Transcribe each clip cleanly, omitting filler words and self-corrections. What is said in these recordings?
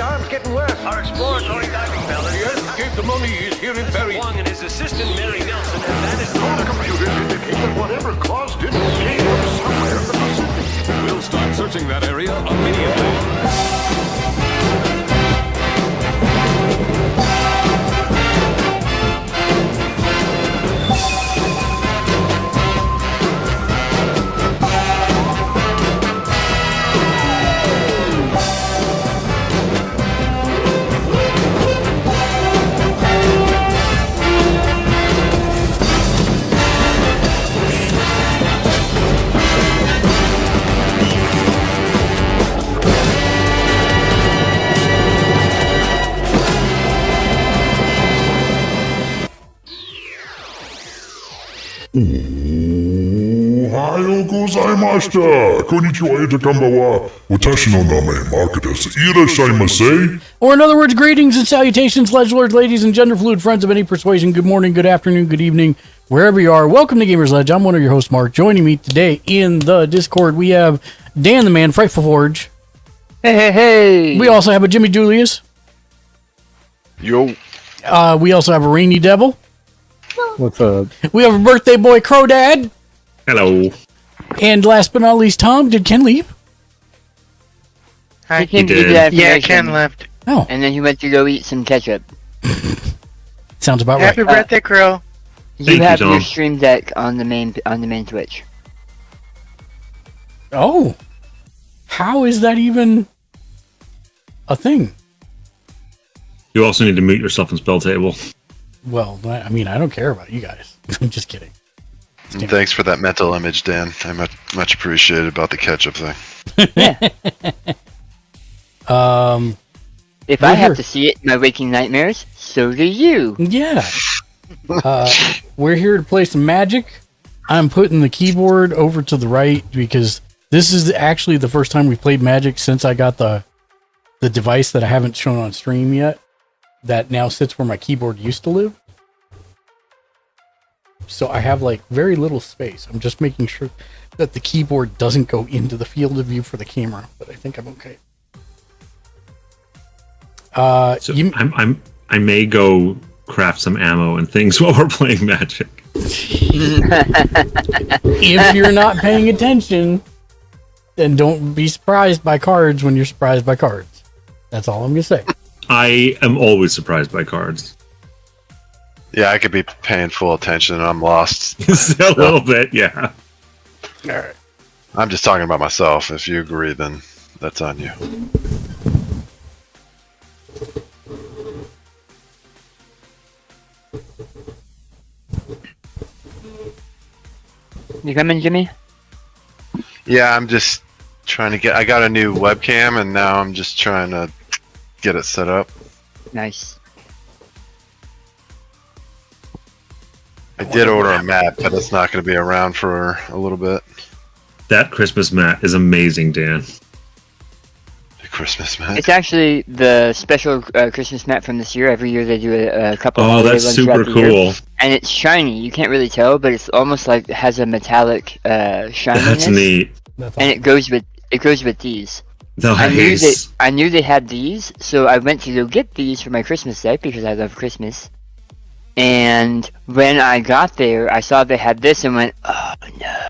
arm's getting worse. Our exploratory diving bell The escape the mummy is here in Barry. Wong and his assistant Mary Nelson have vanished. All computers indicate that whatever caused it came from somewhere in the Pacific. We'll start searching that area immediately. Ohayou gozaimashita! Konnichiwa itakambawa! Watashi no name Mark desu. Irashaimase! Or in other words, greetings and salutations, ledgelords, ladies, and gender fluid friends of any persuasion. Good morning, good afternoon, good evening, wherever you are. Welcome to Gamers Ledge. I'm one of your hosts, Mark. Joining me today in the Discord, we have Dan the Man, Frightful Forge. Hey! We also have a Jimmy Julius. Yo. We also have a Rainy Devil. What's up? We have a birthday boy, Crow Dad. Hello. And last but not least, Tom. Did Ken leave? I came to give you that Yeah, Ken left. Oh, And then he went to go eat some ketchup. sounds about Happy right. birthday, Crow. You Thank you, have your Tom. stream deck on the main Twitch. Oh, how is that even a thing? You also need to mute yourself in spell table. Well, I mean, I don't care about you guys. I'm just kidding. And thanks for that mental image, Dan. I much appreciate about the ketchup thing. If I have to see it in my waking nightmares, so do you. Yeah. We're here to play some Magic. I'm putting the keyboard over to the right because this is actually the first time we've played Magic since I got the device that I haven't shown on stream yet that now sits where my keyboard used to live. So I have like very little space. I'm just making sure that the keyboard doesn't go into the field of view for the camera, but I think I'm okay. So I may go craft some ammo and things while we're playing Magic. If you're not paying attention, then don't be surprised by cards when you're surprised by cards. That's all I'm going to say. I am always surprised by cards. Yeah, I could be paying full attention and I'm lost. A little bit, yeah. All right. I'm just talking about myself. If you agree, then that's on you. You coming, Jimmy? Yeah, I'm just trying to I got a new webcam and now I'm just trying to get it set up. Nice. I did order a mat, but it's not going to be around for a little bit. That Christmas mat is amazing, Dan. The Christmas mat. It's actually the special Christmas mat from this year. Every year they do a couple. Oh, holiday that's ones super throughout the year. cool. And it's shiny. You can't really tell, but it's almost like it has a metallic shininess. That's neat. And it goes with these. Nice. I knew they had these, so I went to go get these for my Christmas deck because I love Christmas. And when I got there, I saw they had this and went, oh no.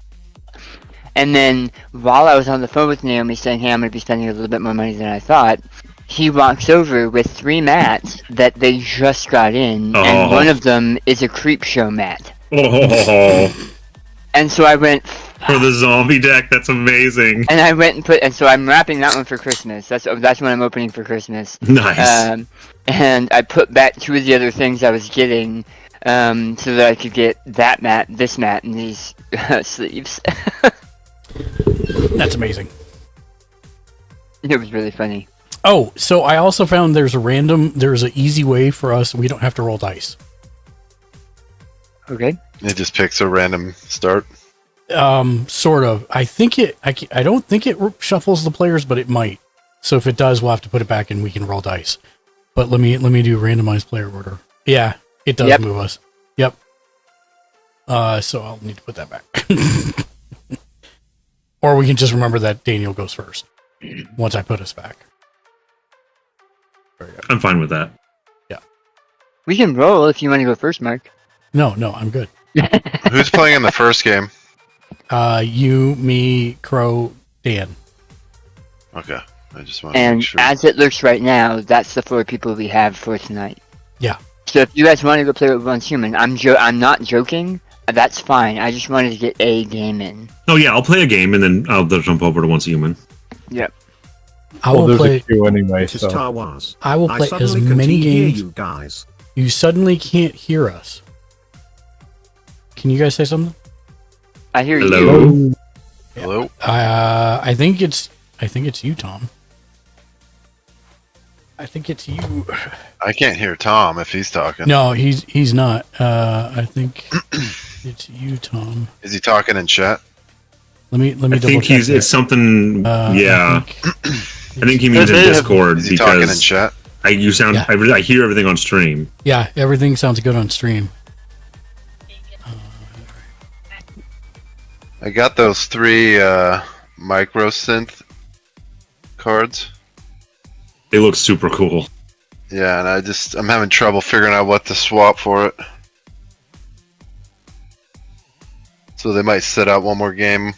And then while I was on the phone with Naomi saying, hey, I'm going to be spending a little bit more money than I thought, he walks over with 3 mats that they just got in, and one of them is a creep show mat. Oh, And so I went... for the zombie deck, that's amazing. And I went and so I'm wrapping that one for Christmas. That's what I'm opening for Christmas. Nice. And I put back 2 of the other things I was getting, so that I could get that mat, this mat, and these sleeves. That's amazing. It was really funny. Oh, so I also found there's an easy way for us. We don't have to roll dice. Okay. It just picks a random start. Sort of. I don't think it shuffles the players, but it might. So if it does, we'll have to put it back and we can roll dice. But let me do randomized player order. Yeah, it does move us. Yep. So I'll need to put that back. Or we can just remember that Daniel goes first once I put us back. I'm fine with that. We can roll if you want to go first, Mark. No, I'm good. Who's playing in the first game? You, me, Crow, Dan. Okay. I just want to And make sure. as it looks right now, that's the 4 people we have for tonight. Yeah. So if you guys want to go play with Once Human, I'm not joking. That's fine. I just wanted to get a game in. Oh yeah, I'll play a game and then I'll jump over to Once a Human. Yep. I will there's play. a queue anyway, This is so Star Wars. I will play as suddenly many couldn't hear games. you guys. You suddenly can't hear us. Can you guys say something? I hear Hello. you. Hello? I think it's you, Tom. I think it's you. I can't hear Tom if he's talking. No, he's not. I think it's you, Tom. Is he talking in chat? Let me I double think check it's that. something. Yeah, I think he means in Is Discord Is he talking in because chat? you sound. Yeah. I hear everything on stream. Yeah, everything sounds good on stream. I got those 3 micro synth cards. They look super cool. Yeah, and I'm having trouble figuring out what to swap for it. So they might set out one more game.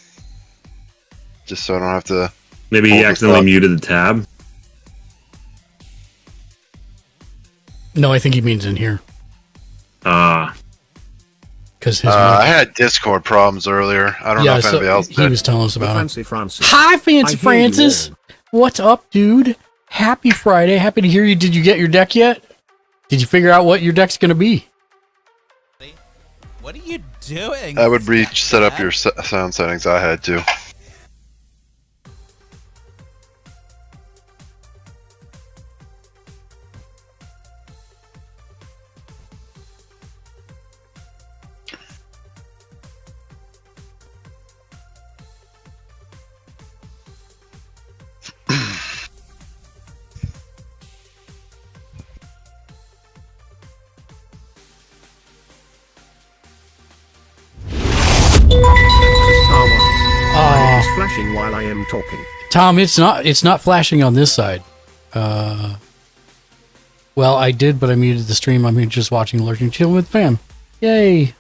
Just so I don't have to. Maybe he Hold this accidentally up. muted the tab. No, I think he means in here because his I mic- had Discord problems earlier. I don't know if anybody else he did. was telling us The about it. Fancy Francis. Hi, Fancy I hear you Francis. all. What's up, dude? Happy Friday. Happy to hear you. Did you get your deck yet? Did you figure out what your deck's going to be? What are you doing? I would set up your sound settings. I had to. Star Wars. Oh, It's flashing while I am talking. Tom, it's not flashing on this side. Well, I did, but I muted the stream. I'm just watching Lurking Chill with Fam. Yay.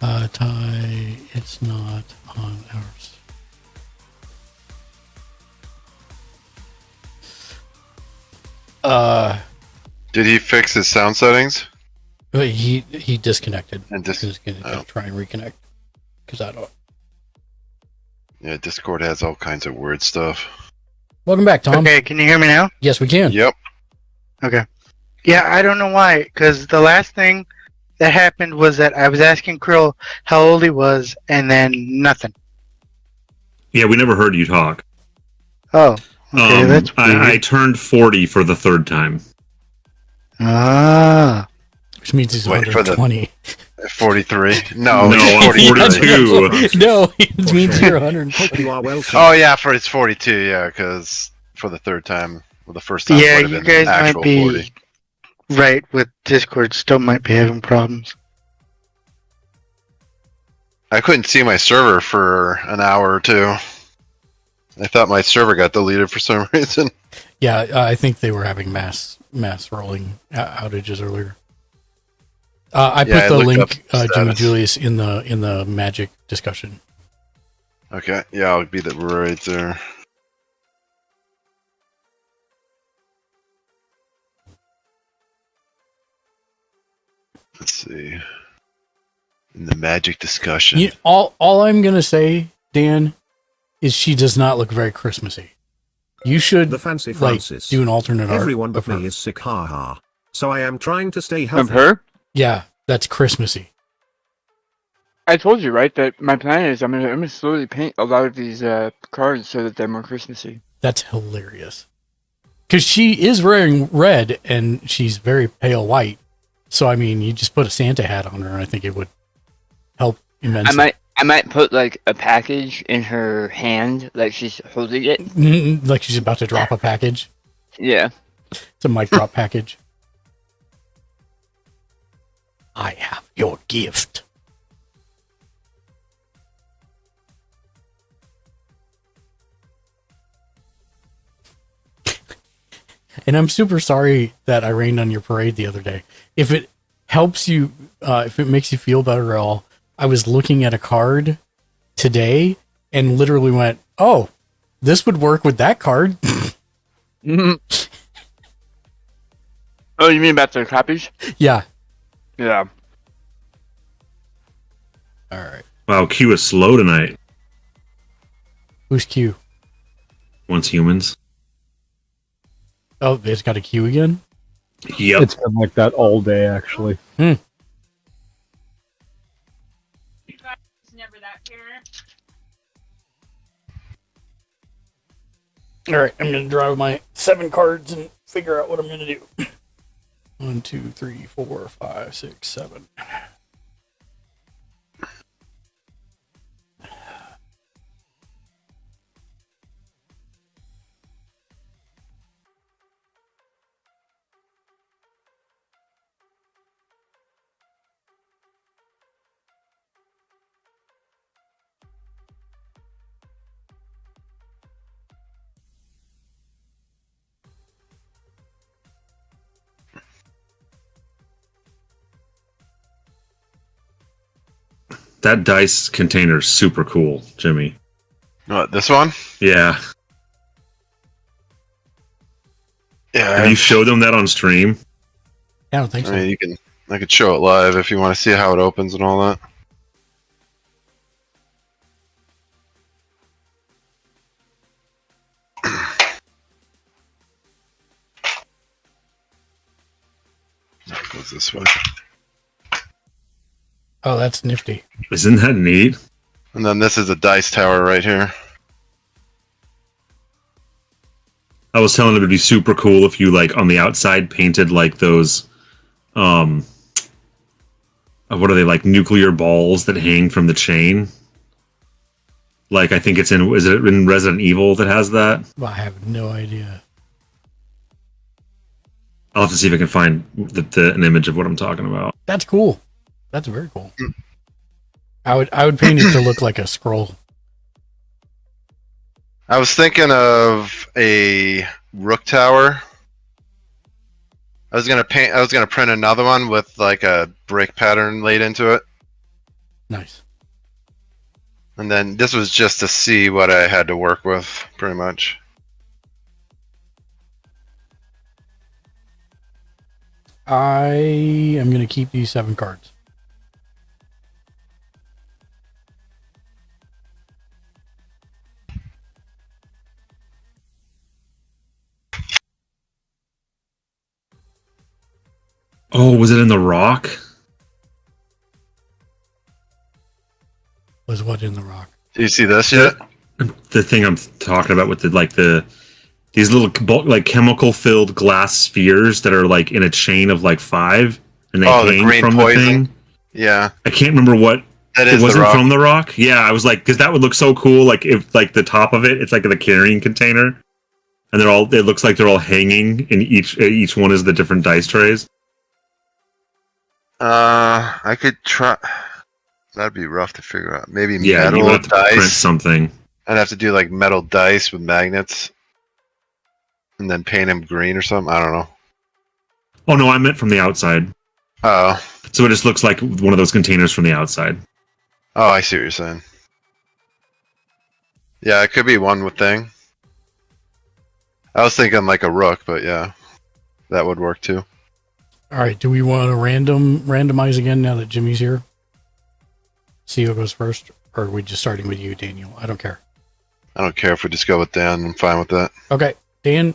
Ty, it's not on ours. Did he fix his sound settings? But he disconnected. And He's gonna oh. try and reconnect. Because I don't. Yeah, Discord has all kinds of weird stuff. Welcome back, Tom. Okay, can you hear me now? Yes, we can. Yep. Okay. Yeah, I don't know why, because the last thing that happened was that I was asking Krill how old he was, and then nothing. Yeah, we never heard you talk. Oh, okay, that's weird. I turned 40 for the 3rd time. Ah. Which means he's Wait for the- 120. 43? No, No, he's I'm 43. 42. No, it means you're 120. You are welcome. Oh yeah, it's 42. Yeah, because for the 3rd time, well, the first time Yeah, would have you been guys might actual be 40. right with Discord. Still might be having problems. I couldn't see my server for an hour or 2. I thought my server got deleted for some reason. Yeah, I think they were having mass rolling outages earlier. I Yeah, I put the looked link, up Jimmy status. Julius, in the Magic discussion. Okay, yeah, I'll be right there. Let's see. In the magic discussion. All I'm gonna say, Dan, is she does not look very Christmassy. You should The Fancy like Francis. do an alternate art. Everyone but of her. me is sick, haha. So I am trying to stay Of healthy. her? Yeah, that's Christmassy. I told you, right, that my plan is I'm gonna slowly paint a lot of these cards so that they're more Christmassy. That's hilarious. Because she is wearing red and she's very pale white. So I mean, you just put a Santa hat on her, and I think it would help immensely. I might put like a package in her hand, like she's holding it. Like she's about to drop a package. Yeah. It's a mic drop package. I have your gift. And I'm super sorry that I rained on your parade the other day. If it helps you, if it makes you feel better at all, I was looking at a card today and literally went, oh, this would work with that card. Oh, you mean about the copies? Yeah. Yeah. All right. Wow, Q is slow tonight. Who's Q? Once humans. Oh, it's got a Q again? Yep. It's been like that all day, actually. Hmm. All right, I'm going to draw my 7 cards and figure out what I'm going to do. 1, 2, 3, 4, 5, 6, 7. That dice container is super cool, Jimmy. What, this one? Yeah. Yeah. Have you showed them that on stream? I don't think so. I mean, I could show it live if you want to see how it opens and all that. It goes this way. Oh, that's nifty. Isn't that neat? And then this is a dice tower right here. I was telling them it'd be super cool if you, like, on the outside painted, like, those, what are they, like, nuclear balls that hang from the chain? Like, I think is it in Resident Evil that has that? Well, I have no idea. I'll have to see if I can find an image of what I'm talking about. That's cool. That's very cool. I would paint it to look like a scroll. I was thinking of a rook tower. I was gonna print another one with like a brick pattern laid into it. Nice. And then this was just to see what I had to work with, pretty much. I am going to keep these 7 cards. Oh, was it in the rock? Was what in the rock? Do you see this yet? The thing I'm talking about with these little like chemical filled glass spheres that are like in a chain of like 5, and they hang from the thing. Yeah, I can't remember what. That is it wasn't the rock. from the rock. Yeah, I was like, because that would look so cool. Like if like the top of it's like in a carrying container, and it looks like they're all hanging, and each one is the different dice trays. I could try. That'd be rough to figure out. Maybe Yeah, you would have to dice. print something. I'd have to do like metal dice with magnets, and then paint them green or something. I don't know. Oh no, I meant from the outside. Oh. So it just looks like one of those containers from the outside. Oh, I see what you're saying. Yeah, it could be one thing. I was thinking like a rook, but yeah, that would work too. All right. Do we want to randomize again now that Jimmy's here? See who goes first, or are we just starting with you, Daniel? I don't care. I don't care if we just go with Dan. I'm fine with that. Okay, Dan,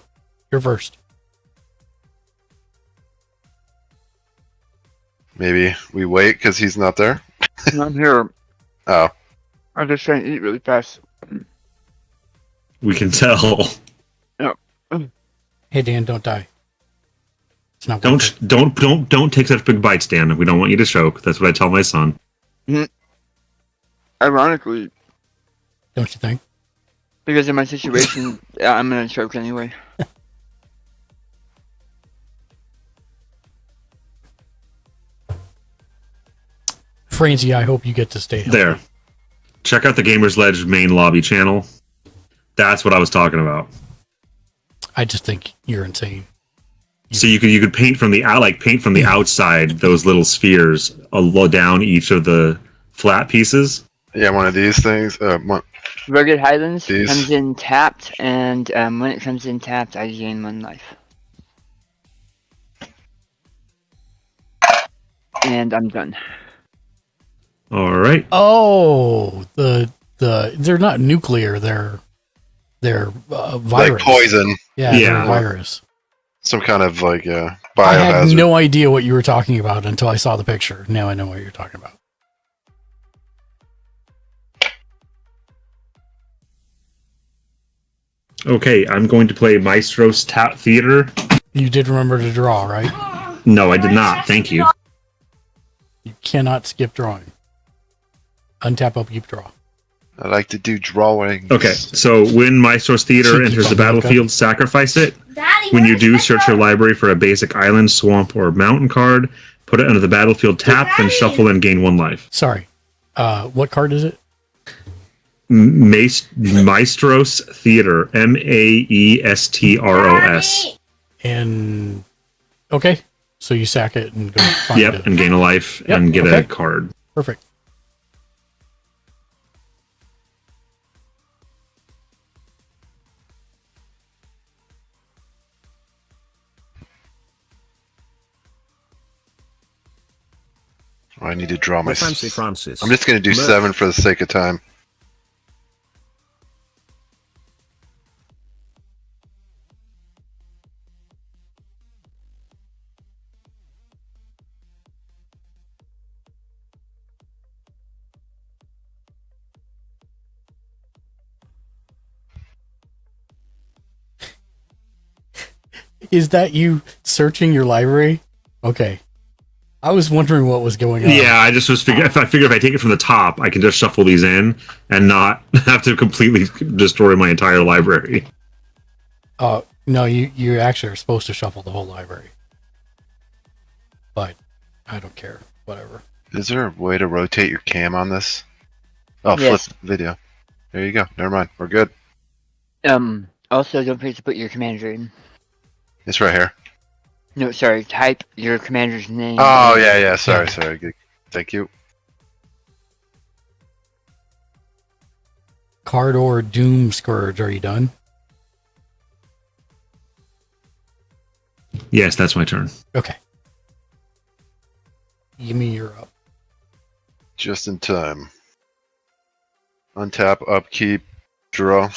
you're first. Maybe we wait because he's not there. I'm here. Oh. I'm just trying to eat really fast. We can tell. Yep. Hey, Dan, don't die. It's not. Don't take such big bites, Dan. We don't want you to choke. That's what I tell my son. Ironically, don't you think? Because in my situation, I'm gonna choke anyway. Francie, I hope you get to stay healthy. There. Check out the Gamers Ledge main lobby channel. That's what I was talking about. I just think you're insane. So you could paint from the outside those little spheres down each of the flat pieces. Yeah, one of these things. Rugged Highlands These. comes in tapped, and when it comes in tapped, I gain 1 life. And I'm done. All right. Oh, they're not nuclear. They're virus. Like poison. Yeah, they're a virus. Some kind of biohazard. I had no idea what you were talking about until I saw the picture. Now I know what you're talking about. Okay, I'm going to play Maestro's Tap Theater. You did remember to draw, right? No, I did not. Thank you. You cannot skip drawing. Untap, upkeep, draw. I like to do drawing. Okay, so when Maestro's Theater enters the battlefield, sacrifice it. When you do, search your library for a basic island, swamp, or mountain card. Put it under the battlefield tap, then shuffle and gain 1 life. Sorry. What card is it? Maestro's Theater. Maestros. And okay, so you sack it and go find it. And gain a life and get a card. Perfect. I need to draw my. Fancy Francis. I'm just going to do 7 for the sake of time. Is that you searching your library? Okay. I was wondering what was going on. Yeah, I just was figuring if I take it from the top, I can just shuffle these in and not have to completely destroy my entire library. No, you actually are supposed to shuffle the whole library. But I don't care. Whatever. Is there a way to rotate your cam on this? Oh, Yes. flip video. There you go. Never mind. We're good. Also, don't forget to put your commander in. It's right here. No, sorry. Type your commander's name. Oh, yeah. Sorry. Good. Thank you. Cardor Doom Scourge, are you done? Yes, that's my turn. Okay. Give me your up. Just in time. Untap, upkeep, draw.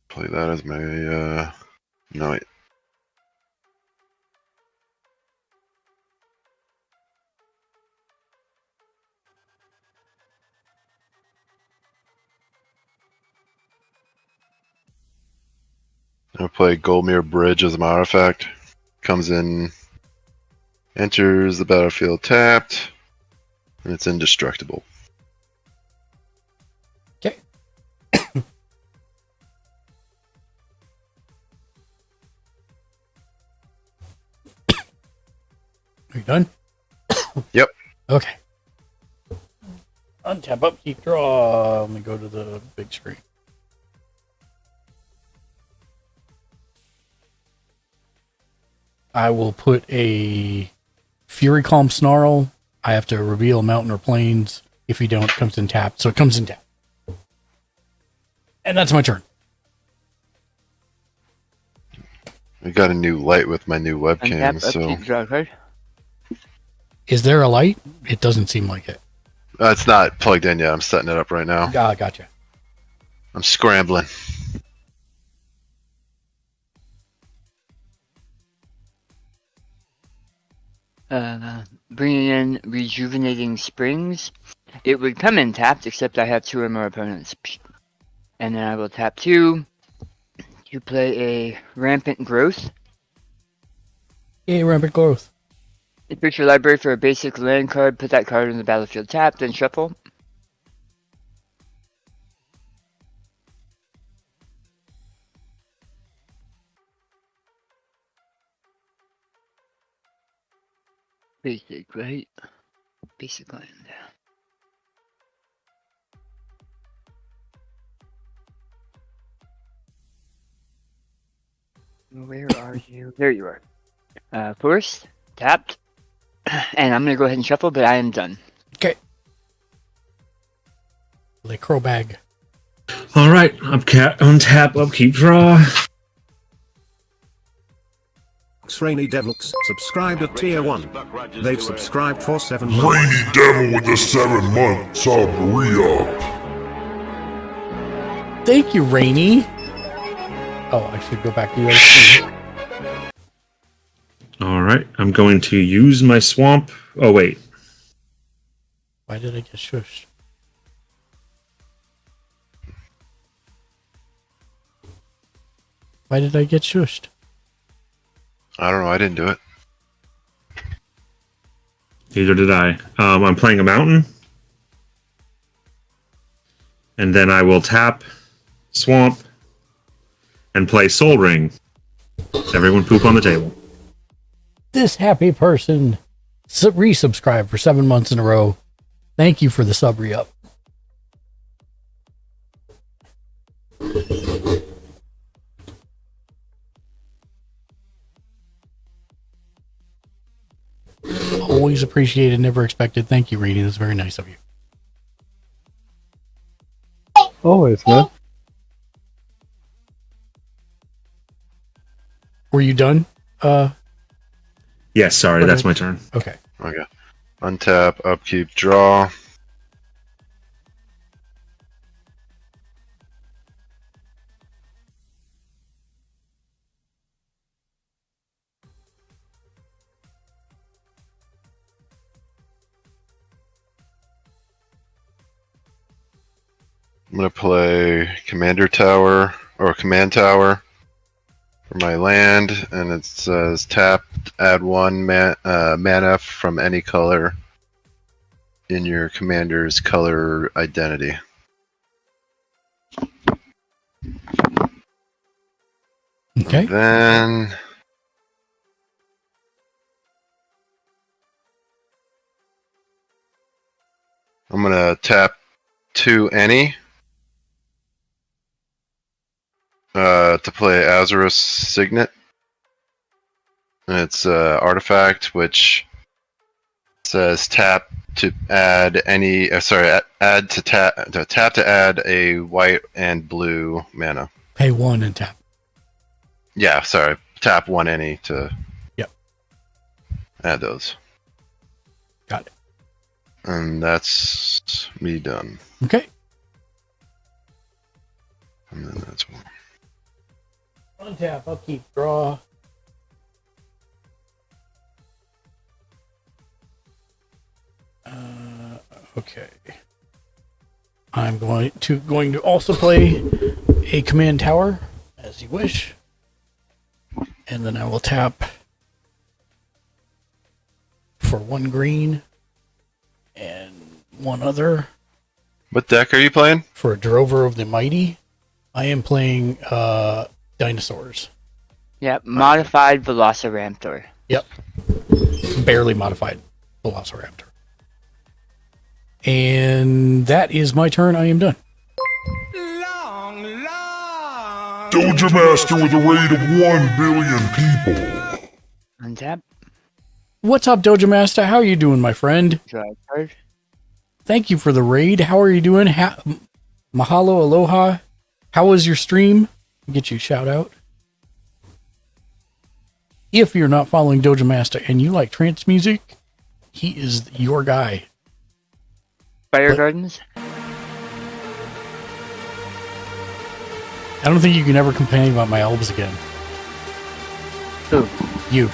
Play that as my, no, wait. I'll play Goldmere Bridge as an artifact. Comes in, enters the battlefield tapped, and it's indestructible. Okay. Are you done? Yep. Okay. Untap, upkeep, draw. Let me go to the big screen. I will put a Fury Calm Snarl. I have to reveal mountain or plains. If you don't, it comes in tapped. So it comes in tapped. And that's my turn. I got a new light with my new webcam, Untap, so upkeep, draw a card. Is there a light? It doesn't seem like it. it's not plugged in yet. I'm setting it up right now. Ah, gotcha. I'm scrambling. Bringing in Rejuvenating Springs. It would come in tapped, except I have 2 or more opponents. And then I will tap 2 to play a Rampant Growth. Yay, Rampant Growth. Search your library for a basic land card, put that card in the battlefield tapped, then shuffle. Basic, right? Basic land. Where are you? There you are. Forest, tapped. And I'm gonna go ahead and shuffle, but I am done. Okay. The crow bag. All right, untap, upkeep, draw. Rainy Devils subscribed at tier 1. They've subscribed for 7 months. Rainy Devil with the 7-month sub re-up. Thank you, Rainy. Oh, I should go back to the other screen. All right, I'm going to use my swamp. Oh wait, Why did I get shushed? Why did I get shushed? I don't know. I didn't do it. neither did I. I'm playing a mountain, and then I will tap swamp and play Soul Ring. Everyone poop on the table. This happy person resubscribed for 7 months in a row. Thank you for the sub re-up. Always appreciated, never expected. Thank you, Rainy. That's very nice of you. Always, man. Were you done? Yes, sorry, that's my turn. Okay. Okay. Untap, upkeep, draw. I'm gonna play Commander Tower or Command Tower for my land, and it says tap, add 1 mana from any color in your commander's color identity. Okay. Then I'm gonna tap 2 any to play Azurus Signet. And it's artifact which says tap to add any. Add to tap to add a white and blue mana. Pay 1 and tap. Yeah, sorry. Tap 1 any to. Yep. Add those. Got it. And that's me done. Okay. And then that's one. Untap, upkeep, draw. Okay. I'm going to also play a command tower, as you wish. And then I will tap for 1 green and 1 other. What deck are you playing? For a Drover of the Mighty, I am playing dinosaurs. Yep, modified Velociraptor. Yep. Barely modified Velociraptor. And that is my turn. I am done. Doja Master with a raid of 1 billion people. Untap. What's up, Doja Master? How are you doing, my friend? Draw a card. Thank you for the raid. How are you doing? Mahalo, aloha. How was your stream? Get you a shout out. If you're not following Doja Master and you like trance music, he is your guy. Fire Gardens. I don't think you can ever complain about my elves again. Who? You.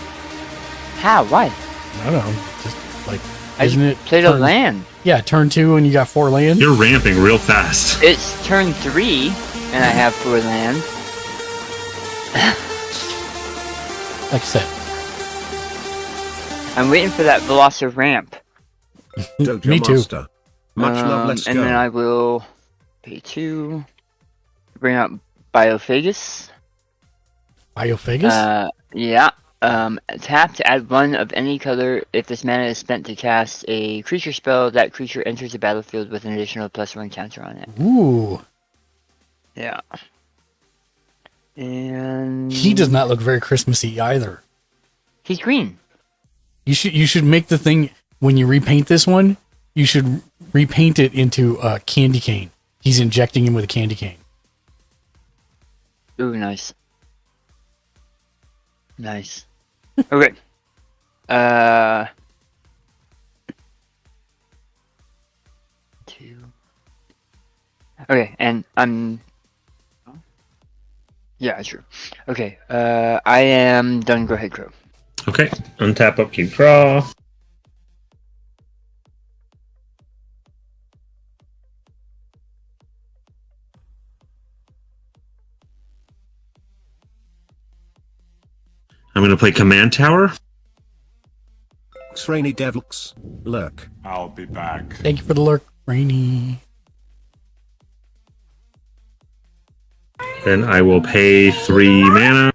How? Why? I don't know. Just like, I isn't it? played a land. Yeah, turn 2 and you got 4 land. You're ramping real fast. It's turn 3 and I have 4 land. Like I said. I'm waiting for that Velocir ramp. Doja Me too. Master. Much love, let's and go. then I will pay 2. Bring out Biophagus. Biophagus? Yeah. Tap to add 1 of any color. If this mana is spent to cast a creature spell, that creature enters the battlefield with an additional +1 counter on it. Ooh. Yeah. And He does not look very Christmassy either. He's green. You should make the thing when you repaint this one. You should repaint it into a candy cane. He's injecting him with a candy cane. Ooh, nice. Nice. Okay. Two. Okay, and yeah, sure. Okay, I am done. Go ahead, Crow. Okay. Untap, upkeep, draw. I'm going to play Command Tower. Rainy Devils. Lurk. I'll be back. Thank you for the lurk, Rainy. Then I will pay 3 mana.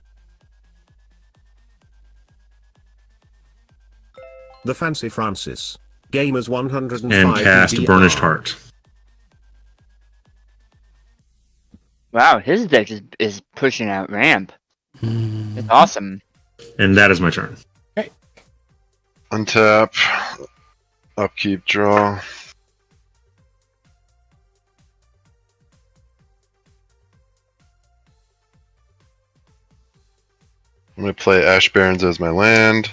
The Fancy Francis. Gamers 105 And cast DDR. Burnished Heart. Wow, his deck is pushing out ramp. It's awesome. And that is my turn. Untap. Upkeep, draw. I'm going to play Ash Barrens as my land.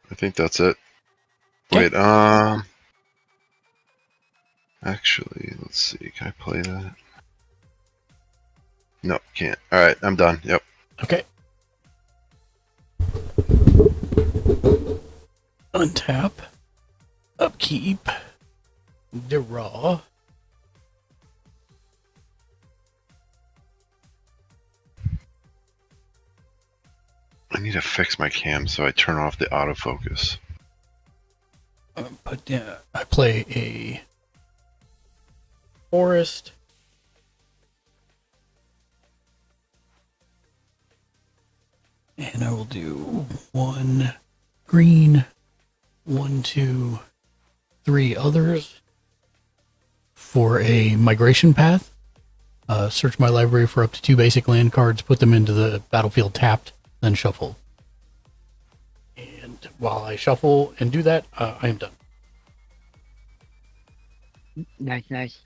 I think that's it. Okay. Wait, actually, let's see. Can I play that? No, can't. Alright, I'm done. Yep. Okay. Untap. Upkeep. Draw. I need to fix my cam so I turn off the autofocus. But I play a forest. And I will do 1 green, 1, 2, 3 others for a migration path. Search my library for up to 2 basic land cards, put them into the battlefield tapped, then shuffle. And while I shuffle and do that, I am done. Nice.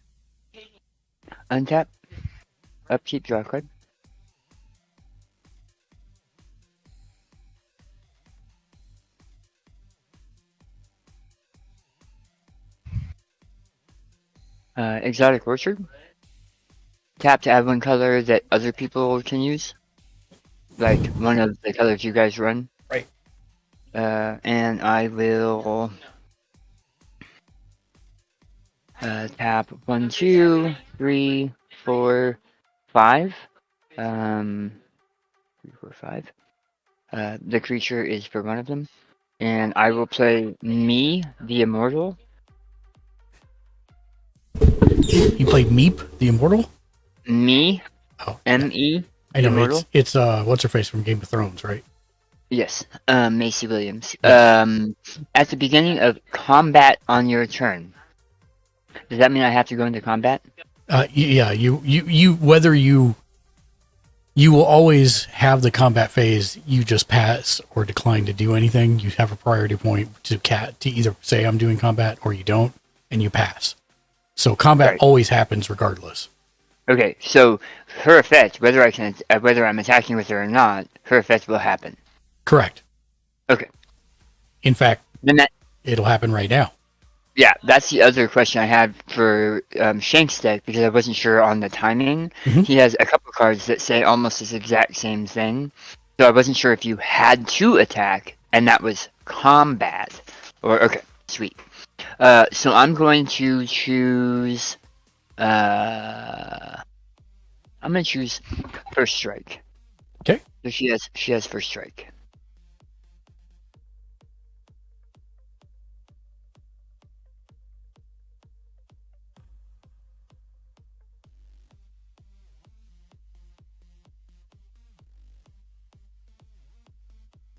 Untap. Upkeep, draw a card. Exotic Orchard. Tap to add 1 color that other people can use. Like one of the colors you guys run. Right. And I will tap 1, 2, 3, 4, 5. 3, 4, 5. The creature is for one of them. And I will play Me, the Immortal. You played Meep, the Immortal? Me. Oh. M-E. I know, Immortal? it's what's her face from Game of Thrones, right? Yes, Macy Williams. At the beginning of combat on your turn. Does that mean I have to go into combat? Yeah, you whether you will always have the combat phase, you just pass or decline to do anything. You have a priority point to either say I'm doing combat or you don't, and you pass. So combat always happens regardless. Okay, so her effect, whether I'm attacking with her or not, her effect will happen. Correct. Okay. In fact, then it'll happen right now. Yeah, that's the other question I had for Shank's deck, because I wasn't sure on the timing. Mm-hmm. He has a couple cards that say almost this exact same thing. So I wasn't sure if you had to attack, and that was combat. Or okay, sweet. So I'm going to choose. I'm gonna choose first strike. Okay. So she has first strike.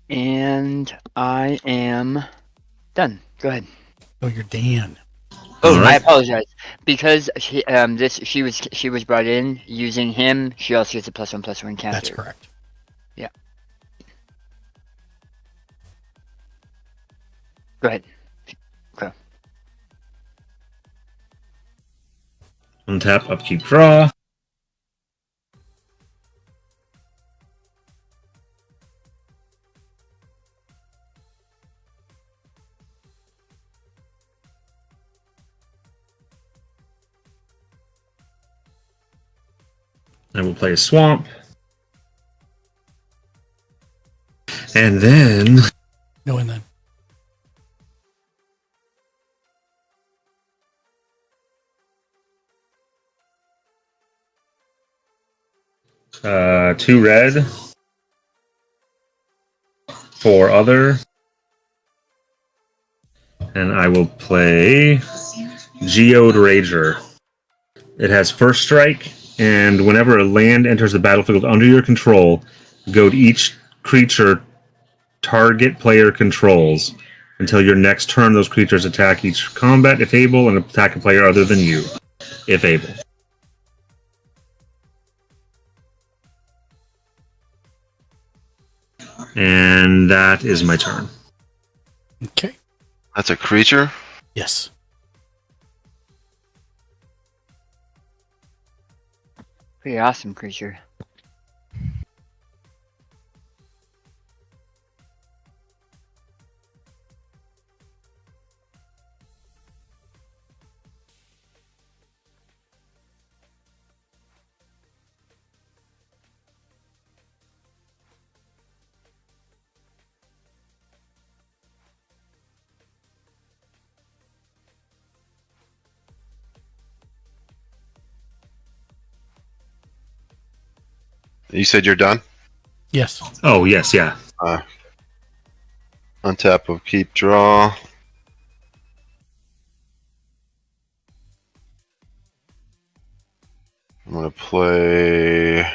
And I am done. Go ahead. Oh, you're Dan. Oh, All I right. apologize because she was brought in using him. She also gets a +1/+1 counter. That's correct. Yeah. Go ahead. Okay. Untap, upkeep, draw. I will play a swamp. And then No, and then. two red, 4 other, and I will play Geode Rager. It has first strike, and whenever a land enters the battlefield under your control, go to each creature target player controls. Until your next turn, those creatures attack each combat if able, and attack a player other than you, if able. And that is my turn. Okay. That's a creature? Yes. Pretty awesome creature. You said you're done? Yes. Oh, yes, yeah. Untap of keep draw. I'm gonna play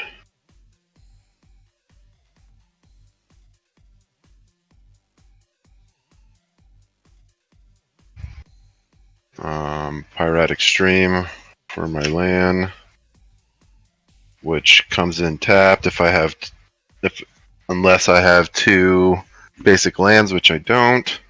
Piratic Stream for my land, which comes in tapped unless I have 2 basic lands, which I don't.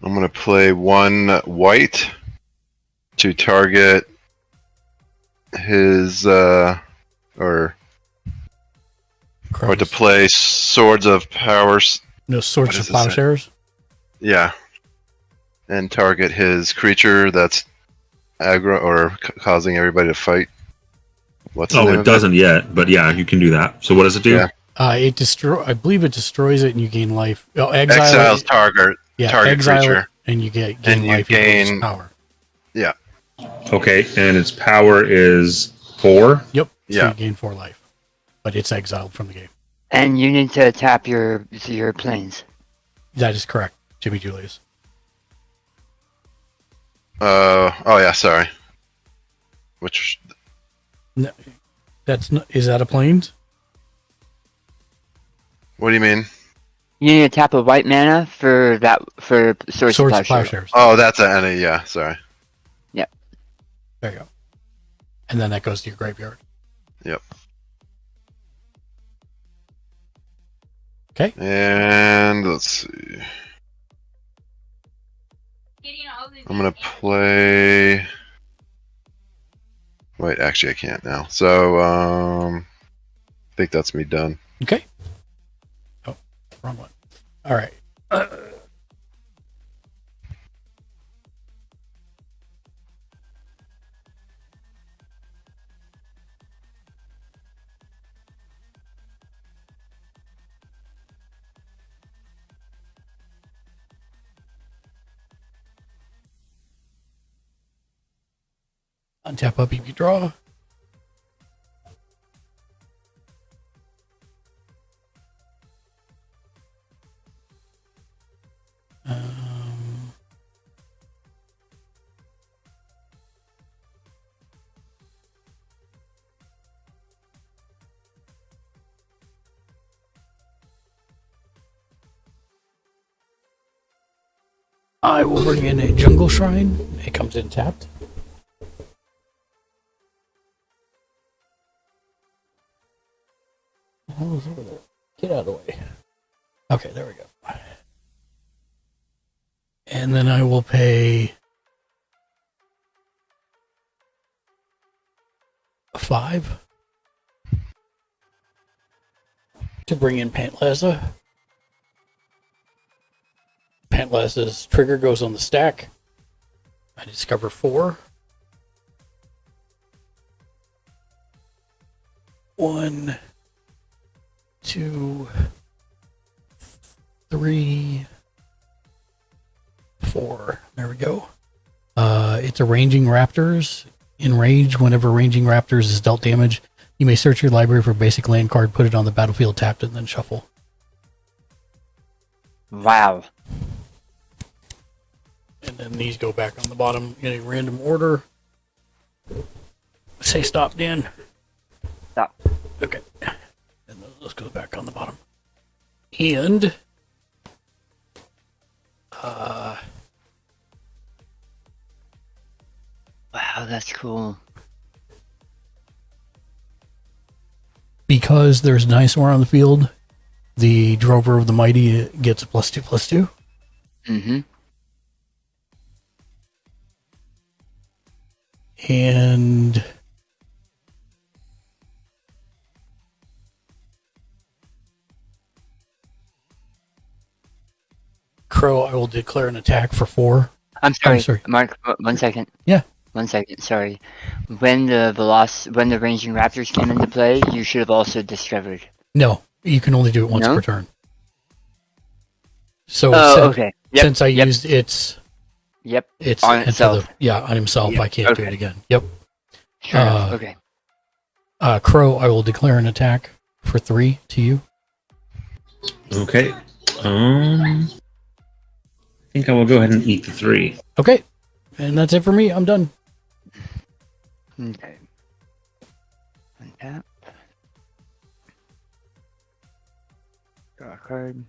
I'm gonna play 1 white to target his or to play Swords of Powers. No, Swords of Plowshares? Yeah. And target his creature that's aggro or causing everybody to fight. What's the name it of doesn't yet, but yeah, you can do that. So what does it do? Yeah. I believe it destroys it and you gain life. Oh, Exiles target exile creature. it and you gain And life. you equals gain power. Yeah. Okay, and its power is 4? Yep. So Yeah. you gain 4 life. But it's exiled from the game. And you need to tap your planes. That is correct, Jimmy Julius. Oh yeah, sorry. Which No, is that a plains? what do you mean? You need to tap a white mana for Swords of Plowshares. Oh, that's an NA, yeah, sorry. Yep. There you go. And then that goes to your graveyard. Yep. Okay. And let's see. I'm gonna play. Wait, actually, I can't now. So, I think that's me done. Okay. wrong one. All right. Untap up if you draw. I will bring in a jungle shrine. It comes in tapped. The hell is over there? Get out of the way. Okay, there we go. And then I will pay 5 to bring in Pantlaza. Pantlaza's trigger goes on the stack. I discover 4. 1, 2, 3, 4. There we go. It's a ranging raptors. In range, whenever ranging raptors is dealt damage, you may search your library for a basic land card, put it on the battlefield tapped, and then shuffle. Wow. And then these go back on the bottom in a random order. Say stop, Dan. Stop. Okay. And those go back on the bottom. And wow, that's cool. Because there's dinosaur on the field, the Drover of the Mighty gets a +2/+2. Mm-hmm. And Crow, I will declare an attack for 4. I'm sorry. I'm sorry. Mark, 1 second. Yeah. 1 second, sorry. When the ranging raptors came into play, you should have also discovered. No, you can only do it once per turn. So okay. Yep. Since I used it's on itself. On himself. Yep. I can't do it again. Yep. Sure enough. Okay. Crow, I will declare an attack for 3 to you. Okay. I think I will go ahead and eat the 3. Okay. And that's it for me. I'm done. Okay. Untap. Draw a card.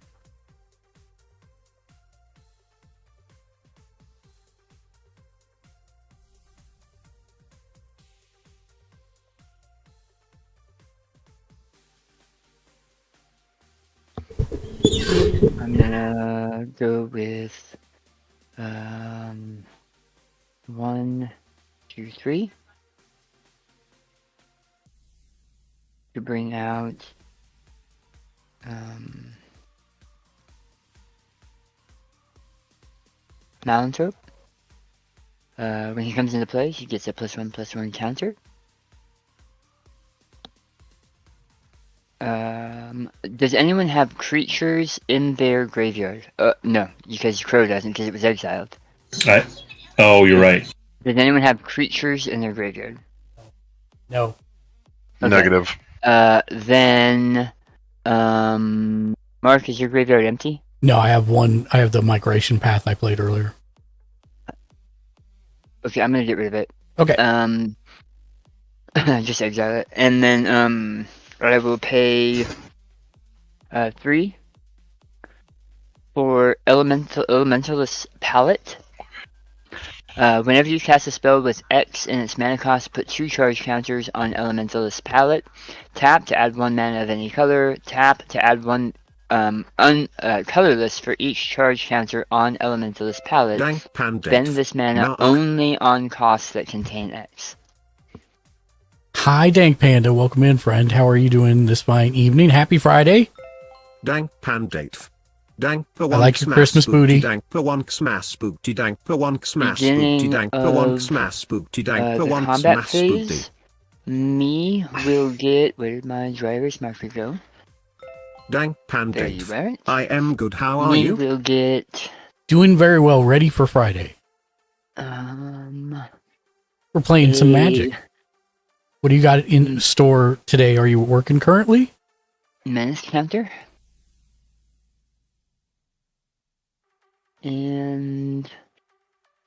I'm gonna go with 1, 2, 3 to bring out Malanthrope. When he comes into play, he gets a +1/+1 counter. Does anyone have creatures in their graveyard? No, because Crow doesn't, because it was exiled. Oh, you're right. Does anyone have creatures in their graveyard? No. Okay. Negative. Then, Mark, is your graveyard empty? No, I have one. I have the migration path I played earlier. Okay, I'm gonna get rid of it. Okay. Just exile it, and then I will pay 3 for Elementalist Palette. Whenever you cast a spell with X in its mana cost, put 2 charge counters on Elementalist Palette. Tap to add 1 mana of any color. Tap to add 1 colorless for each charge counter on Elementalist Palette. Spend this mana only on costs that contain X. Hi, Dank Panda. Welcome in, friend. How are you doing this fine evening? Happy Friday. Dank Pandate. Dank per I one like your smash Christmas booty. Dank per one smash spooty. Dank per one smash spooty. Beginning Dank per one of smash spooty. Dank per the one combat smash spooty. phase, me will get. Where did my driver's marker go? Dank There you Pandate. went. I am good. How are Me you? will get. Doing very well. Ready for Friday. We're playing some Magic. What do you got in store today? Are you working currently? Menace counter. And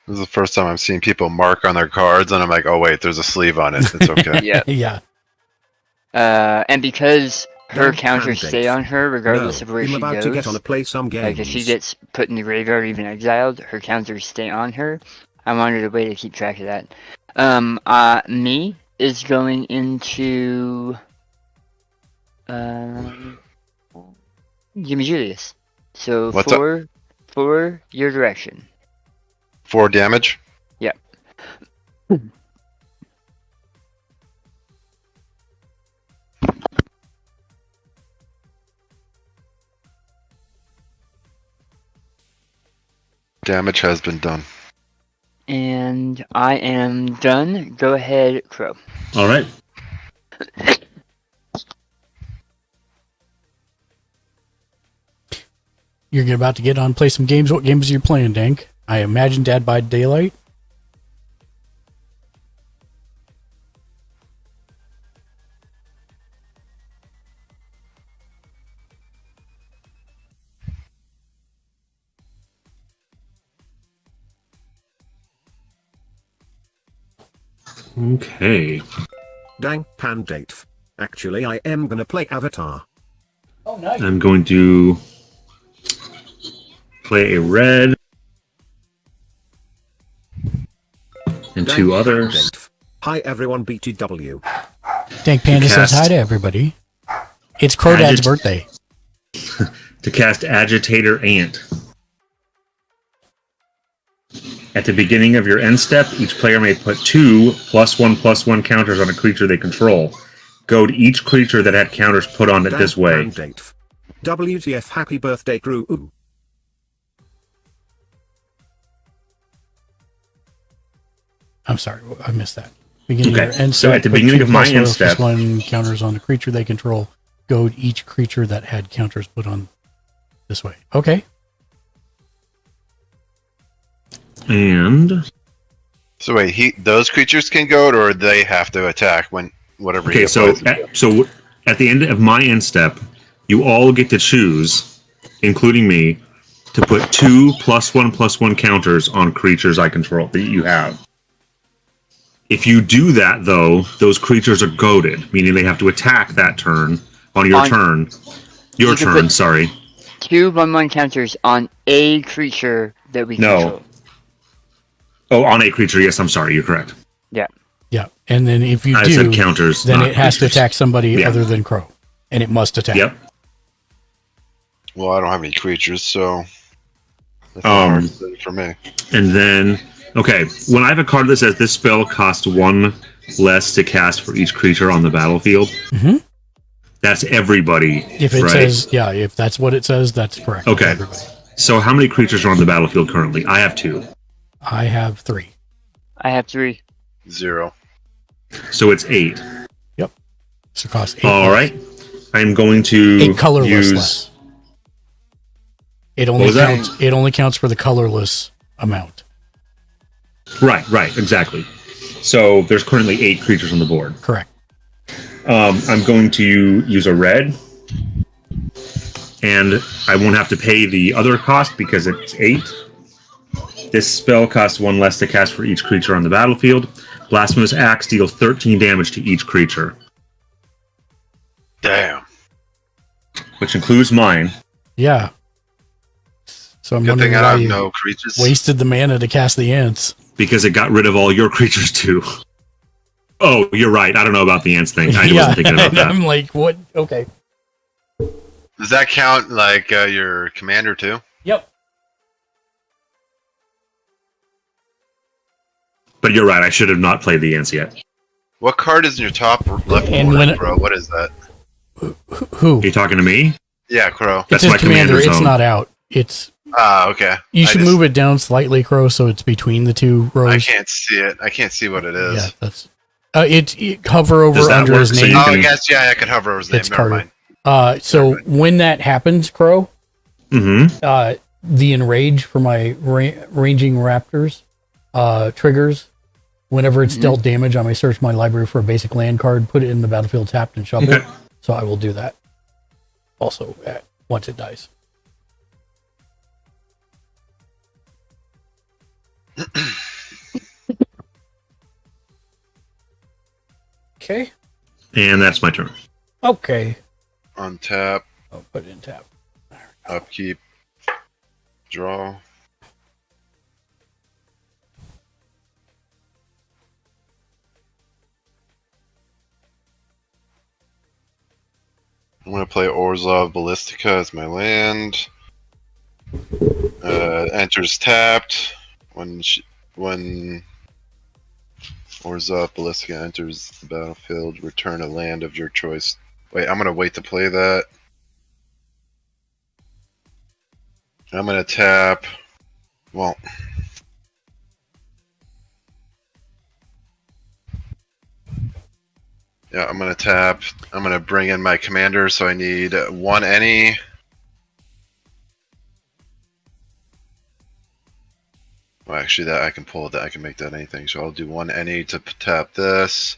This is the first time I'm seeing people mark on their cards, and I'm like, oh wait, there's a sleeve on it. It's okay. yeah. Yeah. And because her Dank counters Pandate. stay on her regardless No, of where I'm she about goes. to get on to play some games. Like if she gets put in the graveyard or even exiled, her counters stay on her. I wanted a way to keep track of that. Me is going into Jimmy Julius. So What's up? for your direction. 4 damage. Yep. Damage has been done. And I am done. Go ahead, Crow. All right. You're about to get on and play some games. What games are you playing, Dank? I imagine Dead by Daylight. Okay. Dank Pandate. Actually, I am gonna play Avatar. Oh, nice. I'm going to play a red and Dank 2 others. Pandate. Hi everyone, BTW. Dank Panda says hi to everybody. It's Crodad's birthday. To cast Agitator Ant. At the beginning of your end step, each player may put 2 +1/+1 counters on a creature they control. Goad each creature that had counters put on it Dank this way. Pandate. WTF happy birthday crew. Ooh. I'm sorry, I missed that. Beginning Okay, of your end so step, at the put beginning 2 of my +1 end step- +1 counters on the creature they control. Goad each creature that had counters put on this way. Okay. And So wait, those creatures can goad, or they have to attack when whatever. okay, he so applies. at the end of my end step, you all get to choose, including me, to put 2 +1/+1 counters on creatures I control that you have. If you do that, though, those creatures are goaded, meaning they have to attack that turn on your turn. Your You can turn, put- sorry. 2 1/1 counters on a creature that we No. control. Oh, on a creature. Yes, I'm sorry. You're correct. Yeah. Yeah. And then if you I do, said counters, then not it has to creatures. attack somebody Yeah. other than Crow. And it must attack. Yep. Well, I don't have any creatures, so that's hard for me. And then, okay, when I have a card that says this spell costs 1 less to cast for each creature on the battlefield, that's everybody. If it right? says, yeah, if that's what it says, that's correct. That's Okay. everybody. So how many creatures are on the battlefield currently? I have 2. I have 3. I have 3. 0. So it's 8. Yep. So it costs 8. All less. right. I'm going to 8 colorless use. less. It What only was that? counts. It only counts for the colorless amount. Right, exactly. So there's currently 8 creatures on the board. Correct. I'm going to use a red, and I won't have to pay the other cost because it's 8. This spell costs 1 less to cast for each creature on the battlefield. Blasphemous Axe deals 13 damage to each creature, Damn. which includes mine. Yeah. So I'm Good wondering thing I why have you no creatures. wasted the mana to cast the ants. Because it got rid of all your creatures too. Oh, you're right. I don't know about the ants thing. I wasn't thinking about that. I'm like, what? Okay. Does that count like your commander too? Yep. But you're right. I should have not played the ants yet. What card is in your top left And corner, when- bro? What is that? Who? Are you talking to me? Yeah, Crow. It That's says my commander. commander It's zone. not out. It's Okay. you should move it down slightly, Crow, so it's between the two rows. I can't see it. I can't see what it is. Yeah, that's it hover over Does that under work his so name. you Oh, I can- guess, yeah, I could hover over his name. It's Never Carter. mind. So when that happens, Crow, Mm-hmm. the enrage for my ranging raptors triggers. Whenever it's dealt damage, I may search my library for a basic land card, put it in the battlefield tapped and shuffle. Okay. So I will do that. Also, once it dies. Okay. And that's my turn. Okay. Untap, I'll put it in tap. upkeep, draw. I'm gonna play Orzhov Ballistica as my land. Enters tapped. When Orzhov Ballistica enters the battlefield, return a land of your choice. Wait, I'm gonna wait to play that. I'm gonna tap. Well, yeah, I'm gonna tap. I'm gonna bring in my commander, so I need one any. Well, actually, that I can pull that. I can make that anything. So I'll do one any to tap this,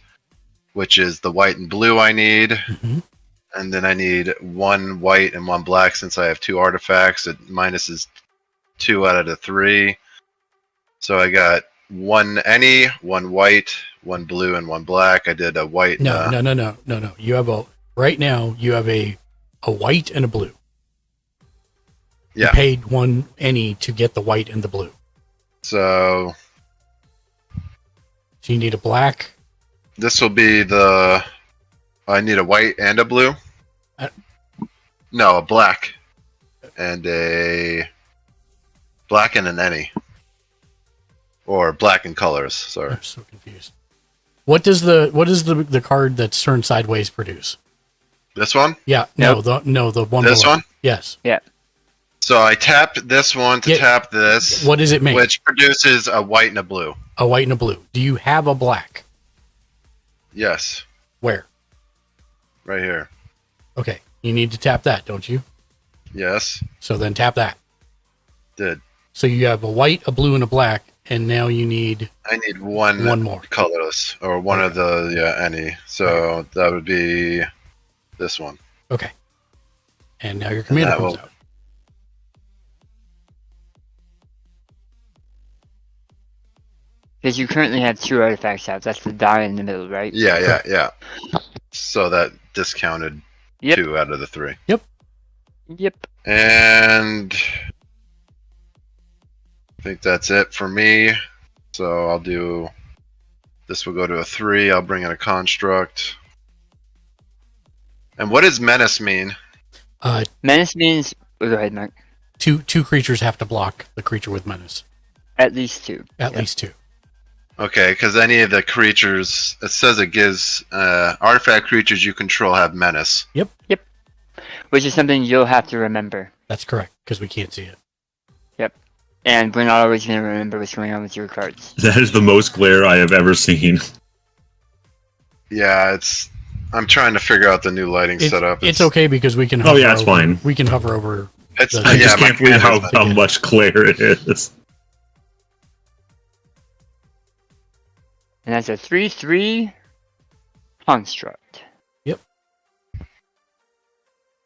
which is the white and blue I need. Mm-hmm. And then I need one white and one black since I have two artifacts. It minuses 2 out of the 3. So I got one any, one white, one blue, and one black. I did a white. No. You have right now. You have a white and a blue. Yeah. You paid one any to get the white and the blue. So you need a black. this will be the. I need a white and a blue. No, a black and a black and an any, or black and colors. Sorry, I'm so confused. What does the card that's turned sideways produce? this one. Yeah, no, the one. This below. one. Yes. Yeah. So I tapped this one to tap this. What does it make? Which produces a white and a blue. A white and a blue. Do you have a black? Yes. Where? Right here. Okay, you need to tap that, don't you? Yes. So then tap that. Did. So you have a white, a blue, and a black, and now you need. I need one more colorless, or one of the any. So that would be this one. Okay. And now your commander comes out. Because you currently have 2 artifacts out. That's the die in the middle, right? Yeah. So that discounted 2 out of the 3. Yep. And I think that's it for me. So I'll do. This will go to a 3. I'll bring in a construct. And what does menace mean? Menace means. Oh, go ahead, Mark. Two creatures have to block the creature with menace. At least 2. At least 2. Okay, because any of the creatures, it says it gives artifact creatures you control have menace. Yep. Which is something you'll have to remember. That's correct, because we can't see it. Yep. And we're not always going to remember what's going on with your cards. That is the most glare I have ever seen. Yeah, I'm trying to figure out the new lighting setup. It's okay because we can. Oh yeah, it's fine. We can hover over. I just can't believe how much glare it is. And that's a 3/3 construct. Yep.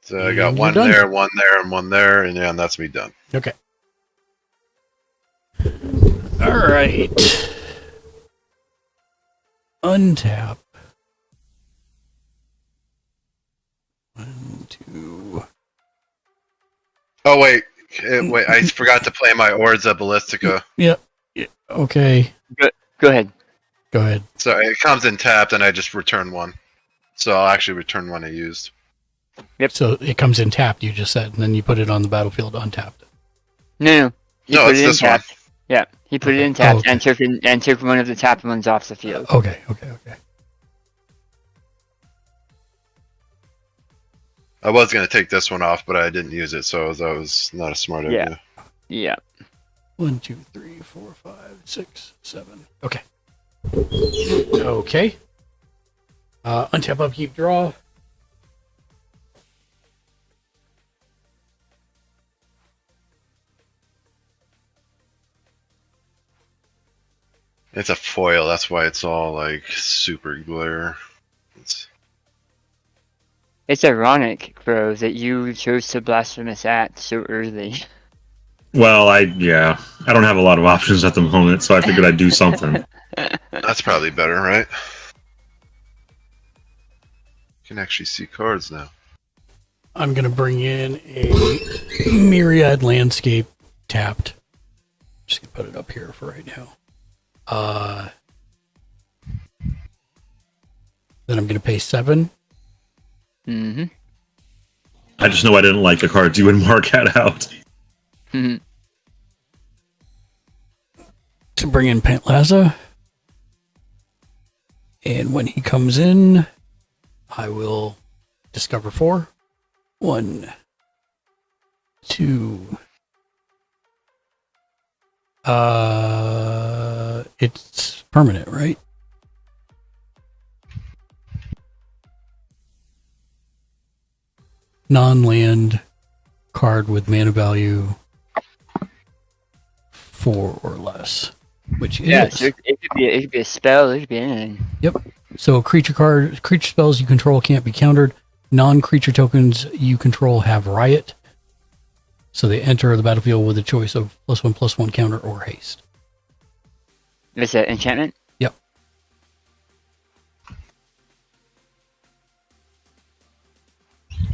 So I got one done. there, one there, and one there, and yeah, and that's me done. Okay. All right. Untap. 1, 2. Oh wait, I forgot to play my Orza Ballistica. Yep. Okay. Go ahead. Go ahead. So it comes in tapped, and I just return one. So I'll actually return one I used. Yep. So it comes in tapped, you just said, and then you put it on the battlefield untapped. No. He No, put it's it in this one. tapped. Yeah, he put it in tapped and took one of the tapped ones off the field. Okay. I was gonna take this one off, but I didn't use it, so that was not a smart Yeah. idea. Yeah. 1, 2, 3, 4, 5, 6, 7. Okay. Okay. Untap, upkeep, draw. It's a foil, that's why it's all like super glare. It's ironic, bro, that you chose to blasphemous act so early. Well, I don't have a lot of options at the moment, so I figured I'd do something. That's probably better, right? You can actually see cards now. I'm going to bring in a Myriad Landscape tapped. Just going to put it up here for right now. Then I'm going to pay 7. Mm-hmm. I just know I didn't like the cards you and Mark had out. Mm-hmm. To bring in Pantlaza. And when he comes in, I will discover 4. 1, 2. It's permanent, right? Non-land card with mana value 4 or less, which is. So it could be a spell. It could be anything. Yep. So creature spells you control can't be countered. Non-creature tokens you control have riot. So they enter the battlefield with a choice of +1/+1 counter or haste. Is that enchantment? Yep.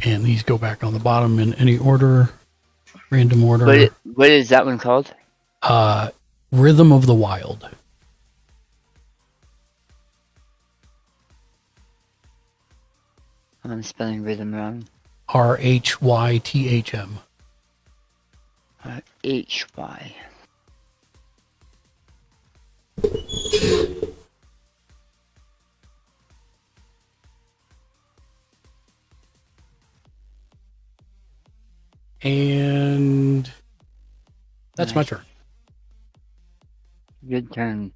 And these go back on the bottom in any order, random order. What is that one called? Rhythm of the Wild. I'm spelling rhythm wrong. RHYTHM. HY. And that's my turn. Good turn.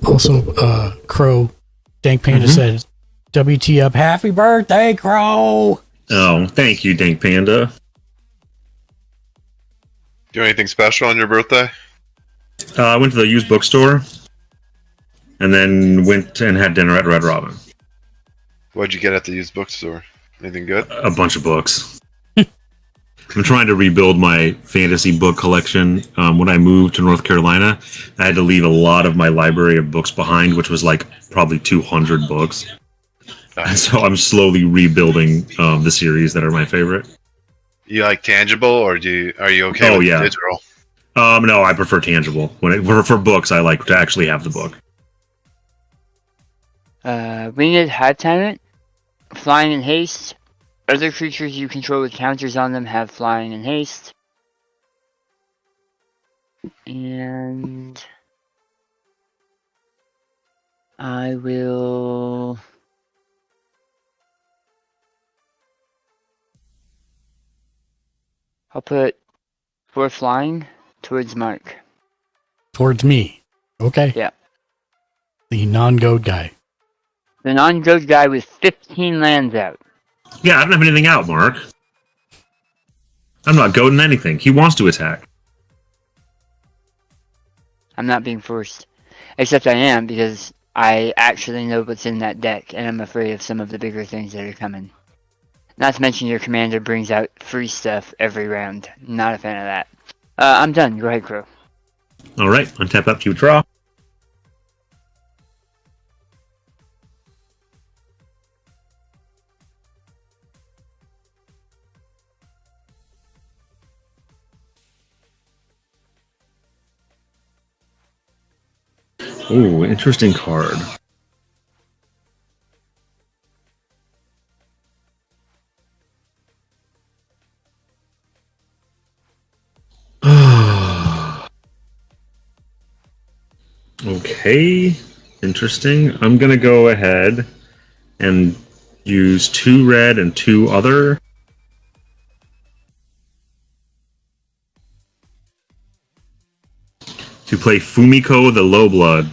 Also, Crow, Dank Panda said, WTF, happy birthday, Crow! Oh, thank you, Dank Panda. Do anything special on your birthday? I went to the used bookstore, and then went and had dinner at Red Robin. What'd you get at the used bookstore? Anything good? A bunch of books. I'm trying to rebuild my fantasy book collection. When I moved to North Carolina, I had to leave a lot of my library of books behind, which was like probably 200 books. And so I'm slowly rebuilding the series that are my favorite. You like tangible, or are you okay with digital? No, I prefer tangible. For books, I like to actually have the book. Winged Hive Tyrant, flying and haste. Other creatures you control with counters on them have flying and haste. And I will... I'll put 4 flying towards Mark. Towards me. Okay. Yeah. The non-goat guy. The non-goat guy with 15 lands out. Yeah, I don't have anything out, Mark. I'm not goading anything. He wants to attack. I'm not being forced. Except I am, because I actually know what's in that deck, and I'm afraid of some of the bigger things that are coming. Not to mention your commander brings out free stuff every round. Not a fan of that. I'm done. Go ahead, Crow. Alright, untap up to draw. Ooh, interesting card. Okay, interesting. I'm gonna go ahead and use 2 red and 2 other. To play Fumiko the Low Blood.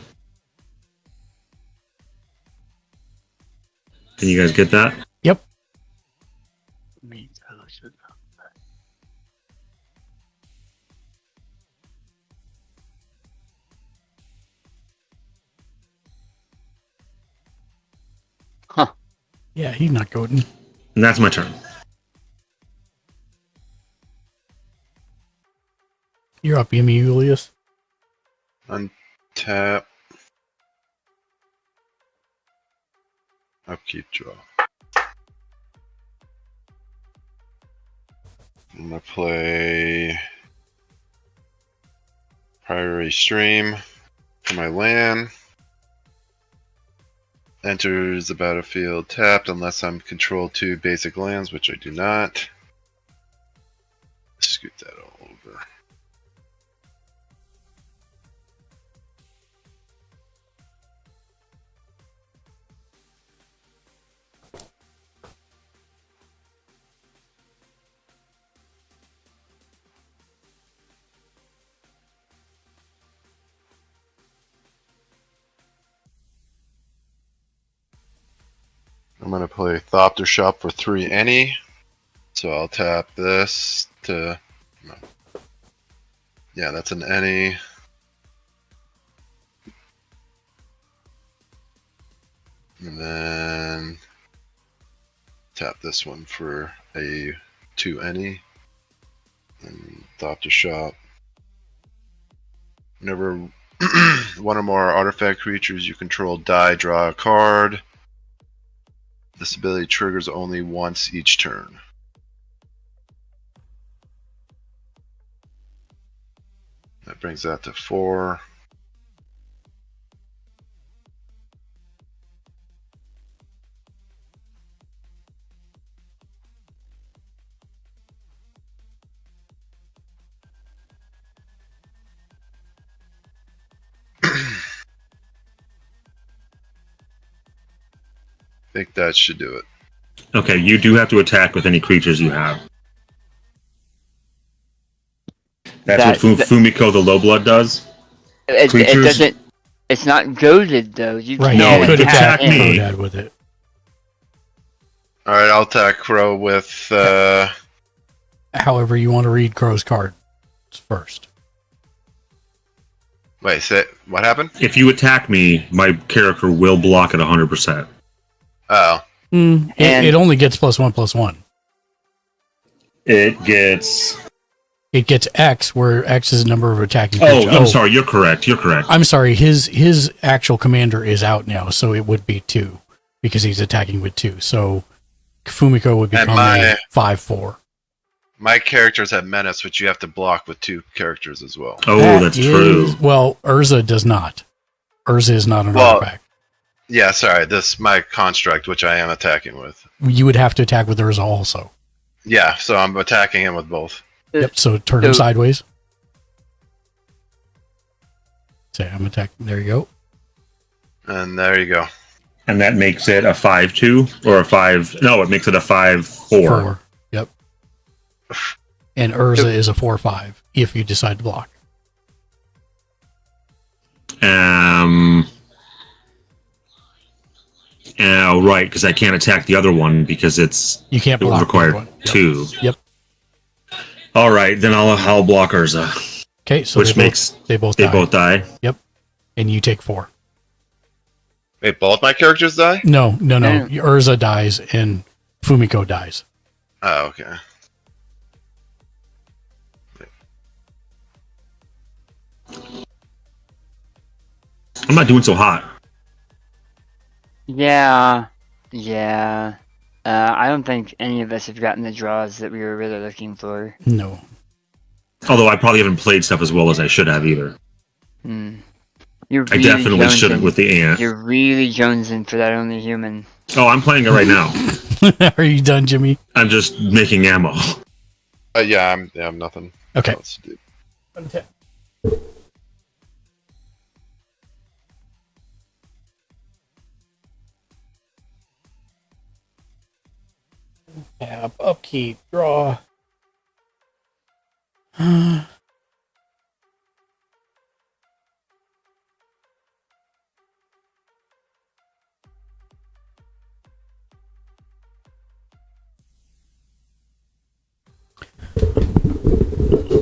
Can you guys get that? Yep. Huh. Yeah, he's not going. And that's my turn. You're up, Yumi Julius. Untap. Upkeep draw. I'm gonna play Priority Stream for my land. Enters the battlefield tapped unless I'm control 2 basic lands, which I do not. Scoot that all over. I'm going to play Thopter Shop for 3 any. So I'll tap this to... No. Yeah, that's an any. And then tap this one for a 2 any. And Thopter Shop. Whenever one or more artifact creatures you control die, draw a card. This ability triggers only once each turn. That brings that to 4. I think that should do it. Okay, you do have to attack with any creatures you have. That's what Fumiko the Low Blood does. It doesn't. It's not goaded though. You Right. can't No, it could attack me. Dad with it. All right, I'll attack Crow with. However, you want to read Crow's card first. Wait, say what happened? If you attack me, my character will block at 100%. Oh. It only gets +1/+1. It gets. It gets X, where X is the number of attacking creatures. Oh, I'm sorry. You're correct. You're correct. I'm sorry. His actual commander is out now, so it would be 2 because he's attacking with 2. So Fumiko would become a 5/4. My characters have menace, which you have to block with 2 characters as well. Oh, that's true. Well, Urza does not. Urza is not an artifact. Yeah, sorry. This is my construct, which I am attacking with. You would have to attack with Urza also. Yeah, so I'm attacking him with both. Yep. So turn him sideways. Say I'm attacking. There you go. And there you go. And that makes it a 5/2 or a 5. No, it makes it a 5/4. 4. Yep. And Urza is a 4/5 if you decide to block. Oh, right, because I can't attack the other one because you can't it would block require one. 2. Yep. All right, then I'll block Urza. Okay, so which they both die. Yep. And you take 4. Wait, both my characters die? No. Urza dies and Fumiko dies. Oh, okay. I'm not doing so hot. Yeah. I don't think any of us have gotten the draws that we were really looking for. No. Although I probably haven't played stuff as well as I should have either. You're I really definitely shouldn't with the ant. You're really jonesing for that only human. Oh, I'm playing it right now. Are you done, Jimmy? I'm just making ammo. Yeah, I'm nothing. Okay. upkeep, draw.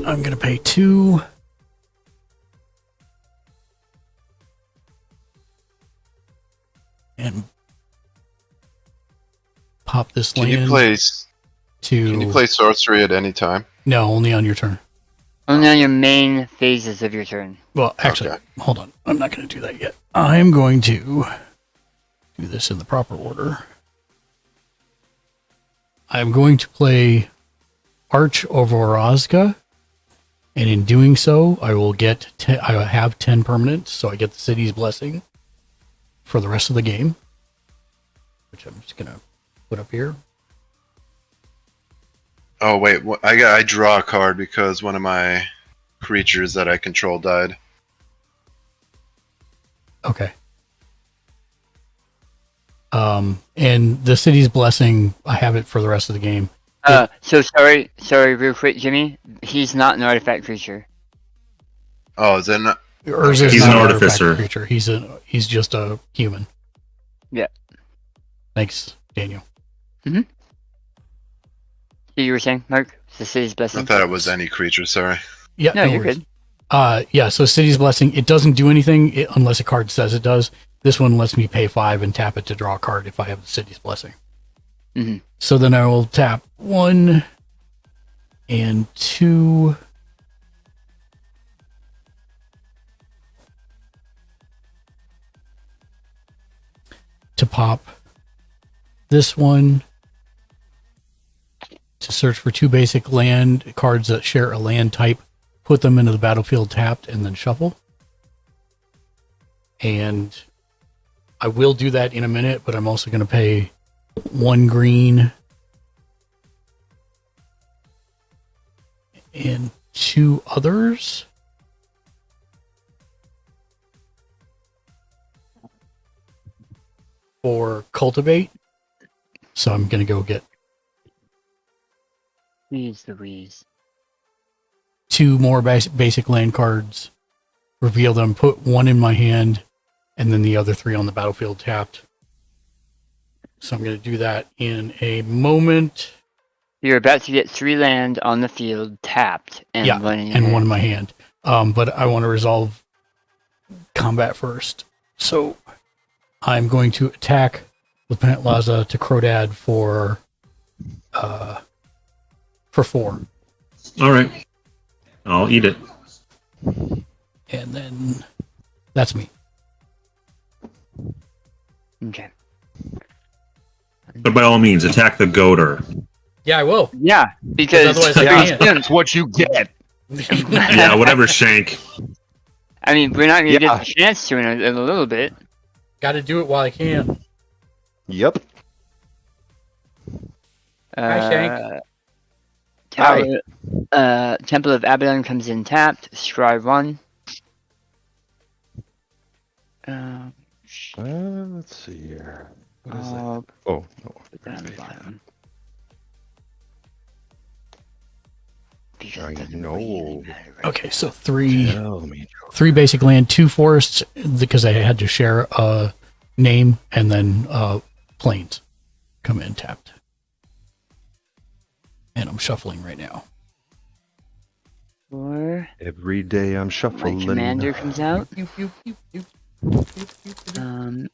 I'm going to pay 2. And pop this Can land. Can you play sorcery at any time? No, only on your turn. Only on your main phases of your turn. Well, actually, hold on. I'm not going to do that yet. I'm going to do this in the proper order. I'm going to play Arch of Orazga, and in doing so, I will get I will have 10 permanents, so I get the city's blessing for the rest of the game, which I'm just going to put up here. Oh wait, I draw a card because one of my creatures that I control died. Okay. And the city's blessing, I have it for the rest of the game. So sorry, real quick, Jimmy. He's not an artifact creature. Oh, is that not? He's an artificer. Creature. He's just a human. Yeah. Thanks, Daniel. Mm-hmm. You were saying, Mark? The city's blessing? I thought it was any creature, sorry. Yeah, no you're worries. good. Yeah, so city's blessing, it doesn't do anything unless a card says it does. This one lets me pay 5 and tap it to draw a card if I have the city's blessing. Mm-hmm. So then I will tap 1 and 2. To pop this one. To search for 2 basic land cards that share a land type. Put them into the battlefield tapped and then shuffle. And I will do that in a minute, but I'm also going to pay 1 green and 2 others. For cultivate. So I'm going to go get Louise. 2 more basic land cards, reveal them, put 1 in my hand, and then the other 3 on the battlefield tapped. So I'm going to do that in a moment. You're about to get 3 land on the field tapped, and 1 in your hand. 1 in my hand. But I want to resolve combat first. So I'm going to attack Lieutenant Laza to Crodad for 4. All right. I'll eat it. And then that's me. Okay. But by all means, attack the goater. Yeah, I will. Yeah, because otherwise I can't. That's what you get. Yeah, whatever, Shank. I mean, we're not going to get the chance to in a little bit. Got to do it while I can. Yep. Hi, Shank. Temple of Abaddon comes in tapped. Scry 1. Let's see here. What is that? Oh, no. Put that on the bottom. Okay, so 3 basic land, 2 forests, because I had to share a name, and then plains come in tapped. And I'm shuffling right now. 4. Every day I'm shuffling. My commander comes out.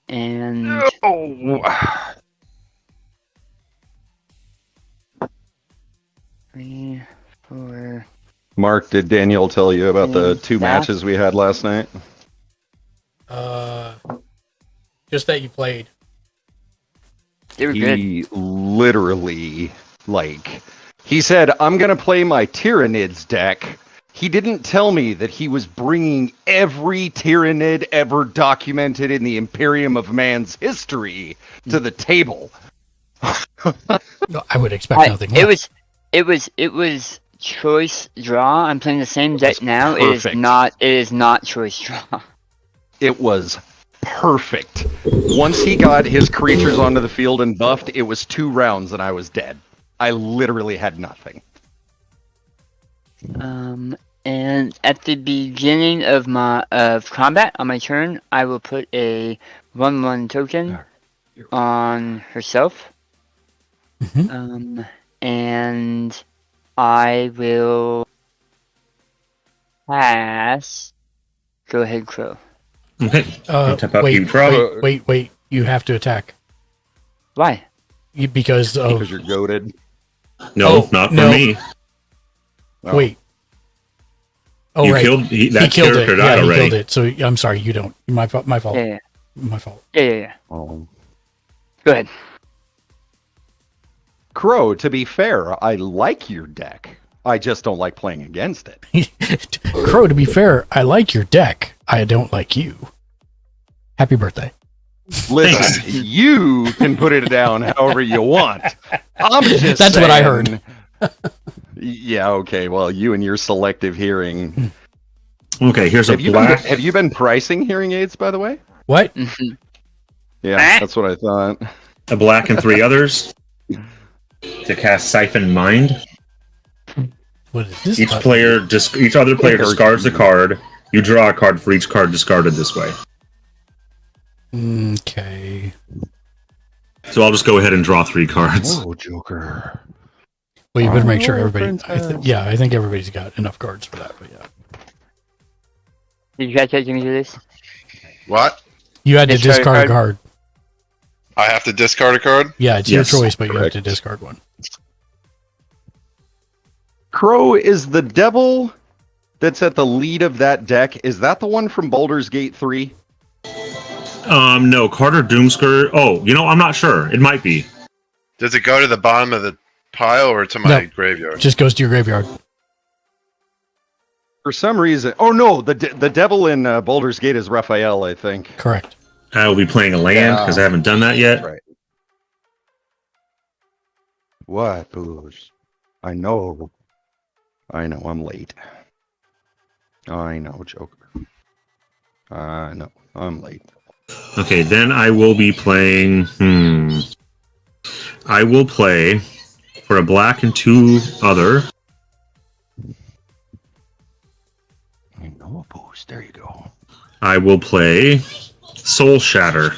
And... Oh! 3, 4... Mark, did Daniel tell you about the 2 matches we had last night? Just that you played. They were He literally, he said, I'm going to play my Tyranids deck. He didn't tell me that he was bringing every Tyranid ever documented in the Imperium of Man's history to the table. No, I would expect nothing less. It was choice draw. I'm playing the same deck now. Perfect. It is not choice draw. It was perfect. Once he got his creatures onto the field and buffed, it was 2 rounds and I was dead. I literally had nothing. And at the beginning of combat on my turn, I will put a 1/1 token on herself. And I will pass. Go ahead, Crow. Okay. Tap out, you draw. Wait. You have to attack. Why? Because you're goaded. No, not for me. Wait. You killed that character it. died he already. killed it. So I'm sorry, you don't. My fault. Yeah. My fault. Yeah. Oh. Go ahead. Crow, to be fair, I like your deck. I just don't like playing against it. Crow, to be fair, I like your deck. I don't like you. Happy birthday. Listen, you can put it down however you want. I'm just That's saying, what I heard. Yeah, okay. Well, you and your selective hearing. Okay, here's a black. Have you been pricing hearing aids, by the way? What? Yeah, that's what I thought. A black and 3 others to cast Siphon Mind. What is this? Each other player discards a card. You draw a card for each card discarded this way. Okay. So I'll just go ahead and draw 3 cards. Oh, Joker. Well, you better make sure everybody. I think everybody's got enough cards for that. But yeah. Did you guys take me to this? What? You had to discard a card. I have to discard a card? Yeah, it's your choice, but you have to discard one. Crow is the devil that's at the lead of that deck. Is that the one from Baldur's Gate 3? No, Carter Doomskirt. Oh, I'm not sure. It might be. Does it go to the bottom of the pile or to my graveyard? It just goes to your graveyard. For some reason. Oh, no. The devil in Baldur's Gate is Raphael, I think. Correct. I will be playing a land because I haven't done that yet. Right. What, Booze? I know I'm late. I know, Joker. I know, I'm late. Okay, then I will be playing... I will play for a black and 2 other. I know, Booze. There you go. I will play Soul Shatter.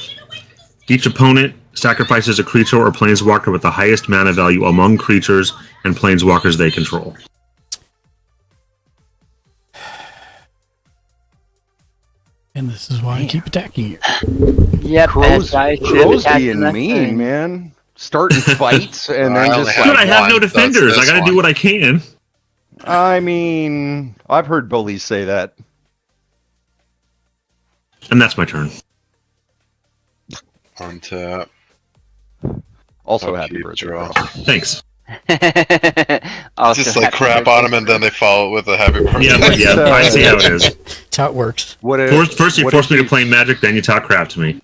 Each opponent sacrifices a creature or planeswalker with the highest mana value among creatures and planeswalkers they control. And this is why I keep attacking you. Yep, Crow's being mean, man. Starting fights and then just Dude, I have no defenders. I gotta do what I can. I mean, I've heard bullies say that. And that's my turn. Untap. Also happy birthday. Draw. Thanks. Just like crap on them and then they follow it with a happy birthday. Yeah, I see how it is. That's how it works. First you force me to play Magic, then you talk crap to me.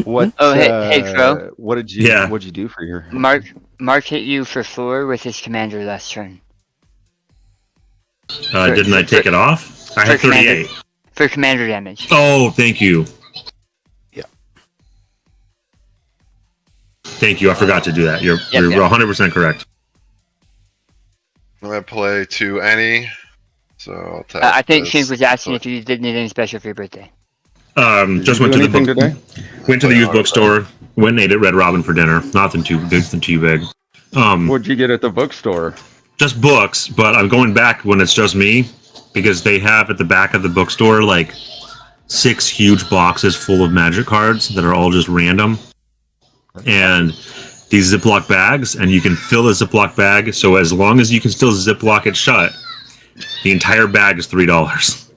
What? Oh, hey, Crow. What did you do for your... Mark hit you for 4 with his commander last turn. Didn't I take it off? I had 38. For commander damage. Oh, thank you. Yeah. Thank you. I forgot to do that. You're 100% correct. I'm going to play 2 any. So I'll tap I think this. Shink was asking if you did need anything special for your birthday. Just went to the book. Went to the used bookstore. Went and ate at Red Robin for dinner. Nothing too big. What'd you get at the bookstore? Just books, but I'm going back when it's just me because they have at the back of the bookstore like 6 huge boxes full of Magic cards that are all just random, and these Ziploc bags, and you can fill a Ziploc bag. So as long as you can still Ziploc it shut, the entire bag is $3.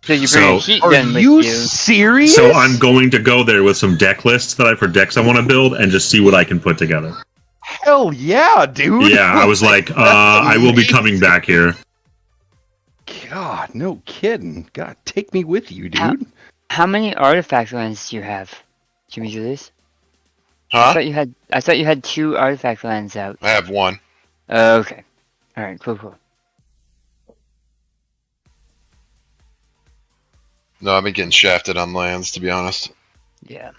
So you bring a heat gun with you serious? So I'm going to go there with some deck lists for decks I want to build and just see what I can put together. Hell yeah, dude! Yeah, I was like, I will be coming back here. God, no kidding. God, take me with you, dude. How many artifact lands do you have, Jimmy Julius? Huh? I thought you had 2 artifact lands out. I have 1. Okay. Alright, cool. No, I've been getting shafted on lands, to be honest. Yeah.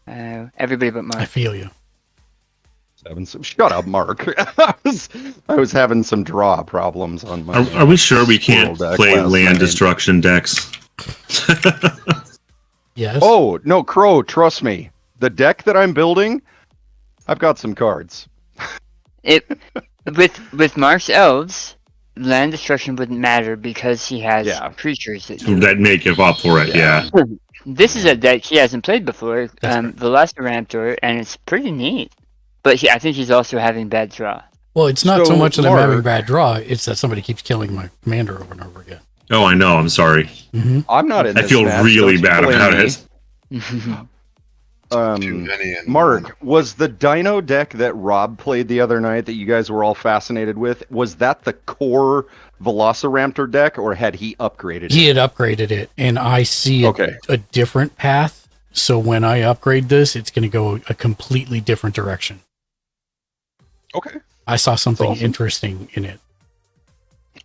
Everybody but Mark. I feel you. Shut up, Mark. I was having some draw problems on my. Are we sure we can't deck play last land night. destruction decks? Yes. Oh no, Crow! Trust me. The deck that I'm building, I've got some cards. With Mark's elves, land destruction wouldn't matter because he has creatures that do That make it up for it, yeah. This is a deck he hasn't played before, Velociraptor, and it's pretty neat. But I think he's also having bad draw. Well, it's not so So, much that I'm having Mark- bad draw; it's that somebody keeps killing my commander over and over again. Oh, I know. I'm sorry. I'm not in I this feel match, really don't you bad blame about me. it. Mark, was the Dino deck that Rob played the other night that you guys were all fascinated with, was that the core Velociraptor deck, or had he upgraded it? He had upgraded it, and I see a different path. So when I upgrade this, it's going to go a completely different direction. Okay. I saw something awesome. interesting in it.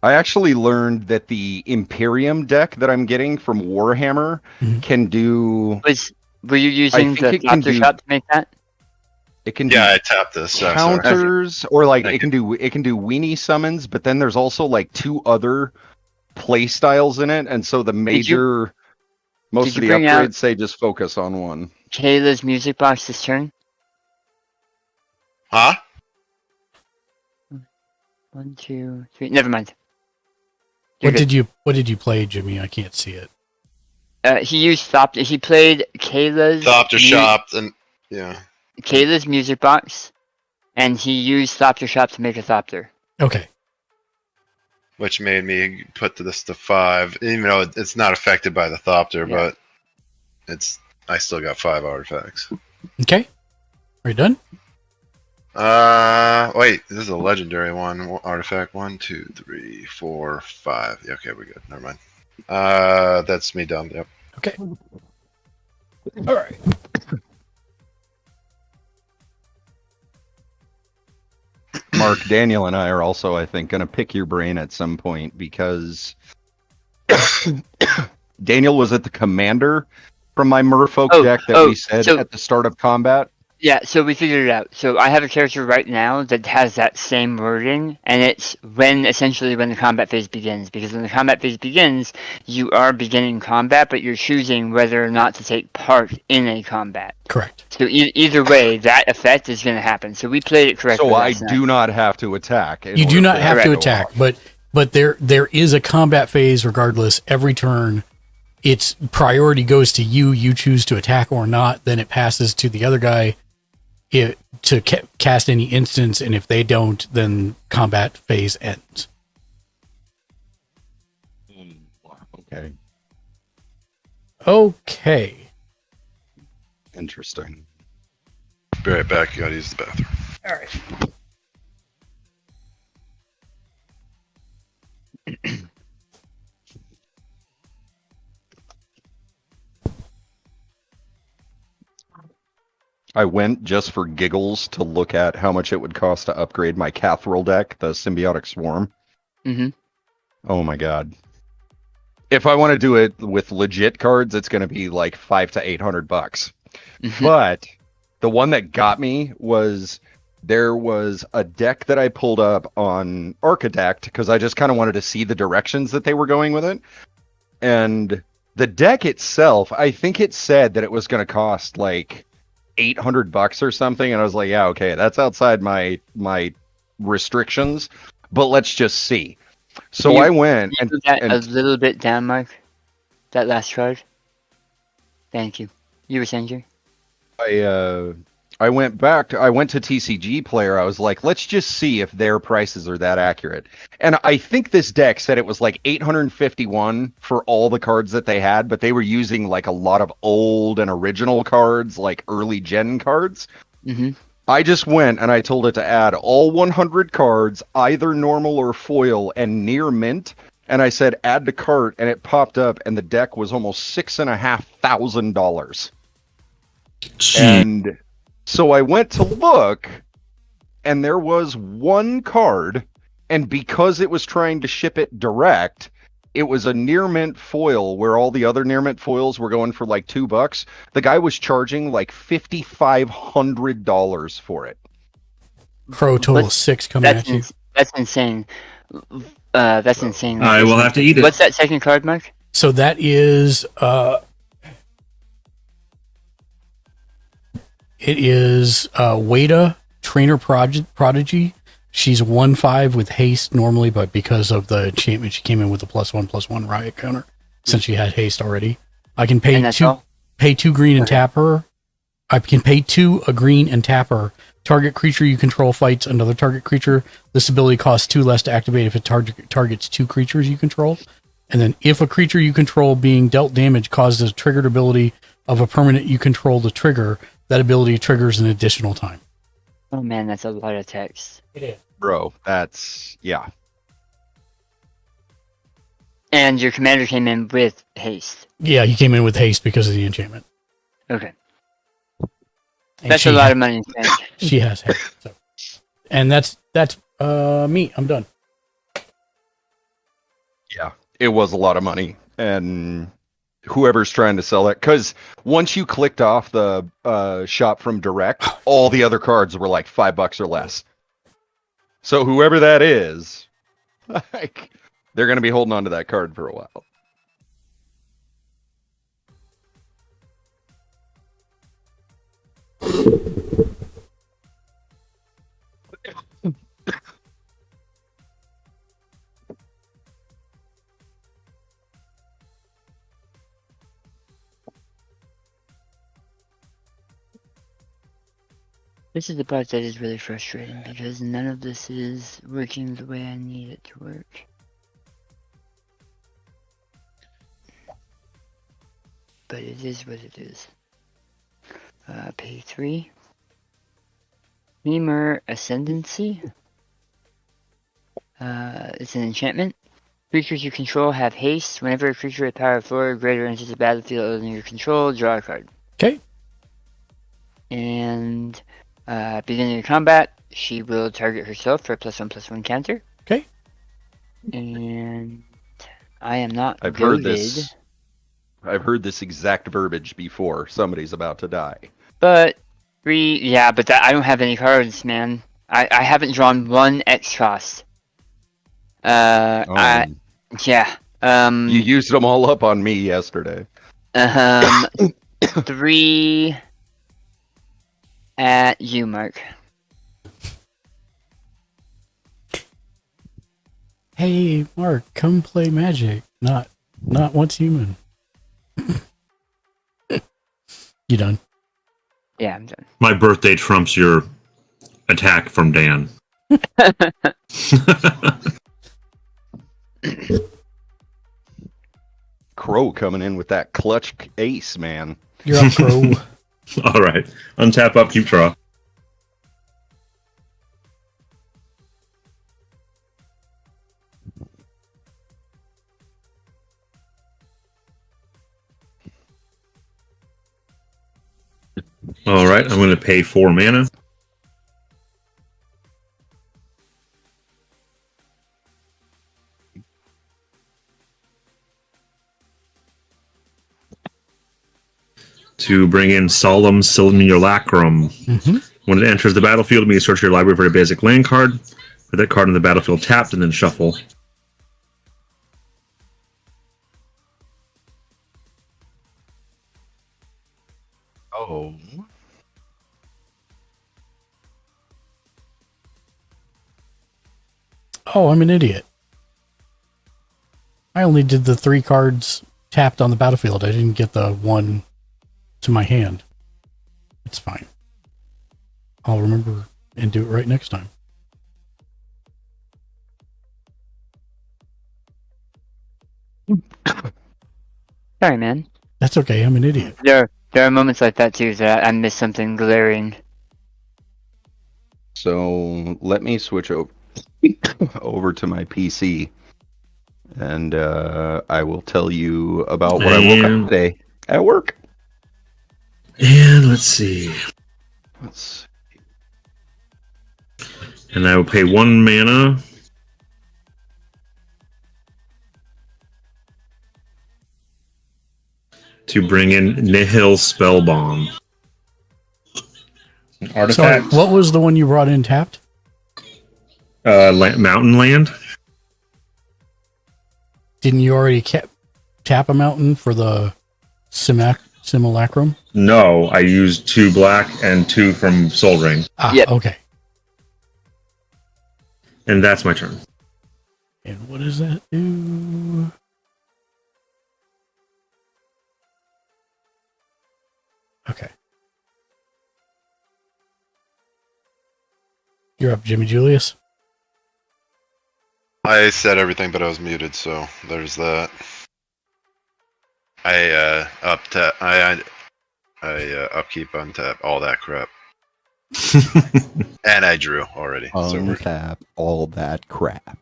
I actually learned that the Imperium deck that I'm getting from Warhammer can do... Were you using the Opter Shop to make that? It can Yeah, do I tapped this. counters, or like it can do weenie summons, but then there's also like 2 other play styles in it, and so the major most of the upgrades say just focus on one. Kayla's music box this turn? Huh? 1, 2, 3. Never mind. What did you play, Jimmy? I can't see it. He used Thopter. He played Kayla's Thopter Shop and Kayla's music box, and he used Thopter Shop to make a Thopter. Okay. Which made me put this to 5, even though it's not affected by the Thopter, but I still got 5 artifacts. Okay. Are you done? Wait, this is a legendary one. Artifact 1, 2, 3, 4, 5. Yeah, okay, we're good. Never mind. That's me done. Yep. Okay. All right. Mark, Daniel, and I are also, I think, going to pick your brain at some point because Daniel was at the commander from my Merfolk deck that we said at the start of combat. Yeah, so we figured it out. So I have a character right now that has that same wording, and it's essentially when the combat phase begins. Because when the combat phase begins, you are beginning combat, but you're choosing whether or not to take part in a combat. Correct. So either way, that effect is going to happen. So we played it correctly. So I do not have to attack. You do not have to attack, but there is a combat phase regardless. Every turn, its priority goes to you. You choose to attack or not. Then it passes to the other guy to cast any instance, and if they don't, then combat phase ends. Okay. Okay. Interesting. Be right back. You gotta use the bathroom. All right. I went just for giggles to look at how much it would cost to upgrade my Cathril deck, the Symbiotic Swarm. Mm-hmm. Oh my god. If I want to do it with legit cards, it's going to be like $500 to $800. But the one that got me was there was a deck that I pulled up on Architect because I just kind of wanted to see the directions that they were going with it. And the deck itself, I think it said that it was going to cost like $800 or something, and I was like, yeah, okay, that's outside my restrictions, but let's just see. So I went and a little bit down, Mark. That last card. Thank you. You were saying, Jerry? I went to TCG Player. I was like, let's just see if their prices are that accurate. And I think this deck said it was like $851 for all the cards that they had, but they were using like a lot of old and original cards, like early gen cards. Mm-hmm. I just went and I told it to add all 100 cards, either normal or foil, and near mint. And I said, add to cart, and it popped up, and the deck was almost $6,500. And so I went to look, and there was one card, and because it was trying to ship it direct, it was a near mint foil where all the other near mint foils were going for like $2. The guy was charging like $5,500 for it. Crow total What- 6 coming at you. That's insane. That's insane. I will have to eat it. What's that second card, Mark? So that is it is Wada, Trainer Prodigy. She's 1/5 with haste normally, but because of the enchantment, she came in with a +1/+1 riot counter since she had haste already. I can pay And that's 2 all? pay 2 green and tap her. I can pay 2 a green and tap her. Target creature you control fights another target creature. This ability costs 2 less to activate if it targets 2 creatures you control. And then if a creature you control being dealt damage causes a triggered ability of a permanent you control to trigger, that ability triggers an additional time. Oh man, that's a lot of text. It is. Bro, that's yeah. And your commander came in with haste. Yeah, he came in with haste because of the enchantment. Okay. And That's she a lot ha- of money spent. She has haste. So. And that's me. I'm done. Yeah, it was a lot of money, and whoever's trying to sell it, because once you clicked off the shop from direct, all the other cards were like $5 or less. So whoever that is, like, they're going to be holding on to that card for a while. This is the part that is really frustrating because none of this is working the way I need it to work. But it is what it is. Pay 3. Lemur Ascendancy. It's an enchantment. Creatures you control have haste. Whenever a creature with power of 4 or greater enters the battlefield other than your control, draw a card. Okay. And beginning of combat, she will target herself for a +1/+1 counter. Okay. And I am not I've goaded, heard this. I've heard this exact verbiage before. Somebody's about to die. but I don't have any cards, man. I haven't drawn one X cost. Yeah. You used them all up on me yesterday. 3 at you, Mark. Hey, Mark, come play Magic. Not once human. You done? Yeah, I'm done. My birthday trumps your attack from Dan. Crow coming in with that clutch ace, man. You're up, Crow. All right. Untap, upkeep, draw. All right. I'm going to pay 4 mana. To bring in Solemn Simulacrum. Mm-hmm. When it enters the battlefield, you may search your library for a basic land card. Put that card on the battlefield tapped and then shuffle. Oh. Oh, I'm an idiot. I only did the 3 cards tapped on the battlefield. I didn't get the 1 to my hand. It's fine. I'll remember and do it right next time. Sorry, man. That's okay. I'm an idiot. There are moments like that too that I miss something glaring. So let me switch over to my PC, and I will tell you about what I woke up today at work. And let's see. And I will pay 1 mana. To bring in Nihil Spellbomb. Sorry, what was the one you brought in tapped? Mountain land. Didn't you already tap a mountain for the simulacrum? No, I used 2 black and 2 from Soul Ring. Okay. And that's my turn. And what does that do? Okay. You're up, Jimmy Julius. I said everything, but I was muted, so there's that. I upkeep, untap, all that crap. And I drew already. Untap all that crap.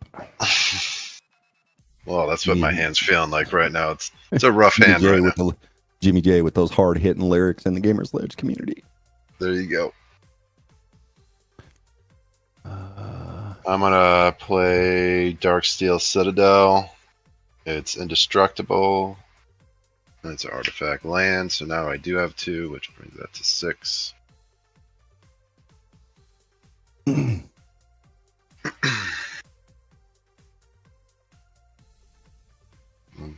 Well, that's what my hand's feeling like right now. It's a rough hand right now. Jimmy J with those hard-hitting lyrics in the Gamers Ledge community. There you go. I'm gonna play Darksteel Citadel. It's indestructible. And it's an artifact land, so now I do have 2, which brings that to 6. And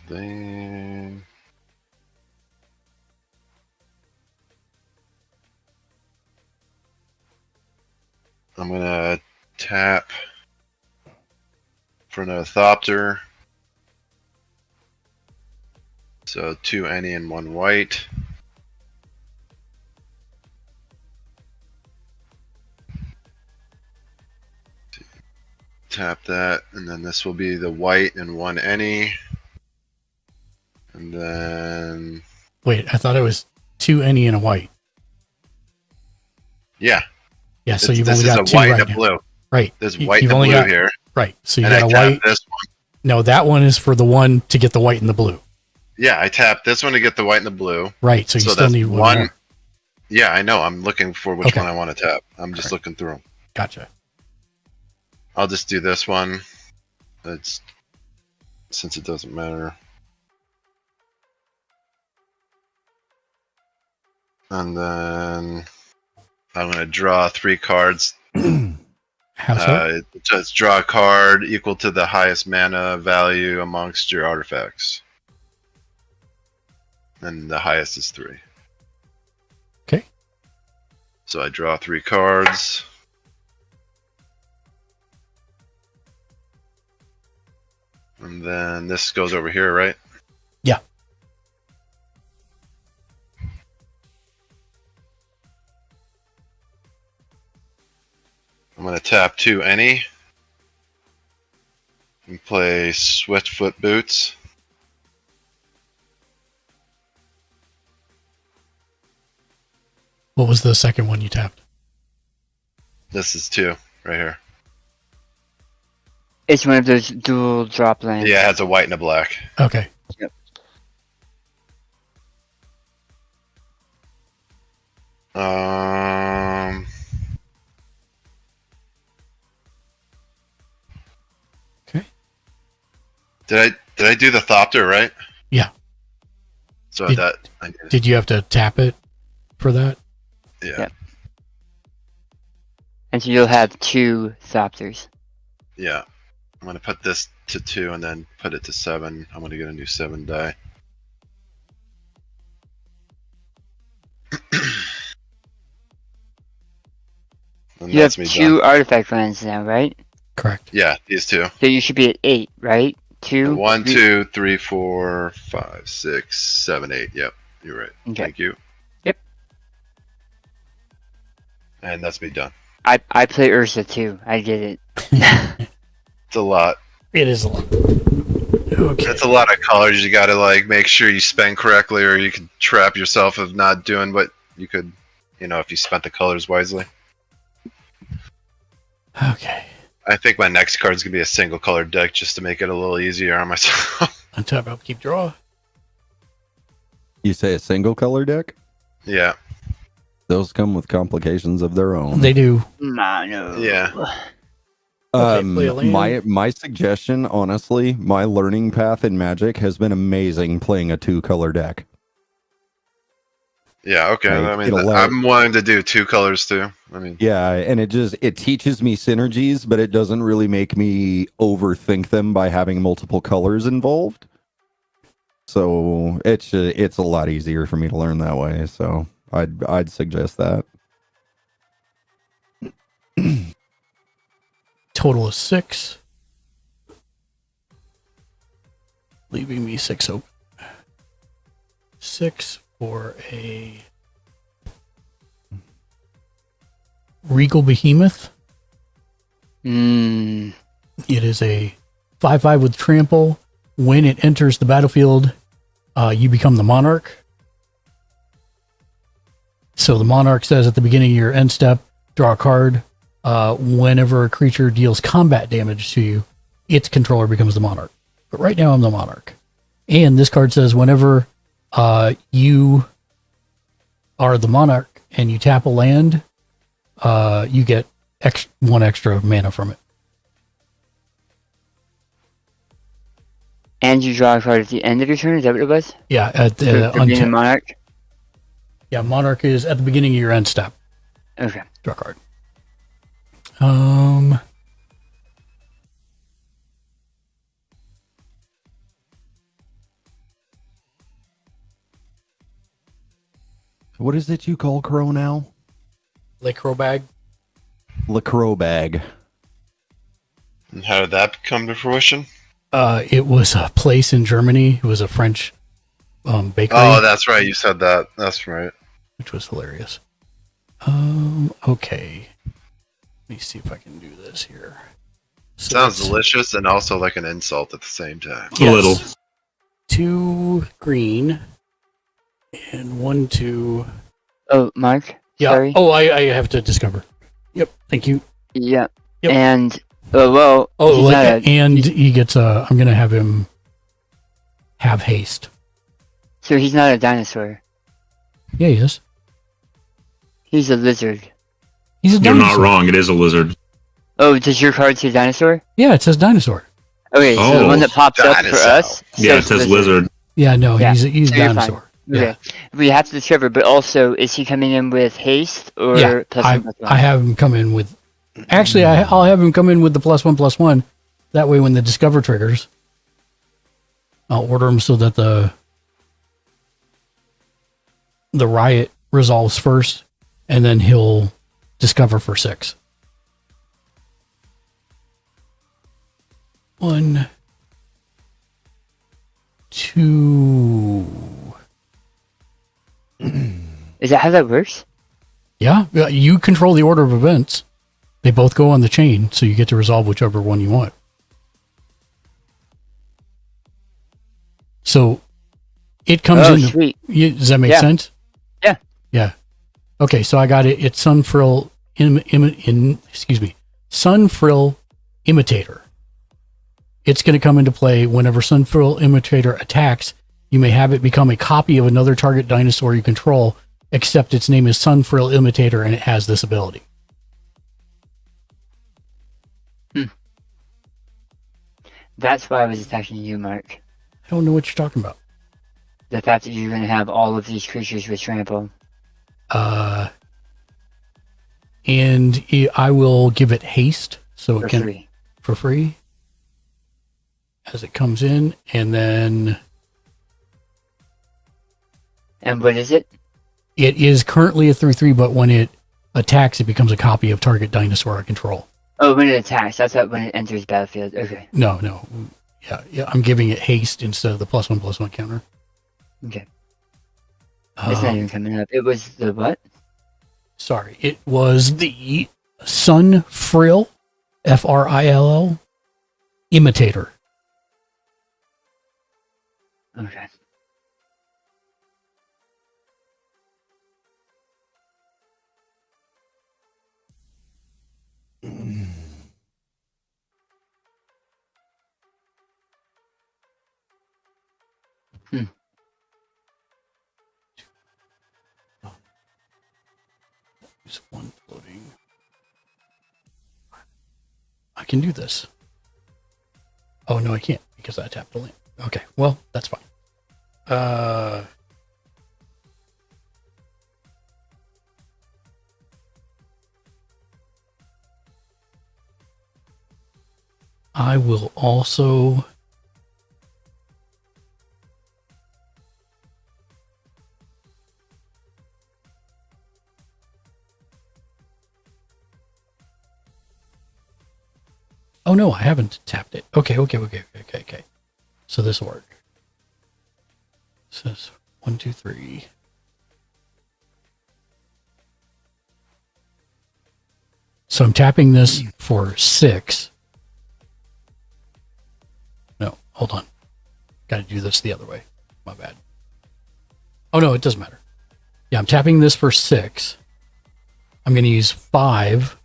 then I'm gonna tap for another Thopter. So 2 any and 1 white. Tap that, and then this will be the white and 1 any. And then... Wait, I thought it was 2 any and a white. Yeah. Yeah, so you've only got 2 right now. Blue. Right. There's white you've and only blue got, here. Right. So you and got I a white. This one. No, that one is for the one to get the white and the blue. Yeah, I tapped this one to get the white and the blue. Right. So you still need one more. Yeah, I know. I'm looking for which one I want to tap. I'm just looking through them. Gotcha. I'll just do this one. Since it doesn't matter. And then I'm going to draw 3 cards. How so? Just draw a card equal to the highest mana value amongst your artifacts. And the highest is 3. Okay. So I draw 3 cards. And then this goes over here, right? Yeah. I'm going to tap 2 any. And play Swiftfoot Boots. What was the second one you tapped? This is 2, right here. It's one of those dual drop lands. Yeah, it has a white and a black. Okay. Yep. Okay. Did I do the Thopter right? Yeah. So did you have to tap it for that? Yeah. Yep. And so you'll have 2 Thopters. Yeah. I'm going to put this to 2 and then put it to 7. I'm going to get a new 7 die. And You have that's me 2 done. artifact lands now, right? Correct. Yeah, these 2. So you should be at 8, right? 2. 1, 2, 3, 4, 5, 6, 7, 8. Yep, you're right. Okay. Thank you. Yep. And that's me done. I play Ursa too. I get it. It's a lot. It is a lot. Okay. That's a lot of colors. You got to like make sure you spend correctly, or you could trap yourself of not doing what you could. If you spent the colors wisely. Okay. I think my next card's gonna be a single color deck just to make it a little easier on myself. Untap, upkeep, draw. You say a single color deck? Yeah. Those come with complications of their own. They do. Nah, no. Yeah. play a land. My suggestion, honestly, my learning path in Magic has been amazing playing a 2-color deck. Yeah, okay. Like, I mean, it'll allow- I'm wanting to do 2 colors too. I mean, Yeah, and it teaches me synergies, but it doesn't really make me overthink them by having multiple colors involved. So it's a lot easier for me to learn that way. So I'd suggest that. Total is 6. Leaving me 6 open. 6 for a Regal Behemoth. It is a 5/5 with trample. When it enters the battlefield, you become the monarch. So the monarch says at the beginning of your end step, draw a card. Whenever a creature deals combat damage to you, its controller becomes the monarch. But right now I'm the monarch. And this card says whenever you are the monarch and you tap a land, you get 1 extra mana from it. And you draw a card at the end of your turn. Is that what it was? Yeah, at For being a monarch. Yeah, monarch is at the beginning of your end step. Okay. Draw a card. What is it you call Crow now? Lacro bag. Lacroix bag. and how did that come to fruition? It was a place in Germany. It was a French bakery. Oh, that's right. You said that. That's right. Which was hilarious. Okay. Let me see if I can do this here. So Sounds that's delicious and also like an insult at the same time. A little. 2 green and 1, 2. Oh, Mark? Yeah. Sorry. Oh, I have to discover. Yep. Thank you. Yeah. Yep. And, well, Oh, he's not and he gets I'm going to have him have haste. so he's not a dinosaur. Yeah, he is. He's a lizard. He's a You're dinosaur. not wrong. It is a lizard. Oh, does your card say dinosaur? Yeah, it says dinosaur. Okay, so the Oh, one that pops up for dinosaur. us Yeah, it says lizard. Yeah, no, Yeah, he's so you're fine. dinosaur. Okay. Yeah. We have to discover, but also, is he coming in with haste or Yeah, plus I, one, plus one? I have him come in with. Actually, I'll have him come in with the +1/+1. That way, when the discover triggers, I'll order him so that the riot resolves first, and then he'll discover for 6. 1, 2. Is that how that works? Yeah, you control the order of events. They both go on the chain, so you get to resolve whichever one you want. So it comes Oh, in. sweet. Does that make Yeah. sense? Yeah. Yeah. Okay, so I got it. It's Sunfrill Sunfrill Imitator. It's going to come into play whenever Sunfrill Imitator attacks. You may have it become a copy of another target dinosaur you control, except its name is Sunfrill Imitator and it has this ability. That's why I was attacking you, Mark. I don't know what you're talking about. The fact that you're going to have all of these creatures with trample. And I will give it haste so it For can free. for free as it comes in, and then And what is it? it is currently a 3/3, but when it attacks, it becomes a copy of target dinosaur I control. Oh, when it attacks. That's what when it enters battlefield. Okay. No, yeah. I'm giving it haste instead of the +1/+1 counter. Okay. It's not even coming up. It was the what? Sorry, it was the Sunfrill, Frill, Imitator. Okay. There's one floating. I can do this. Oh no, I can't because I tapped the land. Okay, well that's fine. I will also... Oh no, I haven't tapped it. Okay. So this will work. It says 1, 2, 3. So I'm tapping this for 6. No, hold on. Got to do this the other way. My bad. Oh no, it doesn't matter. Yeah, I'm tapping this for 6. I'm going to use 5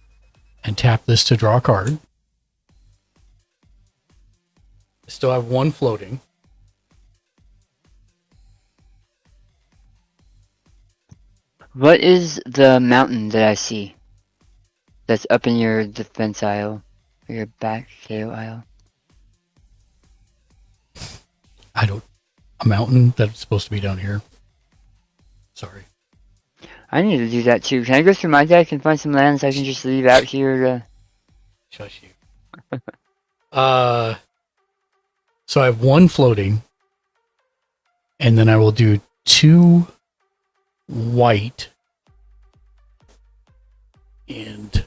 and tap this to draw a card. I still have 1 floating. What is the mountain that I see? That's up in your defense aisle. Or your back KO aisle. A mountain that's supposed to be down here. Sorry. I need to do that too. Can I go through my deck and find some lands I can just leave out here to... Shush you. So I have 1 floating. And then I will do 2 white. And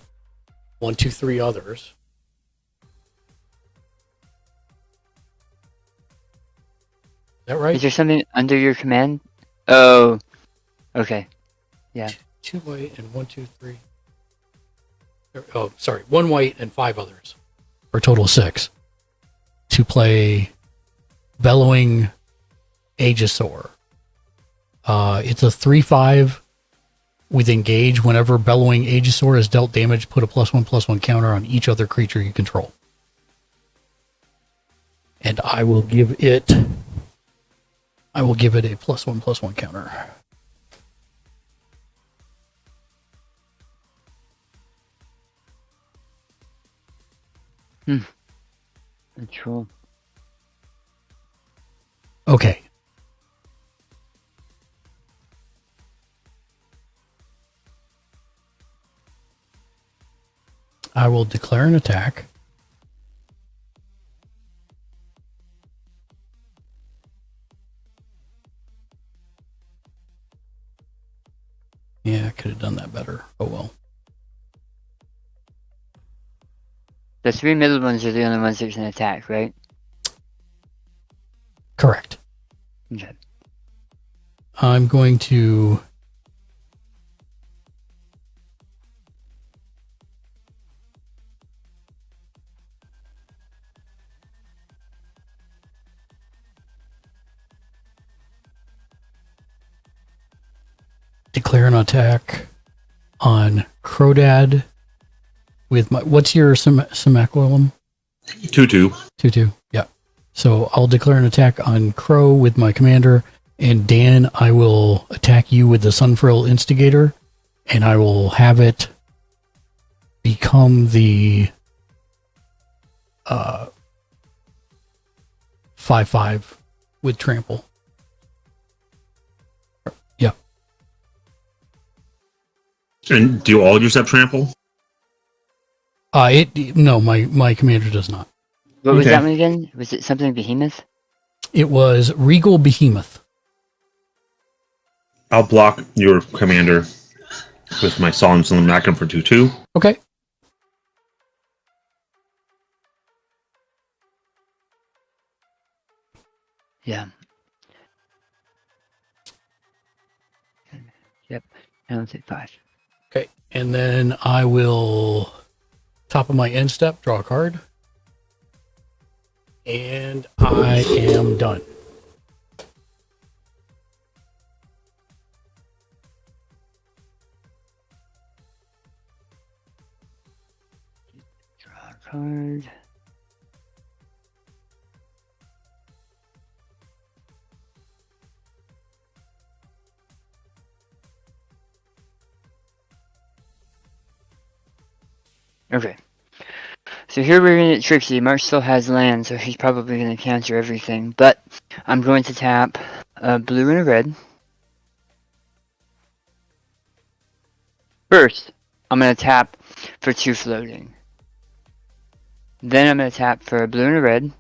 1, 2, 3 others. Is that right? Is there something under your command? Oh. Okay. Yeah. 2 white and 1, 2, 3. Oh, sorry. 1 white and 5 others. For a total of 6. To play Bellowing Aegisaur. It's a 3/5 with engage. Whenever Bellowing Aegisaur is dealt damage, put a +1/+1 counter on each other creature you control. And I will give it a +1/+1 counter. Control. Okay. I will declare an attack. Yeah, I could have done that better. Oh well. The 3 middle ones are the only ones that can attack, right? Correct. Okay. I'm going to declare an attack on Crodad with my... What's your Semaquilum? 2/2. 2/2. Yeah. So I'll declare an attack on Crow with my commander, and Dan, I will attack you with the Sunfrill Instigator, and I will have it become the 5/5 with trample. Yeah. And do all yours have trample? No, my commander does not. What was that one again? Was it something behemoth? It was Regal Behemoth. I'll block your commander with my Solemn Macam for 2/2. Okay. Yeah. Yep. And I'll take 5. Okay. And then I will, top of my end step, draw a card. And I am done. Draw a card. Okay. So here we're going to get tricky. Mark still has land, so he's probably going to counter everything. But I'm going to tap a blue and a red. First, I'm going to tap for 2 floating. Then I'm going to tap for a blue and a red.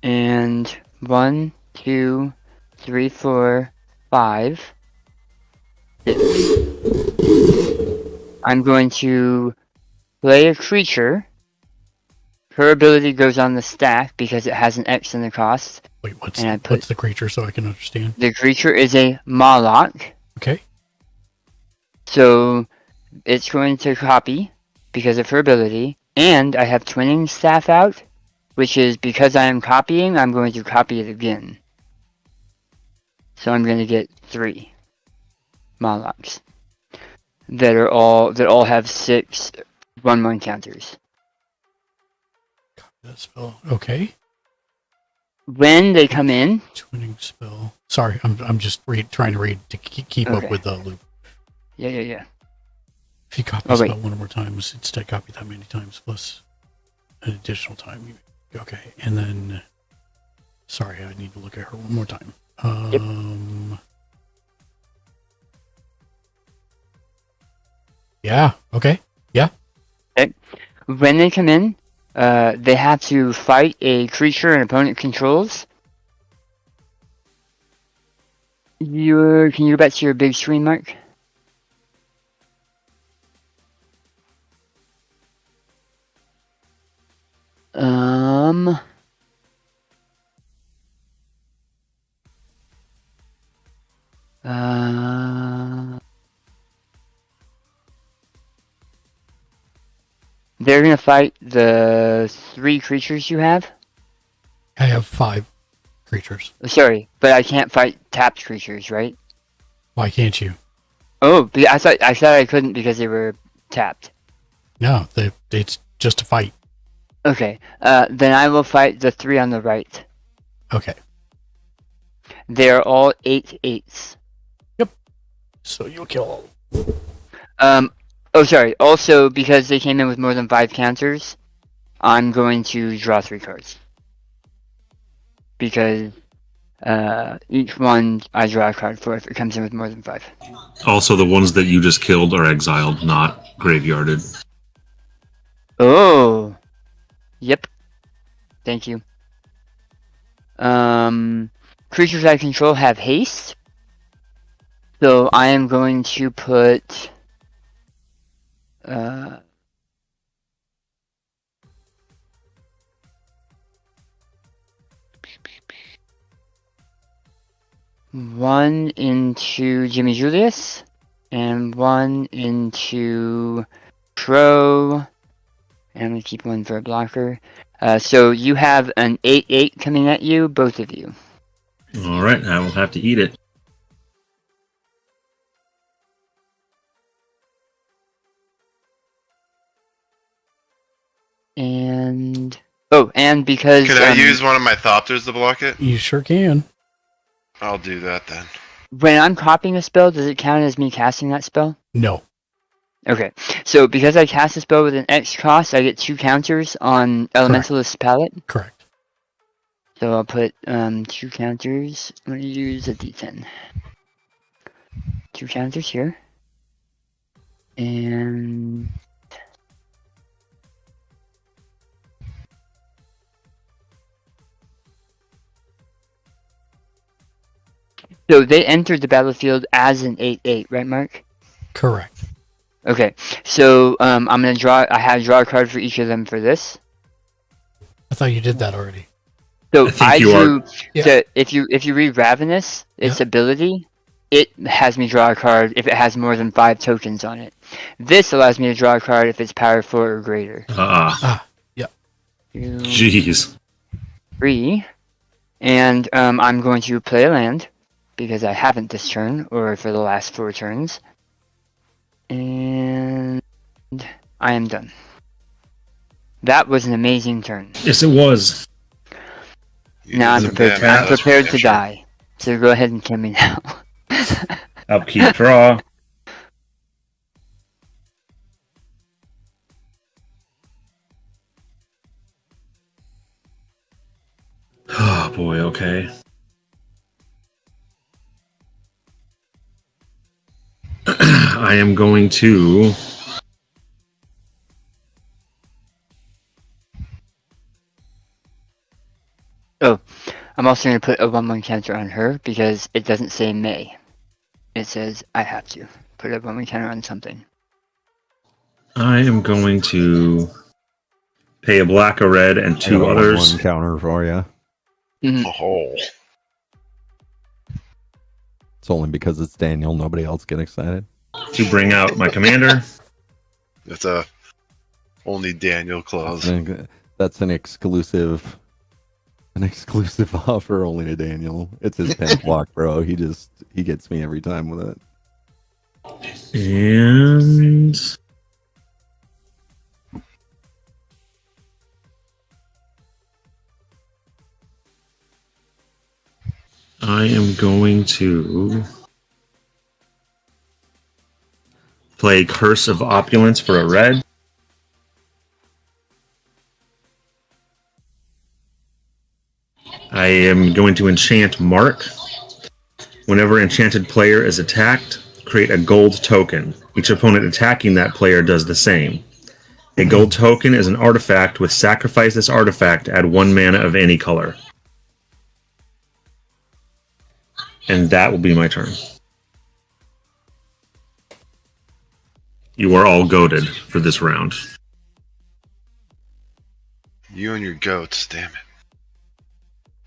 And 1, 2, 3, 4, 5. I'm going to play a creature. Her ability goes on the stack because it has an X in the cost. Wait, what's And I put the creature so I can understand? the creature is a Moloch. Okay. So it's going to copy because of her ability. And I have Twinning Staff out, which is because I am copying, I'm going to copy it again. So I'm going to get 3 Molochs that all have 6 1/1 counters. That spell. Okay. When they come in, Twinning spell. Sorry, I'm just trying to read to keep up with the loop. Yeah. If you copy spell one more time, instead copy that many times plus an additional time. Okay, and then sorry, I need to look at her one more time. Yeah. Okay. Yeah. Okay. When they come in, they have to fight a creature an opponent controls. Can you go back to your big screen, Mark? They're gonna fight the 3 creatures you have. I have 5 creatures. Sorry, but I can't fight tapped creatures, right? Why can't you? Oh, I thought I couldn't because they were tapped. No, it's just a fight. Okay, then I will fight the 3 on the right. Okay. They're all 8/8s. Yep. So you'll kill all. Oh, sorry. Also, because they came in with more than 5 counters, I'm going to draw 3 cards. Because each one I draw a card for if it comes in with more than 5. Also, the ones that you just killed are exiled, not graveyarded. Oh. Yep. Thank you. Creatures I control have haste. So I am going to put... one into Jimmy Julius, and 1 into Pro, and I'm going to keep 1 for a blocker. So you have an 8/8 coming at you, both of you. Alright, I will have to eat it. And... Oh, and because... Could I use one of my Thopters to block it? You sure can. I'll do that then. When I'm copying a spell, does it count as me casting that spell? No. Okay, so because I cast a spell with an X cost, I get 2 counters on Elementalist's Palette. Correct. So I'll put 2 counters. I'm going to use a D10. 2 counters here. And... So they entered the battlefield as an 8/8, right, Mark? Correct. Okay, so I'm gonna draw. I have to draw a card for each of them for this. I thought you did that already. So I do. Yeah. So if you read Ravenous, its ability, it has me draw a card if it has more than 5 tokens on it. This allows me to draw a card if it's power 4 or greater. Yeah. 2, Jeez. 3, and I'm going to play a land because I haven't this turn or for the last 4 turns, and I am done. That was an amazing turn. Yes, it was. Now I'm prepared. I'm prepared to die. So go ahead and kill me now. Upkeep draw. Oh boy, okay. I am going to Oh, I'm also going to put a 1/1 counter on her because it doesn't say may. It says I have to put a 1/1 counter on something. I am going to pay a black, a red, and two I got others. one counter for you. Oh. It's only because it's Daniel. Nobody else get excited. To bring out my commander. That's a only Daniel clause. That's an exclusive offer only to Daniel. It's his pen block, bro. He gets me every time with it. And I am going to play Curse of Opulence for a red. I am going to enchant Mark. Whenever enchanted player is attacked, create a gold token. Each opponent attacking that player does the same. A gold token is an artifact. With sacrifice this artifact, add 1 mana of any color. And that will be my turn. You are all goated for this round. You and your goats, damn it.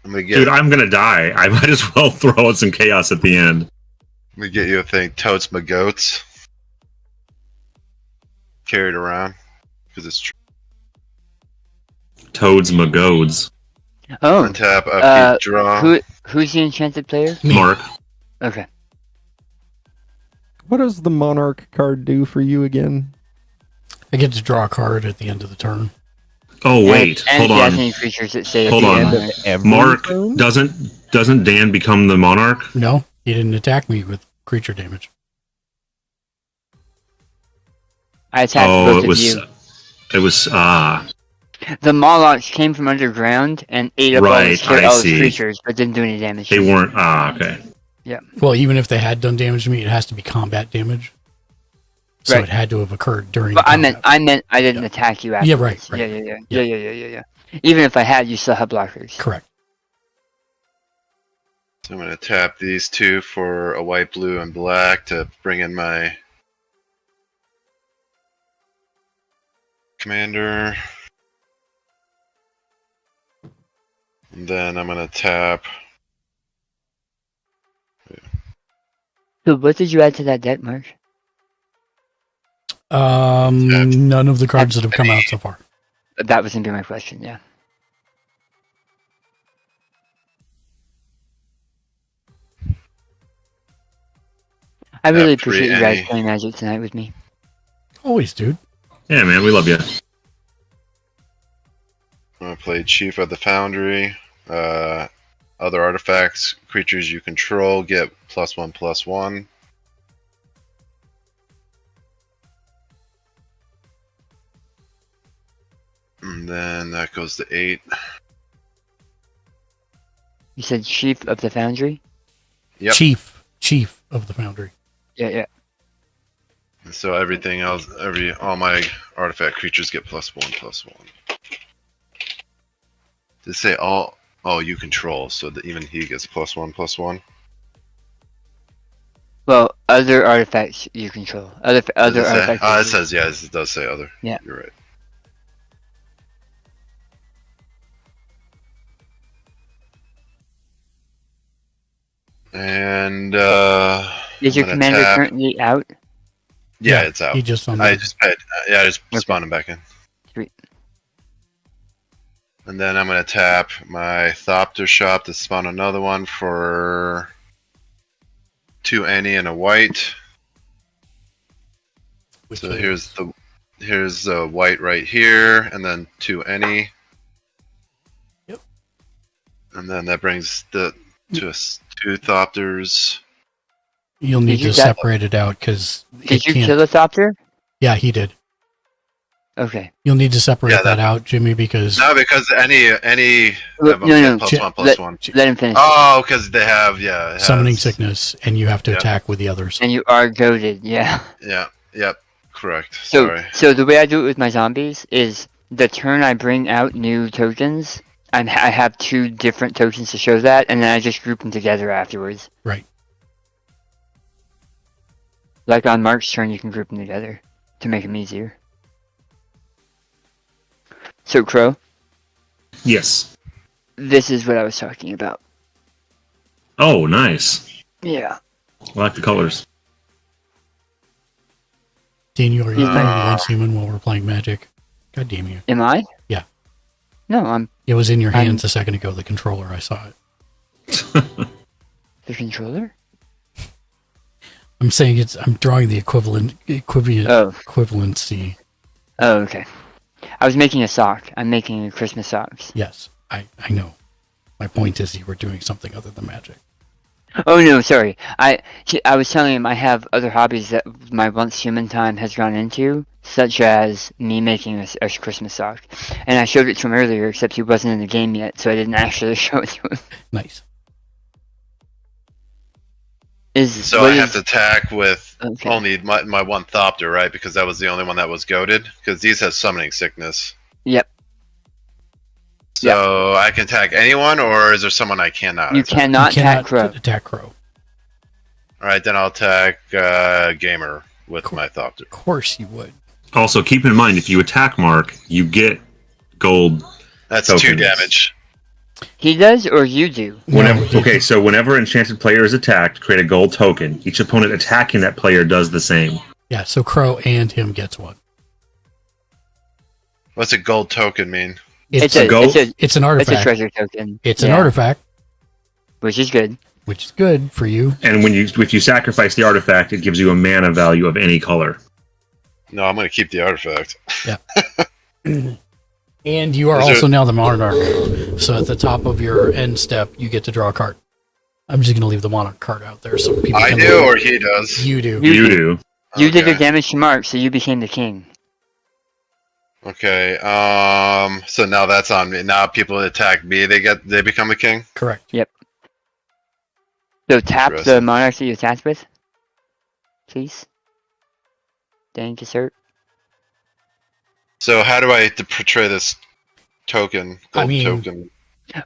Dude, I'm gonna die. I might as well throw out some chaos at the end. Let me get you a thing. Totes my goats. Carried around. Because it's true. Toads my goads. Oh. Untap, upkeep, draw. Who's the enchanted player? Mark. Okay. What does the Monarch card do for you again? I get to draw a card at the end of the turn. Oh wait, and hold if he has on. any creatures that say Hold at on. the end, Mark doesn't Dan become the monarch? No, he didn't attack me with creature damage. I attacked both of you. It was The Molochs came from underground and ate up all his creatures, but didn't do any damage. They weren't okay. Yeah. Well, even if they had done damage to me, it has to be combat damage. So Right. it had to have occurred during. But combat. I meant I didn't attack you after. Yeah, right. Yeah. Even if I had, you still have blockers. Correct. So I'm going to tap these two for a white, blue, and black to bring in my commander. And then I'm going to tap. So what did you add to that deck, Mark? None of the cards that have come out so far. That was going to be my question, yeah. I really appreciate you guys playing Magic tonight with me. Always, dude. Yeah, man, we love you. I'm going to play Chief of the Foundry. Other artifacts, creatures you control get +1/+1. And then that goes to 8. You said Chief of the Foundry? Yep. Chief of the Foundry. Yeah. And so everything else, all my artifact creatures get +1/+1. They say all you control, so that even he gets +1/+1. Well, other artifacts you control. Other artifacts. It says, yeah, it does say other. Yeah. You're right. And is your commander currently out? Yeah, it's out. He just I just spawned him back in. Sweet. And then I'm gonna tap my Thopter Shop to spawn another one for 2 any and a white. So here's the white right here, and then 2 any. Yep. And then that brings to us 2 Thopters. You'll need to separate it out because did you kill a Thopter? Yeah, he did. Okay. You'll need to separate that out, Jimmy, because because any of them no, get +1/+1. Let him finish. Oh, because they have summoning sickness, and you have to attack with the others. And you are goaded, yeah. Yeah. Yep. Correct. So the way I do it with my zombies is the turn I bring out new tokens, I have 2 different tokens to show that, and then I just group them together afterwards. Right. Like on Mark's turn, you can group them together to make them easier. So, Crow, Yes. this is what I was talking about. Oh, nice. Yeah. I like the colors. Daniel, are you playing against human while we're playing Magic? God damn you. Am I? Yeah. No, I'm... It was in your hands a second ago, the controller. I saw it. The controller? I'm saying I'm drawing the equivalency. Oh, okay. I was making a sock. I'm making Christmas socks. Yes, I know. My point is you were doing something other than Magic. Oh no, sorry. I was telling him I have other hobbies that my once human time has gone into, such as me making a Christmas sock. And I showed it to him earlier, except he wasn't in the game yet, so I didn't actually show it to him. Nice. So I have to attack with only my one Thopter, right? Because that was the only one that was goaded. Because these have summoning sickness. Yep. So I can attack anyone, or is there someone I cannot? You cannot attack Crow. Attack Crow. All right, then I'll attack Gamer with my Thopter. Of course you would. Also, keep in mind, if you attack Mark, you get gold. That's tokens. 2 damage. He does, or you do? So whenever enchanted player is attacked, create a gold token. Each opponent attacking that player does the same. Yeah, so Crow and him gets one. What's a gold token mean? It's an artifact. It's a treasure token. It's an artifact. Which is good. Which is good for you. And if you sacrifice the artifact, it gives you a mana value of any color. No, I'm going to keep the artifact. Yeah. And you are also now the Monarch. So at the top of your end step, you get to draw a card. I'm just going to leave the Monarch card out there so people I can do, look. or he does? You do. You do. You did the damage to Mark, so you became the king. Okay. So now that's on me. Now people attack me. They become a king. Correct. Yep. So tap the Monarch that you attacked with, please. Dang, dessert. So how do I portray this token? Gold I mean, token.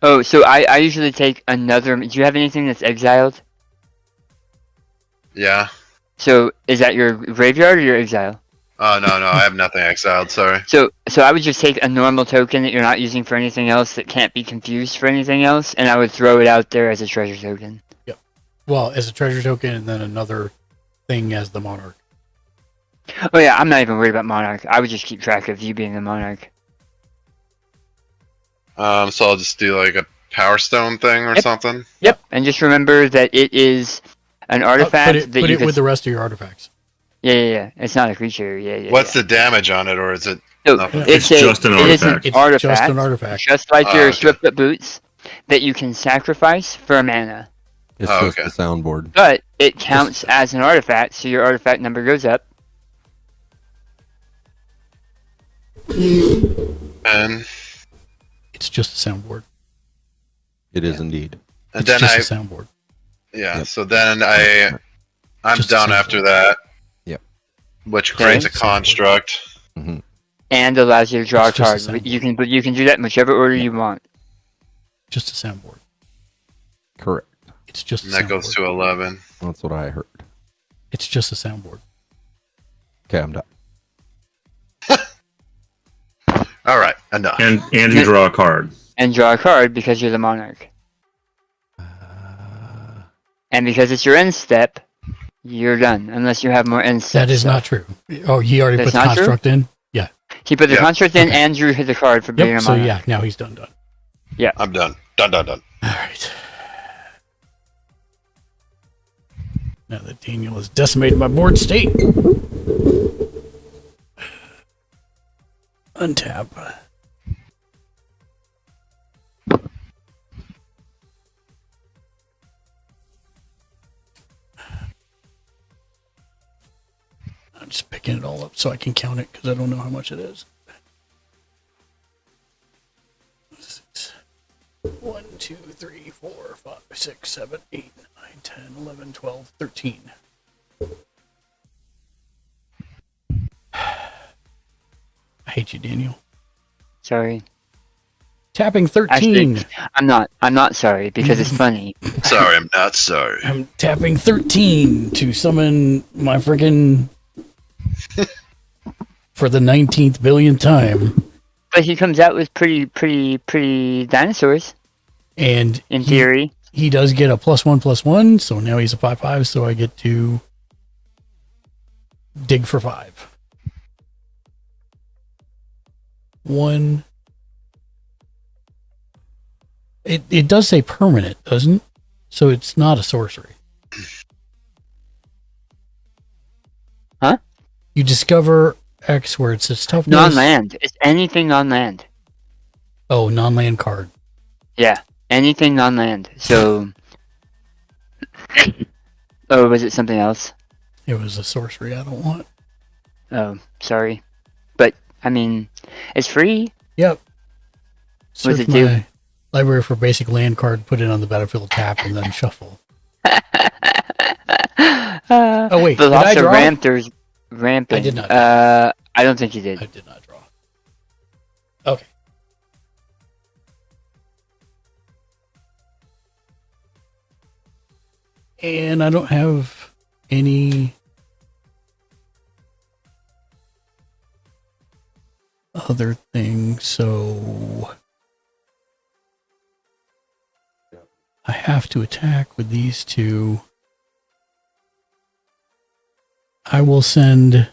Oh, so I usually take another. Do you have anything that's exiled? Yeah. So is that your graveyard or your exile? Oh no, I have nothing exiled. Sorry. So I would just take a normal token that you're not using for anything else that can't be confused for anything else, and I would throw it out there as a treasure token. Yep. Well, as a treasure token, and then another thing as the Monarch. Oh yeah, I'm not even worried about Monarch. I would just keep track of you being the Monarch. So I'll just do like a Power Stone thing or something. Yep. And just remember that it is an artifact Put it with the rest of your artifacts. Yeah. It's not a creature. Yeah. What's the damage on it, or is it? So nothing? It's just an artifact. It is an artifact. Just an artifact. Just like your okay. Swiftfoot boots that you can sacrifice for a mana. It's just a soundboard. But it counts as an artifact, so your artifact number goes up. And it's just a soundboard. It is indeed. And it's then just a soundboard. Yeah. Yep. So then I'm just done after that. Yep. Which creates a construct. Mm-hmm. And allows you to draw It's a card. just a soundboard. You can do that in whichever order you want. Just a soundboard. Correct. It's just. And that goes to 11. That's what I heard. It's just a soundboard. Okay, I'm done. All right, I'm done. And you draw a card. And draw a card because you're the Monarch. And because it's your end step, you're done. Unless you have more end steps. That is not true. Oh, he already That's put the not true? construct in? Yeah. He put the construct in and drew the card for being a Yep, Monarch. so yeah, now he's done. Yeah. I'm done. Done. Alright. Now that Daniel has decimated my board state. Untap. I'm just picking it all up so I can count it because I don't know how much it is. 1, 2, 3, 4, 5, 6, 7, 8, 9, 10, 11, 12, 13. I hate you, Daniel. Sorry. Tapping 13. Actually, I'm not sorry because it's funny. Sorry, I'm not sorry. I'm tapping 13 to summon my freaking for the 19th billionth time. But he comes out with pretty dinosaurs. And in theory, he does get a +1/+1, so now he's a 5/5, so I get to dig for 5. 1. It does say permanent, doesn't it? So it's not a sorcery. Huh? You discover X where it says toughness. Non-land. It's anything non-land. Oh, non-land card. Yeah, anything non-land. So, oh, was it something else? It was a sorcery I don't want. Oh, sorry. But, I mean, it's free. Yep. What does Search it do? my library for basic land card, put it on the battlefield, tap, and then shuffle. Oh, wait. The Did I lots of draw? rampers ramping. I did not draw. I don't think you did. I did not draw. Okay. And I don't have any other things, so I have to attack with these two. I will send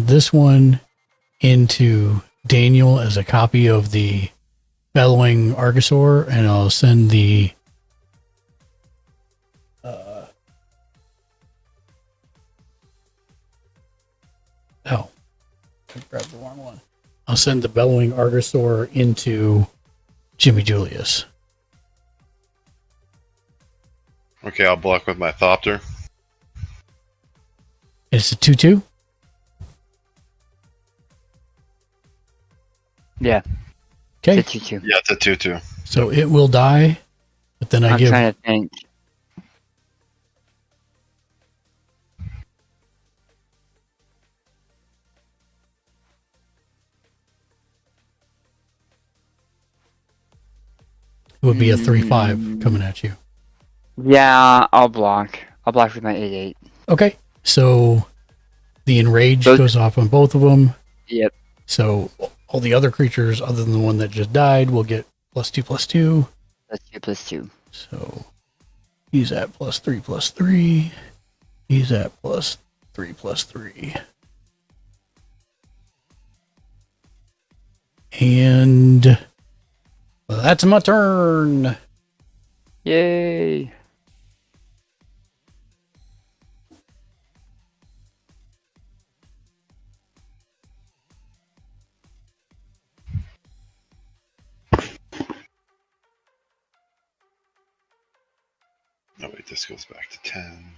this one into Daniel as a copy of the Bellowing Argosaur, and I'll send the I grabbed the wrong one. I'll send the Bellowing Argosaur into Jimmy Julius. Okay, I'll block with my Thopter. It's a 2/2. Yeah. Okay. It's a 2/2. Yeah, it's a 2/2. So it will die, but then I'm trying to think. It would be a 3/5 coming at you. Yeah, I'll block. I'll block with my 8/8. Okay. So the enrage goes off on both of them. Yep. So all the other creatures, other than the one that just died, will get +2/+2. +2/+2. So he's at +3/+3. He's at +3/+3. And that's my turn. Yay. Oh wait, this goes back to 10.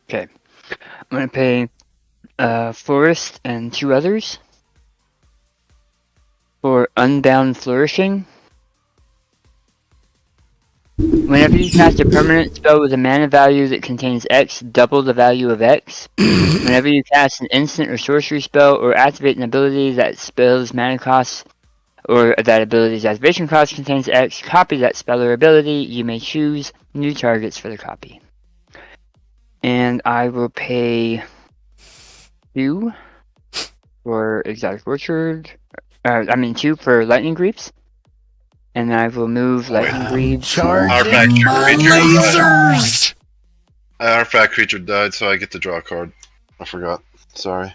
Okay. I'm going to pay Forest and 2 others for Unbound Flourishing. Whenever you cast a permanent spell with a mana value that contains X, double the value of X. Whenever you cast an instant or sorcery spell or activate an ability that spell's mana cost or that ability's activation cost contains X, copy that spell or ability. You may choose new targets for the copy. And I will pay 2 for Exotic Orchard. 2 for Lightning Creeps. And I will move Lightning Greaves. Artifact creature lasers! Artifact creature died, so I get to draw a card. I forgot. Sorry.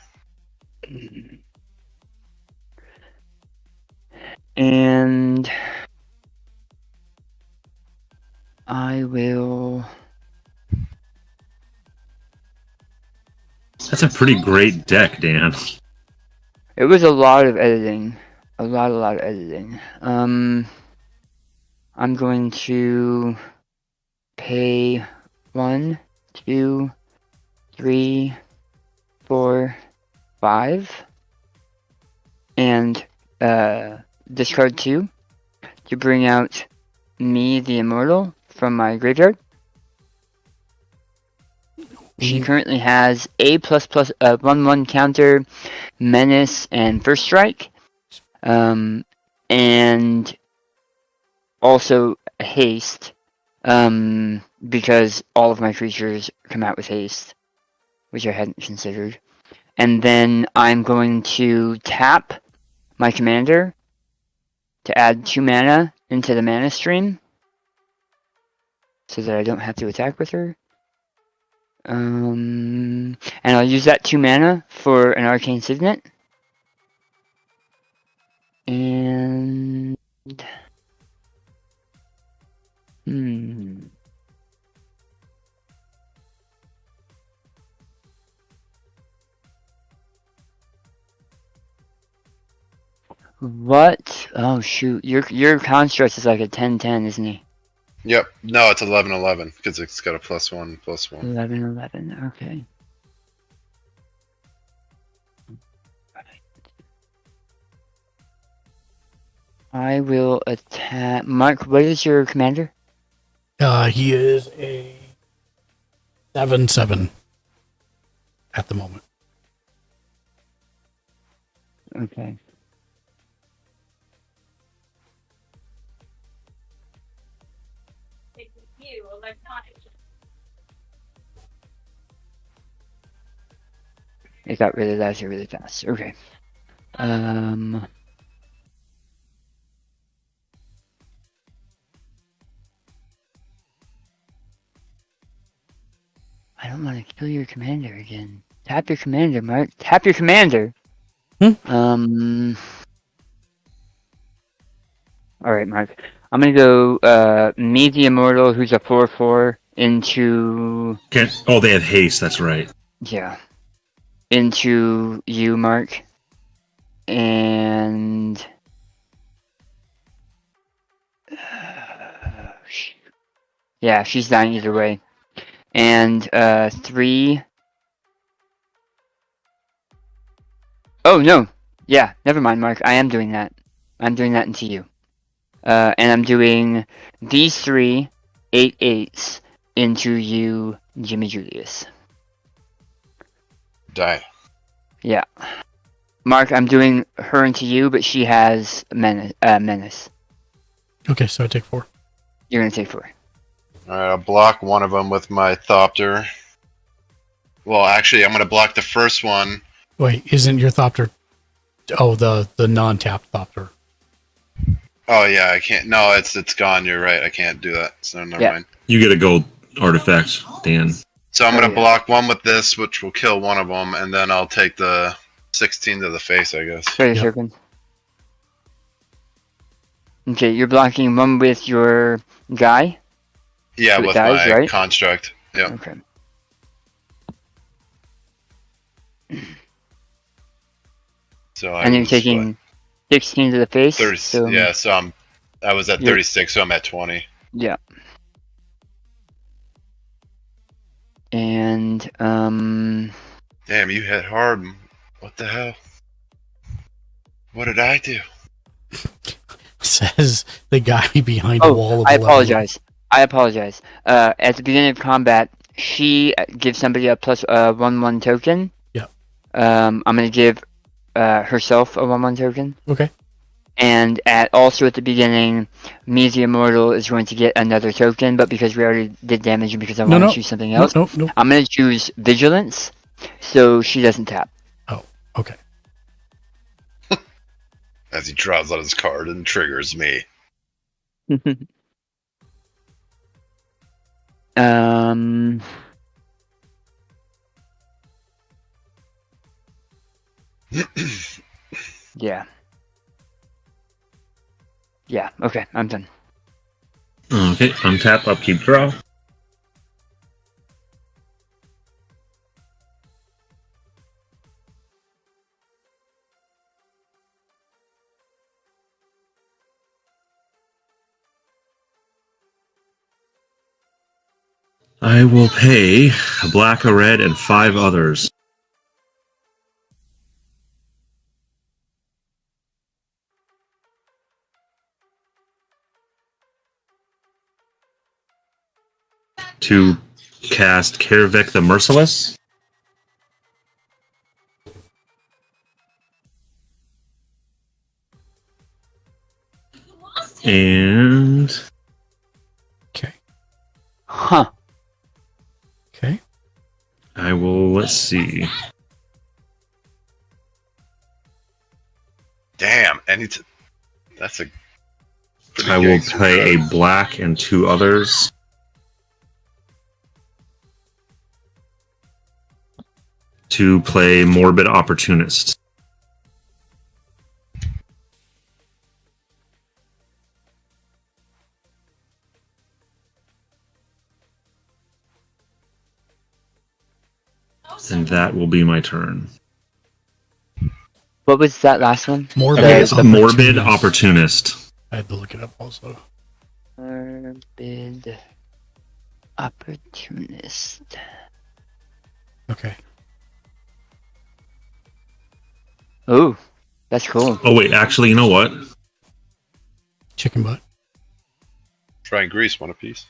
And I will. That's a pretty great deck, Dan. It was a lot of editing. A lot of editing. I'm going to pay 1, 2, 3, 4, 5, and discard 2 to bring out me, the Immortal, from my graveyard. She currently has a ++1/1 counter, menace, and first strike, and also haste, because all of my creatures come out with haste, which I hadn't considered. And then I'm going to tap my commander to add 2 mana into the mana stream, so that I don't have to attack with her. And I'll use that 2 mana for an Arcane Signet. And what? Oh shoot! Your construct is like a 10/10, isn't he? Yep. No, it's 11/11 because it's got a +1/+1. 11/11. Okay. I will attack. Mark, what is your commander? He is a 7/7 at the moment. Okay. It got rid of that here really fast. Okay. I don't want to kill your commander again. Tap your commander, Mark. Tap your commander. Alright, Mark. I'm gonna go me the Immortal, who's a 4/4, into they have haste, that's right. Yeah. Into you, Mark. And yeah, she's dying either way. And 3. Oh no. Yeah, never mind, Mark. I am doing that. I'm doing that into you. And I'm doing these 3 8/8s into you, Jimmy Julius. Die. Yeah. Mark, I'm doing her into you, but she has menace. Okay, so I take 4. You're gonna take 4. Alright, I'll block one of them with my Thopter. Well, actually, I'm gonna block the first one. Wait, isn't your Thopter? Oh, the non-tapped Thopter. Oh yeah, I can't. No, it's gone. You're right. I can't do that. So never mind. You get a gold artifact, Dan. So I'm gonna block one with this, which will kill one of them, and then I'll take the 16 to the face, I guess. Okay, you're blocking one with your guy? Yeah, So it with dies, my right? construct. Yeah. Okay. So And you're taking 16 to the face? 30, so, yeah, so I was at You're- 36, so I'm at 20. Yeah. And, Damn, you hit hard. What the hell? What did I do? Says the guy behind the wall of I 11. apologize. At the beginning of combat, she gives somebody a +1/1 token. Yeah. I'm gonna give herself a 1/1 token. Okay. And also at the beginning, me the Immortal is going to get another token, but because we already did damage and because I want to choose something else, No. I'm going to choose Vigilance, so she doesn't tap. Oh, okay. As he draws out his card and triggers me. um. Yeah. Yeah. Okay, I'm done. Okay, untap, upkeep, draw. I will pay a black, a red, and 5 others. To cast Kervik the Merciless. And Huh. Okay. I will, let's see. Damn, that's a. I will play a black and 2 others. To play Morbid Opportunist. And that will be my turn. What was that last one? Morbid Opportunist. I had to look it up also. Morbid Opportunist. Okay. Oh, that's cool. Oh wait, actually, you know what? Chicken butt. Try and grease one apiece.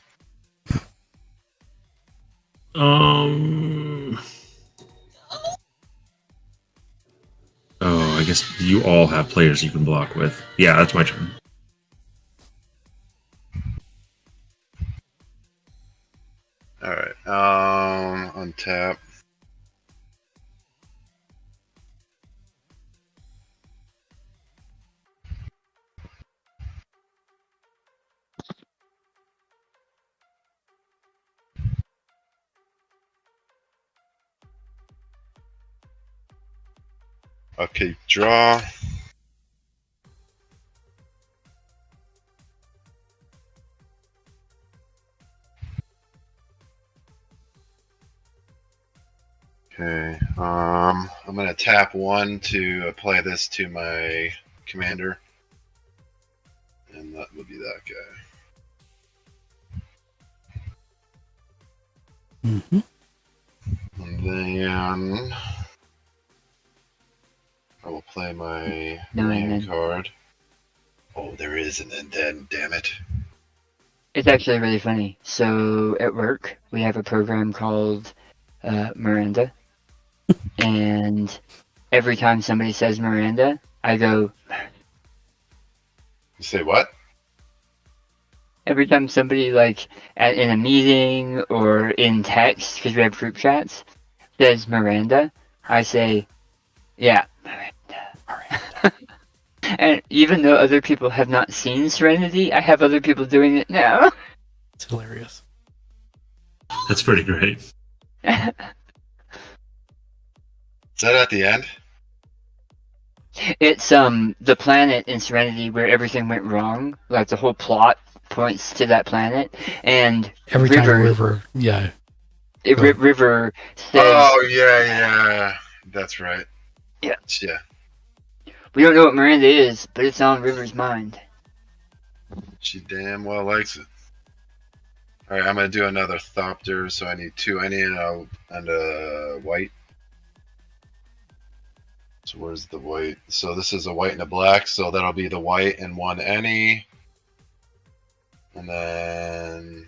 Oh, I guess you all have players you can block with. Yeah, that's my turn. Alright, untap. Okay, draw. Okay, I'm gonna tap 1 to apply this to my commander. And that would be that guy. Mm-hmm. And then I will play my land card. Oh, there is an indent, damn it. It's actually really funny. So at work, we have a program called Miranda. And every time somebody says Miranda, I go... You say what? Every time somebody, like, in a meeting or in text, because we have group chats, says Miranda, I say, yeah, Miranda. And even though other people have not seen Serenity, I have other people doing it now. It's hilarious. That's pretty great. Is that at the end? It's the planet in Serenity where everything went wrong. Like the whole plot points to that planet, and every time River, yeah, River says, "Oh yeah, that's right." Yeah. We don't know what Miranda is, but it's on River's mind. She damn well likes it. All right, I'm gonna do another Thopter, so I need 2 any and a white. So where's the white? So this is a white and a black, so that'll be the white and 1 any. And then...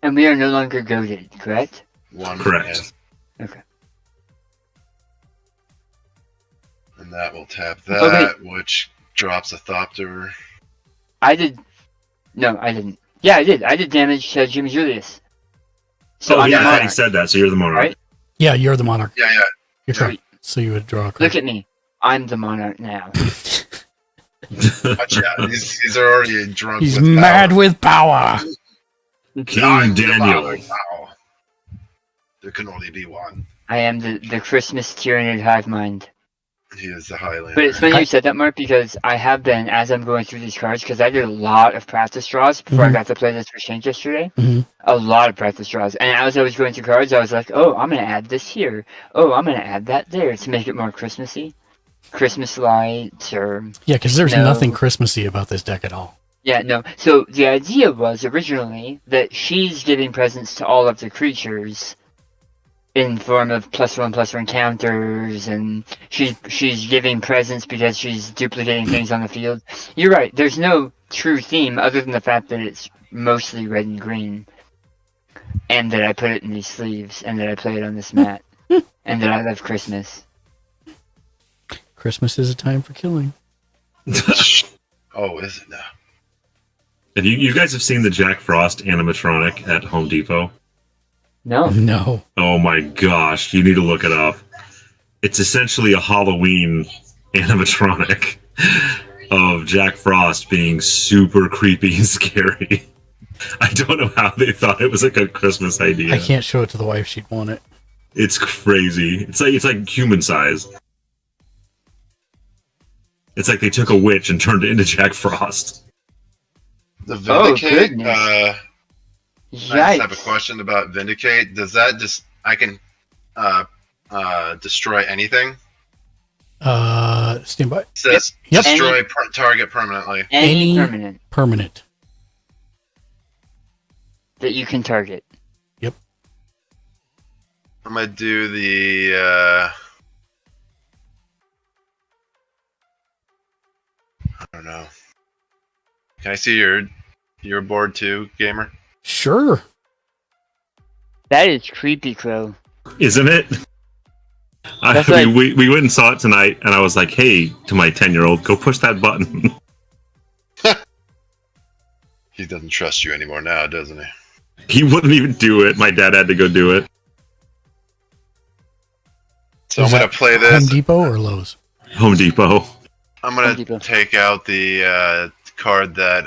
And we are no longer goaded, correct? 1 Correct. Okay. And that will tap that, which drops a Thopter. I did... No, I didn't. Yeah, I did. I did damage to Jimmy Julius. So I thought he said that, so you're the Monarch. Right? Yeah, you're the Monarch. Yeah. You're correct. So you would draw a card. Look at me. I'm the Monarch now. Watch out. He's already drunk He's with mad power. with power. King Daniel. Power. There can only be one. I am the Christmas Tyranid hive mind. He is the Highlander. But it's funny you said that, Mark, because I have been, as I'm going through these cards, because I did a lot of practice draws before I got to play this for Shank yesterday. A lot of practice draws. And as I was going through cards, I was like, oh, I'm going to add this here. Oh, I'm going to add that there to make it more Christmassy. Christmas lights or... Yeah, because there's nothing Christmassy about this deck at all. Yeah, no. So the idea was originally that she's giving presents to all of the creatures in form of +1/+1 counters, and she's giving presents because she's duplicating things on the field. You're right. There's no true theme other than the fact that it's mostly red and green, and that I put it in these sleeves, and that I play it on this mat, and that I love Christmas. Christmas is a time for killing. Oh, is it now? And you guys have seen the Jack Frost animatronic at Home Depot? No. No. Oh my gosh, you need to look it up. It's essentially a Halloween animatronic of Jack Frost being super creepy and scary. I don't know how they thought it was a good Christmas idea. I can't show it to the wife; she'd want it. It's crazy. It's like human size. It's like they took a witch and turned it into Jack Frost. The Vindicate, Yikes. I just have a question about Vindicate. Does that just I can destroy anything? Stand by. It says Yep. destroy target permanently. Any permanent that you can target. Yep. I'm gonna do the I don't know. Can I see your board too, gamer? Sure. That is creepy, Crow. Isn't it? We went and saw it tonight, and I was like, hey, to my 10-year-old, go push that button. He doesn't trust you anymore now, doesn't he? He wouldn't even do it. My dad had to go do it. So I'm gonna play this. Home Depot or Lowe's? Home Depot. I'm gonna take out the card that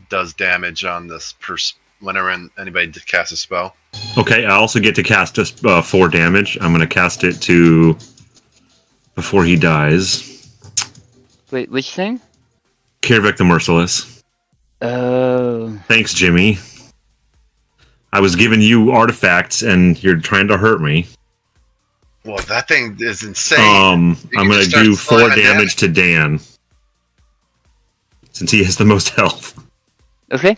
does damage on this whenever anybody casts a spell. Okay, I also get to cast 4 damage. I'm going to cast it to before he dies. Wait, which thing? Kirvik the Merciless. Oh. Thanks, Jimmy. I was giving you artifacts, and you're trying to hurt me. Well, that thing is insane. I'm going to do 4 damage to Dan, since he has the most health. Okay.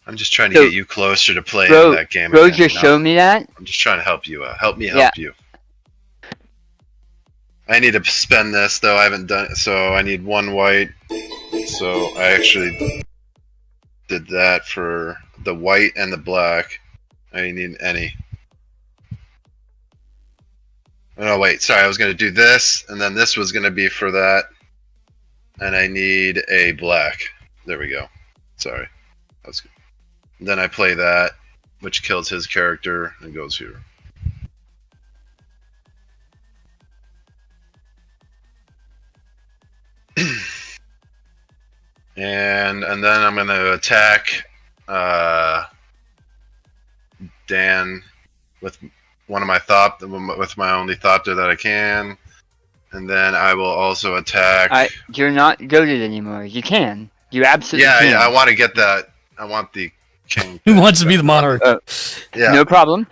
I'm just trying to get you closer to playing that game. Bro, just show me that. I'm just trying to help you out. Help me help you. I need to spend this, though. I haven't done it, so I need 1 white. So I actually did that for the white and the black. I need any. Oh, no, wait. Sorry, I was going to do this, and then this was going to be for that. And I need a black. There we go. Sorry. That's good. Then I play that, which kills his character and goes here. and then I'm gonna attack Dan with one of my with my only Thopter that I can, and then I will also attack. You're not goaded anymore. You can. You absolutely can. Yeah. I want to get that. I want the king. Who wants to be the monarch? Yeah. No problem.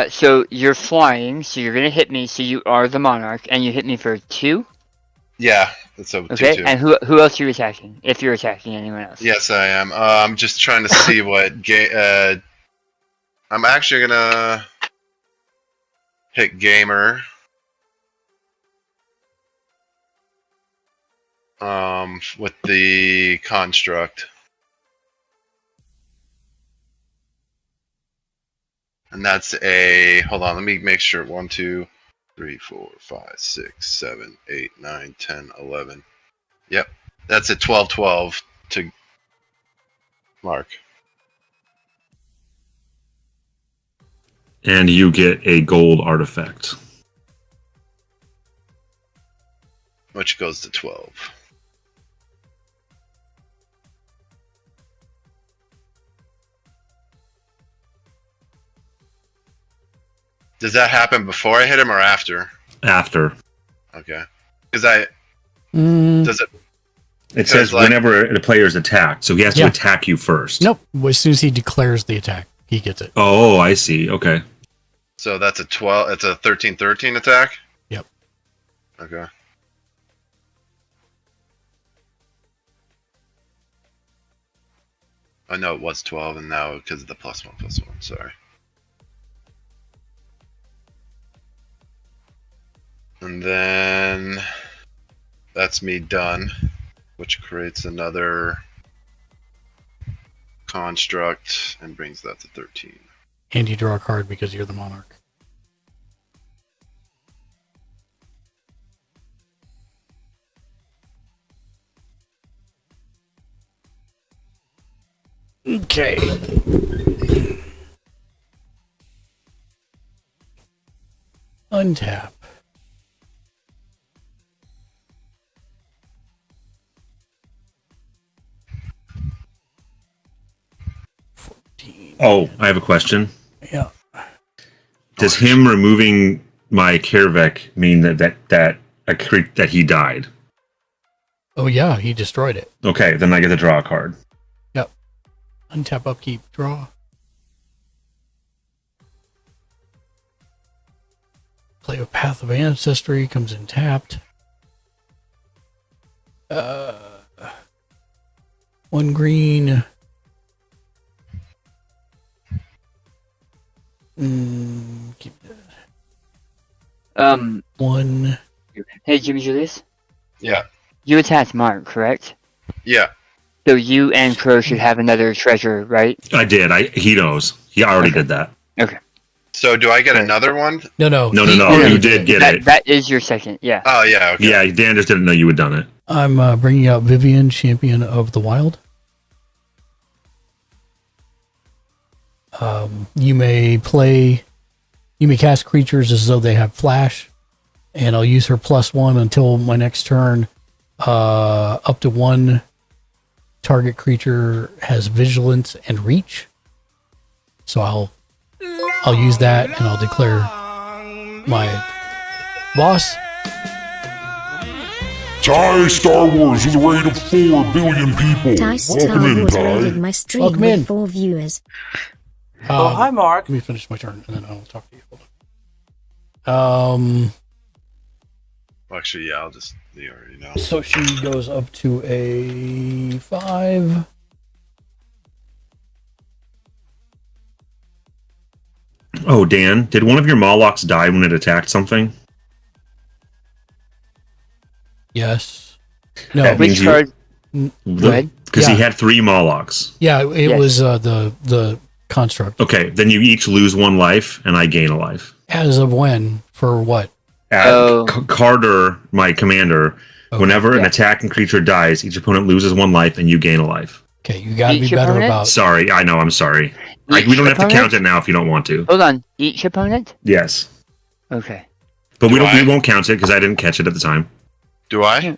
So you're flying, so you're gonna hit me. So you are the monarch, and you hit me for 2. Yeah, that's a okay. 2-2. And who else are you attacking? If you're attacking anyone else? Yes, I am. I'm just trying to see what I'm actually gonna hit gamer. With the construct. And that's a, hold on, let me make sure. 1, 2, 3, 4, 5, 6, 7, 8, 9, 10, 11. Yep. That's a 12/12 to Mark. And you get a gold artifact. which goes to 12. Does that happen before I hit him or after? After. Okay. Because I... Mm, Does it... It says like- whenever the player is attacked, so he has to Yeah. attack you first. nope. As soon as he declares the attack, he gets it. Oh, I see. Okay. So that's a 12... It's a 13-13 attack? Yep. Okay. I know it was 12, and now because of the +1/+1. Sorry. And then that's me done, which creates another construct and brings that to 13. And you draw a card because you're the monarch. Okay. Untap. Oh, I have a question. Yeah. Does him removing my Kervek mean that he died? Oh yeah, he destroyed it. Okay, then I get to draw a card. Yep. Untap, upkeep, draw. Play with Path of Ancestry, comes in tapped. One green. Keep that. One. Hey, Jimmy Julius. Yeah. You attacked Mark, correct? Yeah. So you and Crow should have another treasure, right? I did. He knows. He already did that. Okay. So do I get another one? No. No. He You already did get That, it. that is your second, yeah. Oh, yeah, okay. Yeah, Dan just didn't know you had done it. I'm bringing out Vivian, Champion of the Wild. You may cast creatures as though they have flash, and I'll use her +1 until my next turn. Up to one target creature has vigilance and reach. So I'll use that, and I'll declare my boss. Ty Star Wars with a rate of 4 billion people. Ty Star Welcome in, Wars rated Ty. my stream Welcome in. with 4 viewers. Hi, Mark. Let me finish my turn, and then I'll talk to you. Hold on. Actually, yeah, you already know. So she goes up to a 5. Oh, Dan, did one of your Molochs die when it attacked something? Yes. No. That means Which card? Go ahead. Because he Yeah. had 3 Molochs. Yeah, it Yes. was the construct. Okay, then you each lose 1 life, and I gain a life. As of when? For what? Carter, my commander, whenever an attacking creature dies, each opponent loses 1 life, and you gain a life. Okay, you gotta be Each better opponent? about. Sorry, I know, I'm sorry. Each We don't have to opponent? count it now if you don't want to. Hold on. Each opponent? Yes. Okay. But we won't count it because I didn't catch it at the time. Do I?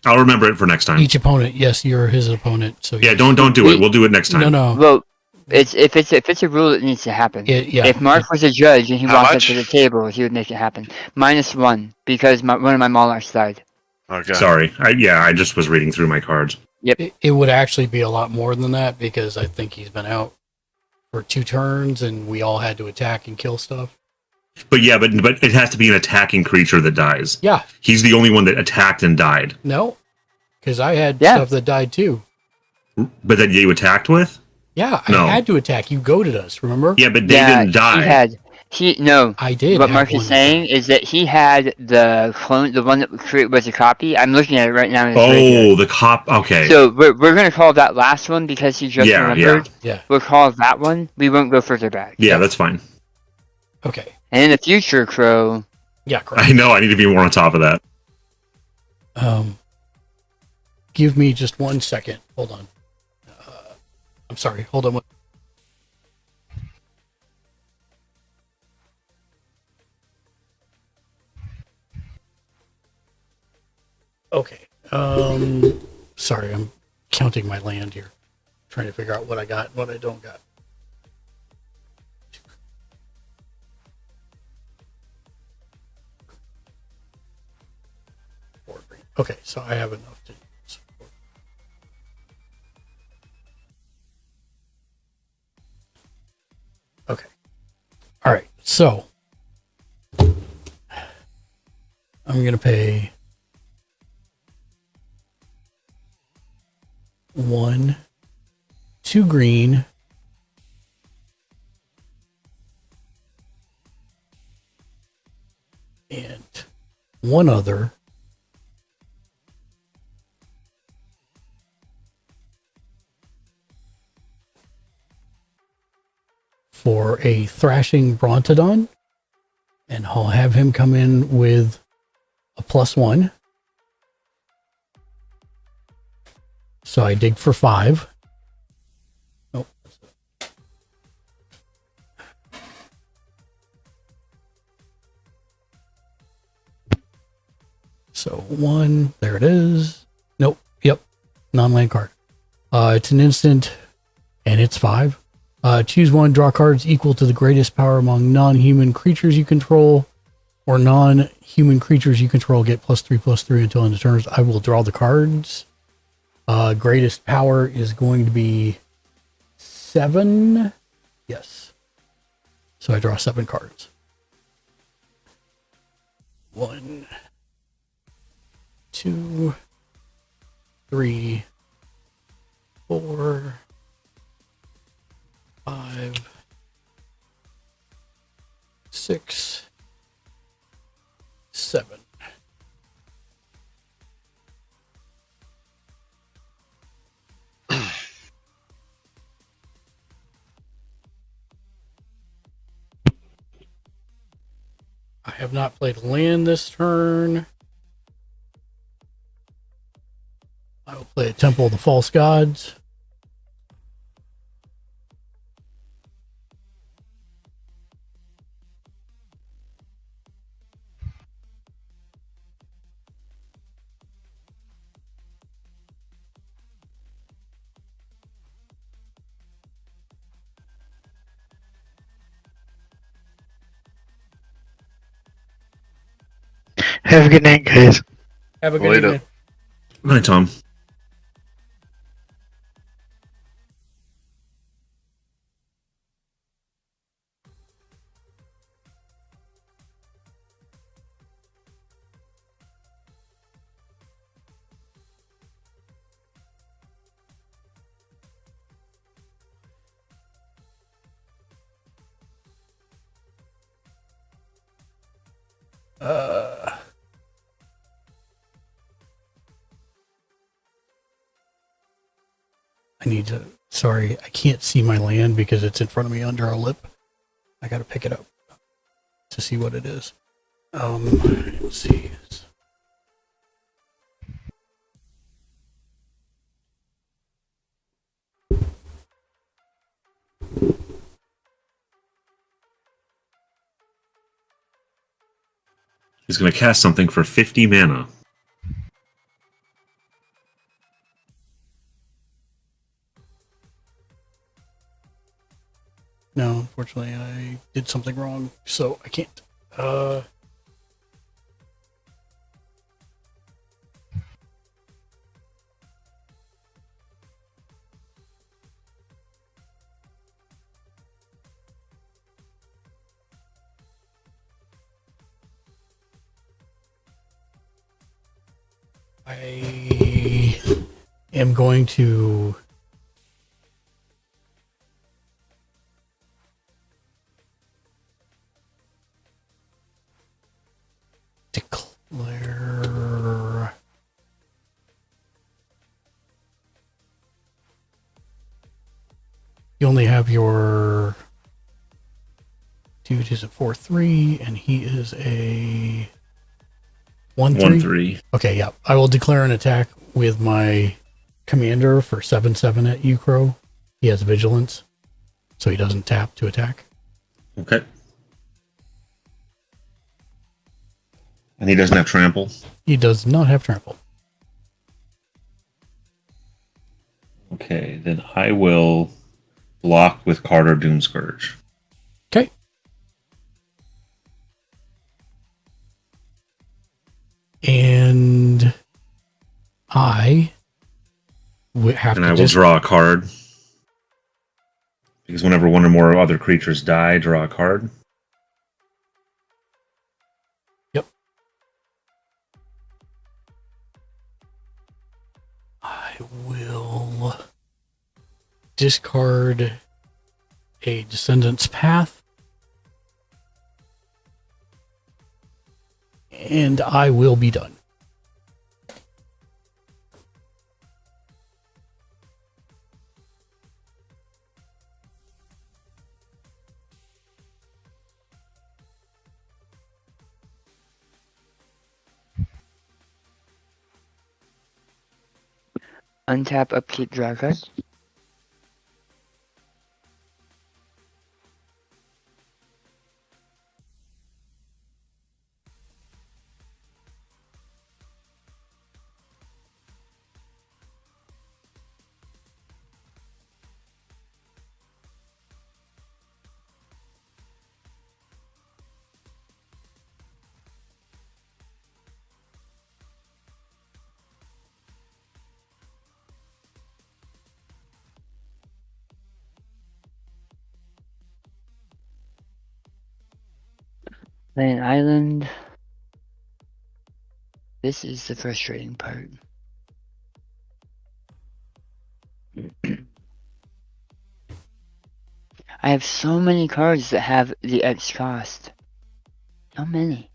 I'll remember it for next time. Each opponent. Yes, you're his opponent. So Yeah, don't do it. We'll do it next time. No. Well, if it's a rule, it needs to happen. Yeah. If Mark was a judge and he How walked up much? to the table, he would make it happen. -1 because one of my Molochs died. Okay. Sorry. I just was reading through my cards. Yep. It would actually be a lot more than that because I think he's been out for 2 turns and we all had to attack and kill stuff. But yeah, but it has to be an attacking creature that dies. Yeah. He's the only one that attacked and died. No, because I had Yeah. stuff that died too. But that you attacked with? Yeah, No. I had to attack. You goaded us, remember? Yeah, but they didn't die. No. I did. What have Mark is one. saying is that he had the clone, the one that was a copy. I'm looking at it right now. And it's right here. Oh, the cop. Okay. So we're gonna call that last one because he just Yeah, remembered. Yeah. We'll call that one. We won't go further back. Yeah, that's fine. Okay. And in the future, Crow. Yeah, correct. I know. I need to be more on top of that. Give me just 1 second. Hold on. I'm sorry. Hold on. Okay. Sorry, I'm counting my land here. Trying to figure out what I got and what I don't got. Okay, so I have enough to support. Okay. All right, so I'm going to pay 1, 2 green, and 1 other. For a thrashing Brontodon, and I'll have him come in with a +1. So I dig for 5. Nope. So 1, there it is. Nope. Yep. Non-land card. It's an instant, and it's 5. Choose 1, draw cards equal to the greatest power among non-human creatures you control, or non-human creatures you control get +3/+3 until end of turns. I will draw the cards. Greatest power is going to be 7. Yes. So I draw 7 cards. 1, 2, 3, 4, 5, 6, 7. I have not played land this turn. I will play a Temple of the False Gods. Have a good night, guys. Have a good evening. Hi, Tom. I need to, sorry, I can't see my land because it's in front of me under a lip. I got to pick it up to see what it is. Let's see. He's going to cast something for 50 mana. No, unfortunately, I did something wrong, so I can't. I am going to declare you only have your dude is a 4/3 and he is a 1/3. 1/3. Okay, yeah. I will declare an attack with my commander for 7/7 at you, Crow. He has vigilance, so he doesn't tap to attack. Okay. And he doesn't have trample? He does not have trample. Then I will block with Carter Doomscourge. Okay. And I have and to I will draw a card. Because whenever one or more other creatures die, draw a card. Yep. I will discard a Descendant's Path. And I will be done. Untap, upkeep, draw a card. Play an island. This is the frustrating part. I have so many cards that have the X cost. So many.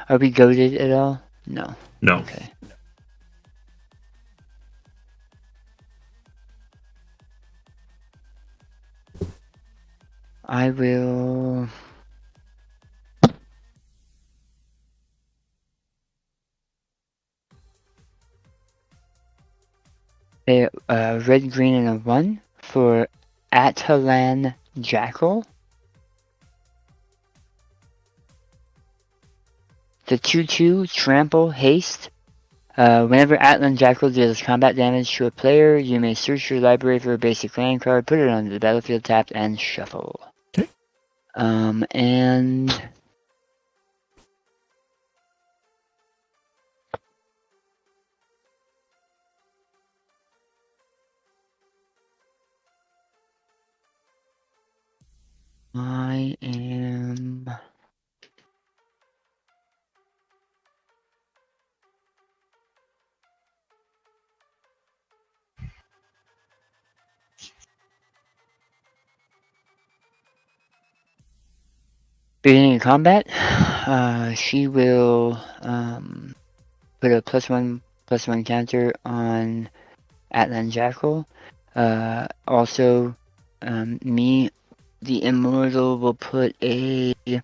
Are we goaded at all? No. No. Okay. I will... pay red, green, and a 1 for Atalan Jackal. The 2/2 Trample Haste. Whenever Atlan Jackal deals combat damage to a player, you may search your library for a basic land card, put it onto the battlefield tapped, and shuffle. Okay. And... I am... beginning of combat, she will put a +1/+1 counter on Atlan Jackal. Also, me, the Immortal, will put another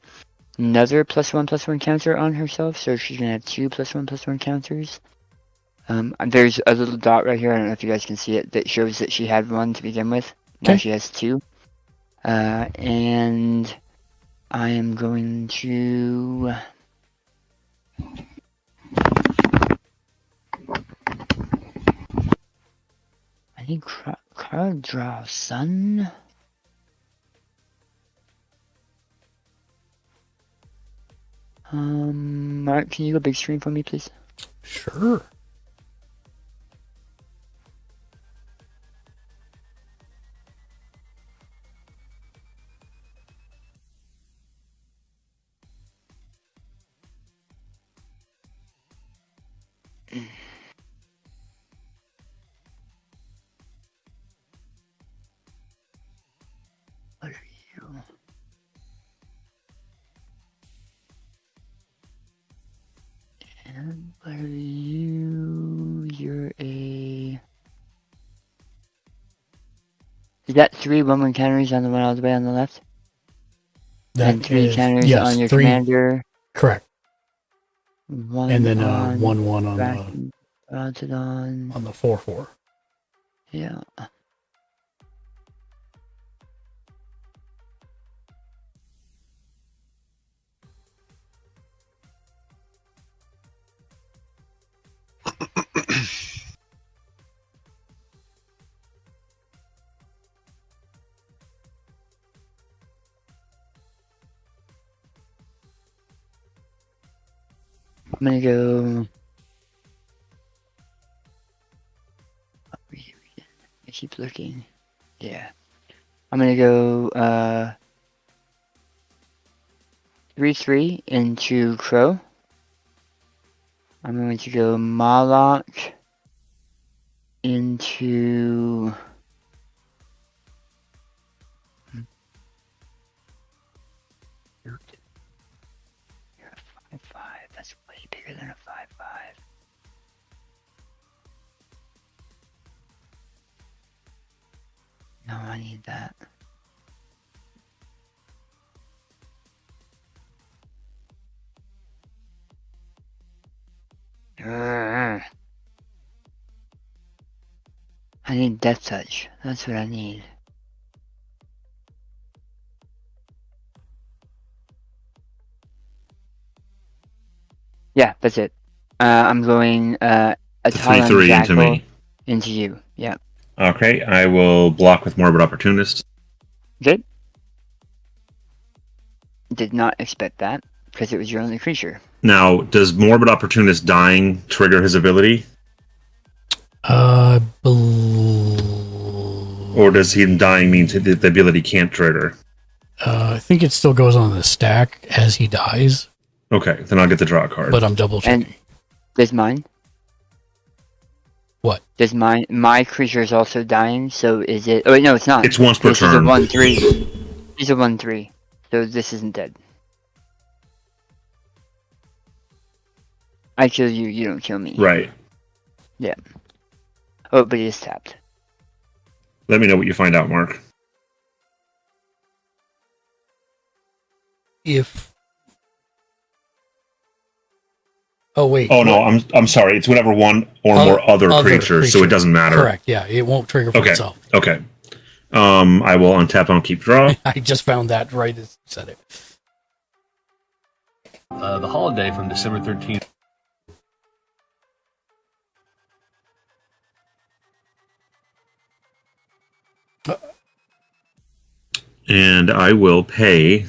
+1/+1 counter on herself, so she's gonna have 2 +1/+1 counters. There's a little dot right here, I don't know if you guys can see it, that shows that she had 1 to begin with. Now she has 2. And I am going to... I think card draw Sun. Mark, can you go big screen for me, please? Sure. What are you? And what are you? You're a... Is that 3 1/1 counters on the one all the way on the left? That and 3 is, counters yes, on your 3. commander. Correct. 1 And then on 1/1 on on the 4/4. Yeah. I'm gonna go. I keep looking. Yeah. I'm gonna go 3/3 into Crow. I'm going to go Malak into you're a 5/5. That's way bigger than a 5/5. No, I need that. I need Death Touch. That's what I need. Yeah, that's it. I'm going a The 3/3 into me. into you. Yeah. Okay, I will block with Morbid Opportunist. Good. Did not expect that because it was your only creature. Now, does Morbid Opportunist dying trigger his ability? Or does him dying mean the ability can't trigger? I think it still goes on the stack as he dies. Okay, then I'll get the draw card. But I'm double checking. And does mine? What? Does my creature is also dying? So is it? Oh wait, no, it's not. It's once per this turn. This is a 1/3. He's a 1/3. So this isn't dead. I kill you, you don't kill me. Right. Yeah. Oh, but he is tapped. Let me know what you find out, Mark. If oh wait. Oh no, I'm sorry. It's whatever one or more other creatures, so it doesn't matter. Correct. Yeah, it won't trigger for itself. Okay. I will untap on keep draw. I just found that right as you said it. The holiday from December 13th. And I will pay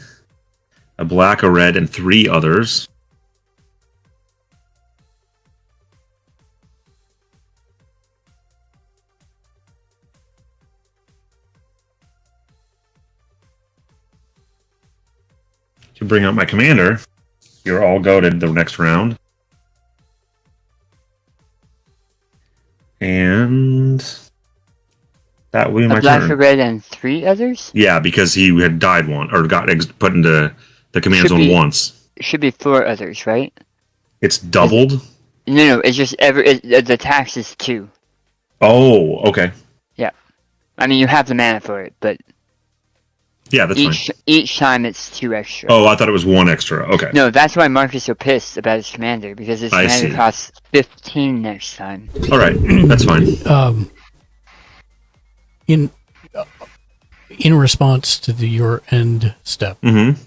a black, a red, and 3 others. To bring out my commander. You're all goaded the next round. And that will be my black, turn. a red, and 3 others? Yeah, because he had died or got put into the command zone once. It should be 4 others, right? It's doubled? No, it's just the tax is 2. Oh, okay. Yeah. I mean, you have the mana for it, but yeah, that's fine. Each time it's 2 extra. Oh, I thought it was 1 extra. Okay. No, that's why Mark is so pissed about his commander, because his commander costs 15 next time. All right, that's fine. In response to your end step, I'm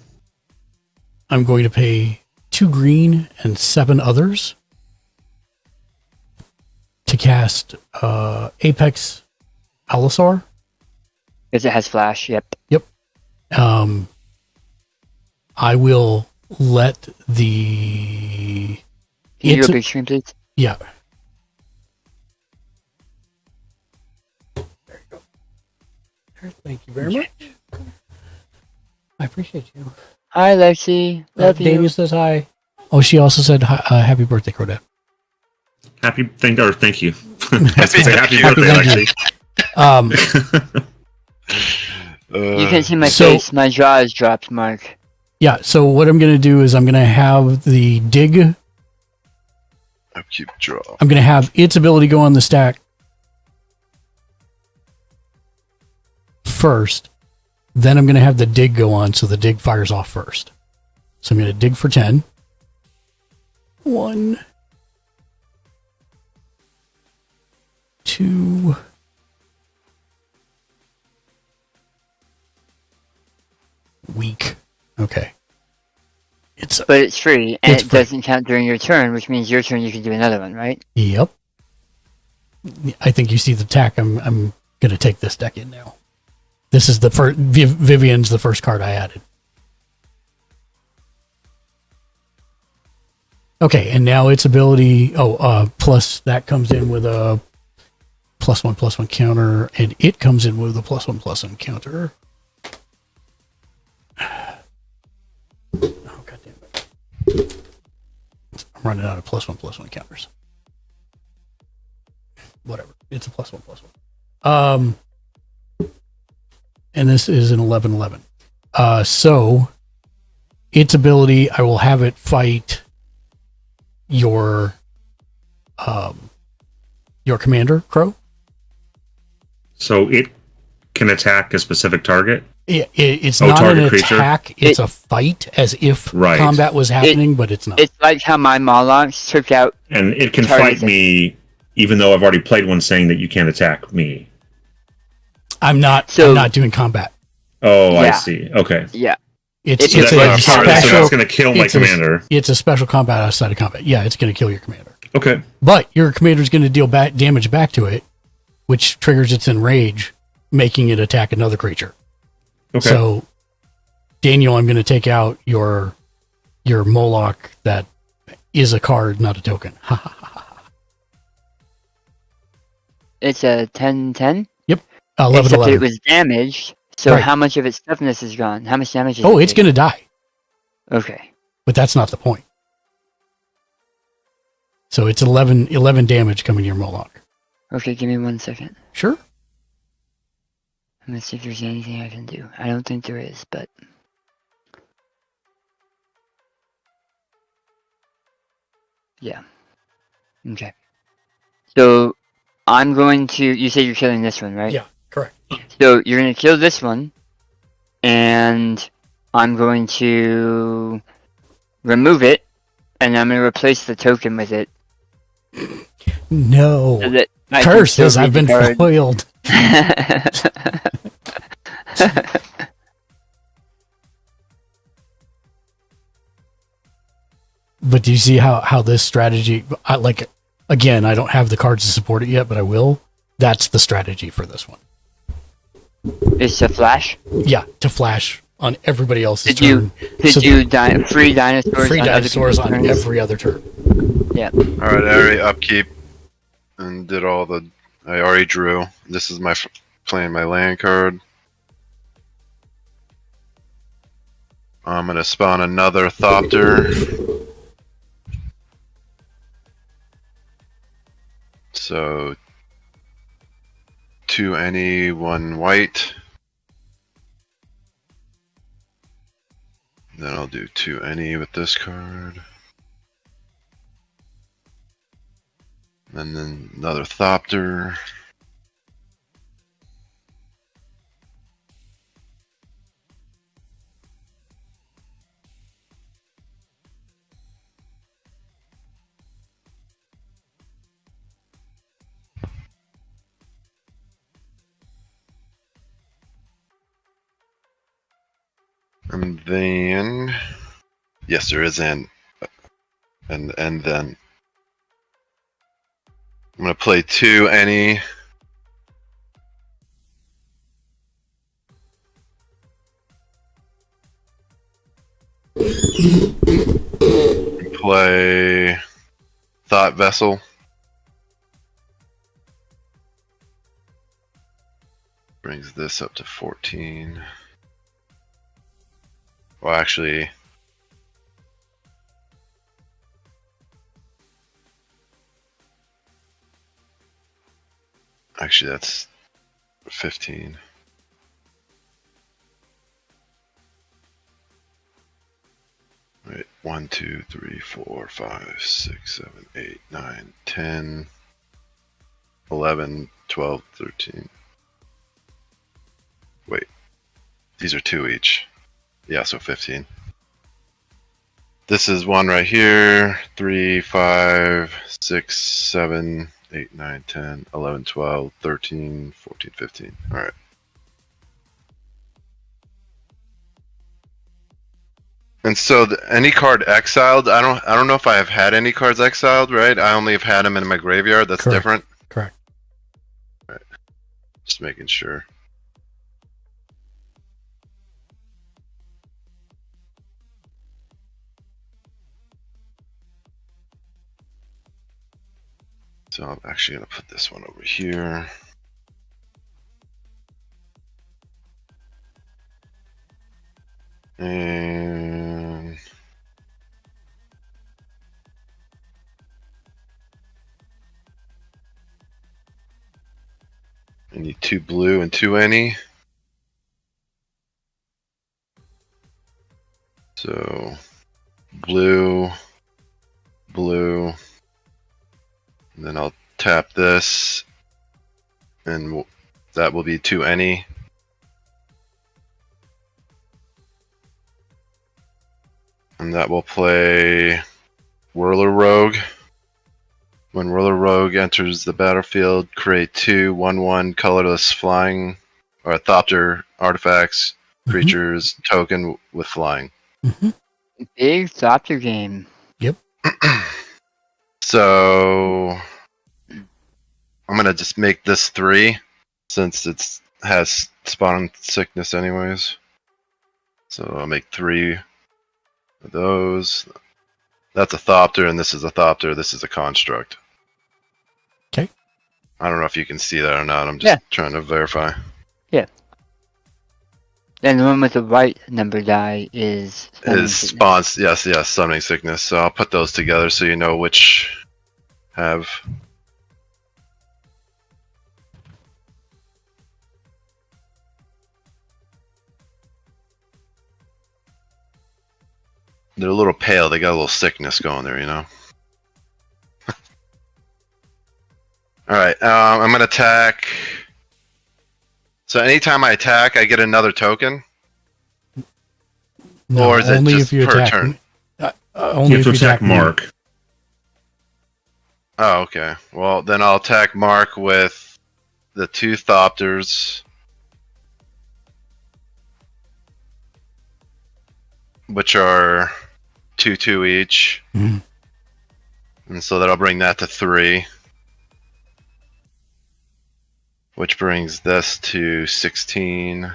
going to pay 2 green and 7 others to cast Apex Allosaur. Because it has flash, yep. Yep. I will let the... Can you do a big screen, please? Yeah. There you go. Thank you very much. I appreciate you. Hi, Lexi. Love you. Daniel says hi. Oh, she also said happy birthday, Cordette. Thank you. I was gonna say happy birthday, Lexi. You can see my face. My jaw is dropped, Mark. Yeah, so what I'm going to do is I'm going to have the dig. Keep draw. I'm going to have its ability go on the stack first. Then I'm going to have the dig go on, so the dig fires off first. So I'm going to dig for 10. 1, 2, weak. Okay. But it's free, and it doesn't count during your turn, which means your turn you can do another one, right? Yep. I think you see the tack. I'm going to take this deck in now. This is the first. Vivian's the first card I added. Okay, and now its ability. Plus that comes in with a +1/+1 counter, and it comes in with a +1/+1 counter. Oh god damn it! I'm running out of +1/+1 counters. Whatever. It's a +1/+1. And this is an 11/11. So its ability, I will have it fight your commander, Crow. So it can attack a specific target? It's not an attack, it's a fight, as if Right. combat was happening, but it's not. It's like how my Molochs took out. And it can targets fight me, even though I've already played one saying that you can't attack me. I'm not doing combat. Oh, I Yeah. see. Okay. Yeah. It's So a that's special. going to kill my it's a- commander. It's a special combat outside of combat. Yeah, it's going to kill your commander. Okay. But your commander is going to deal damage back to it, which triggers its enrage, making it attack another creature. Okay. So, Daniel, I'm going to take out your Moloch that is a card, not a token. It's a 10/10. Yep. Except 11/11. it was damaged. So Right. how much of its toughness is gone? How much damage is Oh, it it's going to die. Okay. But that's not the point. So it's 11 damage coming to your Moloch. Okay, give me 1 second. Sure. I'm gonna see if there's anything I can do. I don't think there is, but yeah. Okay. So I'm going to. You say you're killing this one, right? Yeah, correct. So you're gonna kill this one, and I'm going to remove it, and I'm gonna replace the token with it. No. So that I can Curses, still I've been read the card. foiled. But do you see how this strategy, again, I don't have the cards to support it yet, but I will. That's the strategy for this one. It's a flash. Yeah, to flash on everybody else's Did you turn. So free dinosaurs? free on other dinosaurs people's on turns? every other turn. Yeah. Alright, I already upkeep and did all the. I already drew. This is my playing my land card. I'm gonna spawn another Thopter. So 2 any, 1 white. Then I'll do 2 any with this card. And then another Thopter. And then, yes, there is and then I'm gonna play 2 any. Play Thought Vessel. Brings this up to 14. Well, actually, that's 15. Wait, 1, 2, 3, 4, 5, 6, 7, 8, 9, 10, 11, 12, 13. Wait, these are 2 each. Yeah, so 15. This is 1 right here. 3, 5, 6, 7, 8, 9, 10, 11, 12, 13, 14, 15. Alright. And so any card exiled, I don't know if I have had any cards exiled, right? I only have had them in my graveyard. That's Correct. different. Correct. Right. Just making sure. So I'm actually going to put this one over here. And I need 2 blue and 2 any. So blue, blue, and then I'll tap this, and that will be 2 any. And that will play Whirler Rogue. When Whirler Rogue enters the battlefield, create 2 1/1 colorless flying or Thopter artifacts, creatures, token with flying. Big Thopter game. Yep. So I'm gonna just make this 3 since it has spawn sickness anyways. So I'll make 3 of those. That's a Thopter, and this is a Thopter. This is a construct. Okay. I don't know if you can see that or not. I'm just trying to verify. Yeah. And the one with the white number die is spawns. Yes, summoning sickness. So I'll put those together so you know which have. They're a little pale. They got a little sickness going there, you know. All right, I'm gonna attack. So anytime I attack, I get another token. No, or is it only just if you per attack. turn? Only You have if to you attack me. Mark. Oh, okay. Well, then I'll attack Mark with the 2 Thopters, which are 2/2 each. Mhm. And so that'll bring that to 3. Which brings this to 16.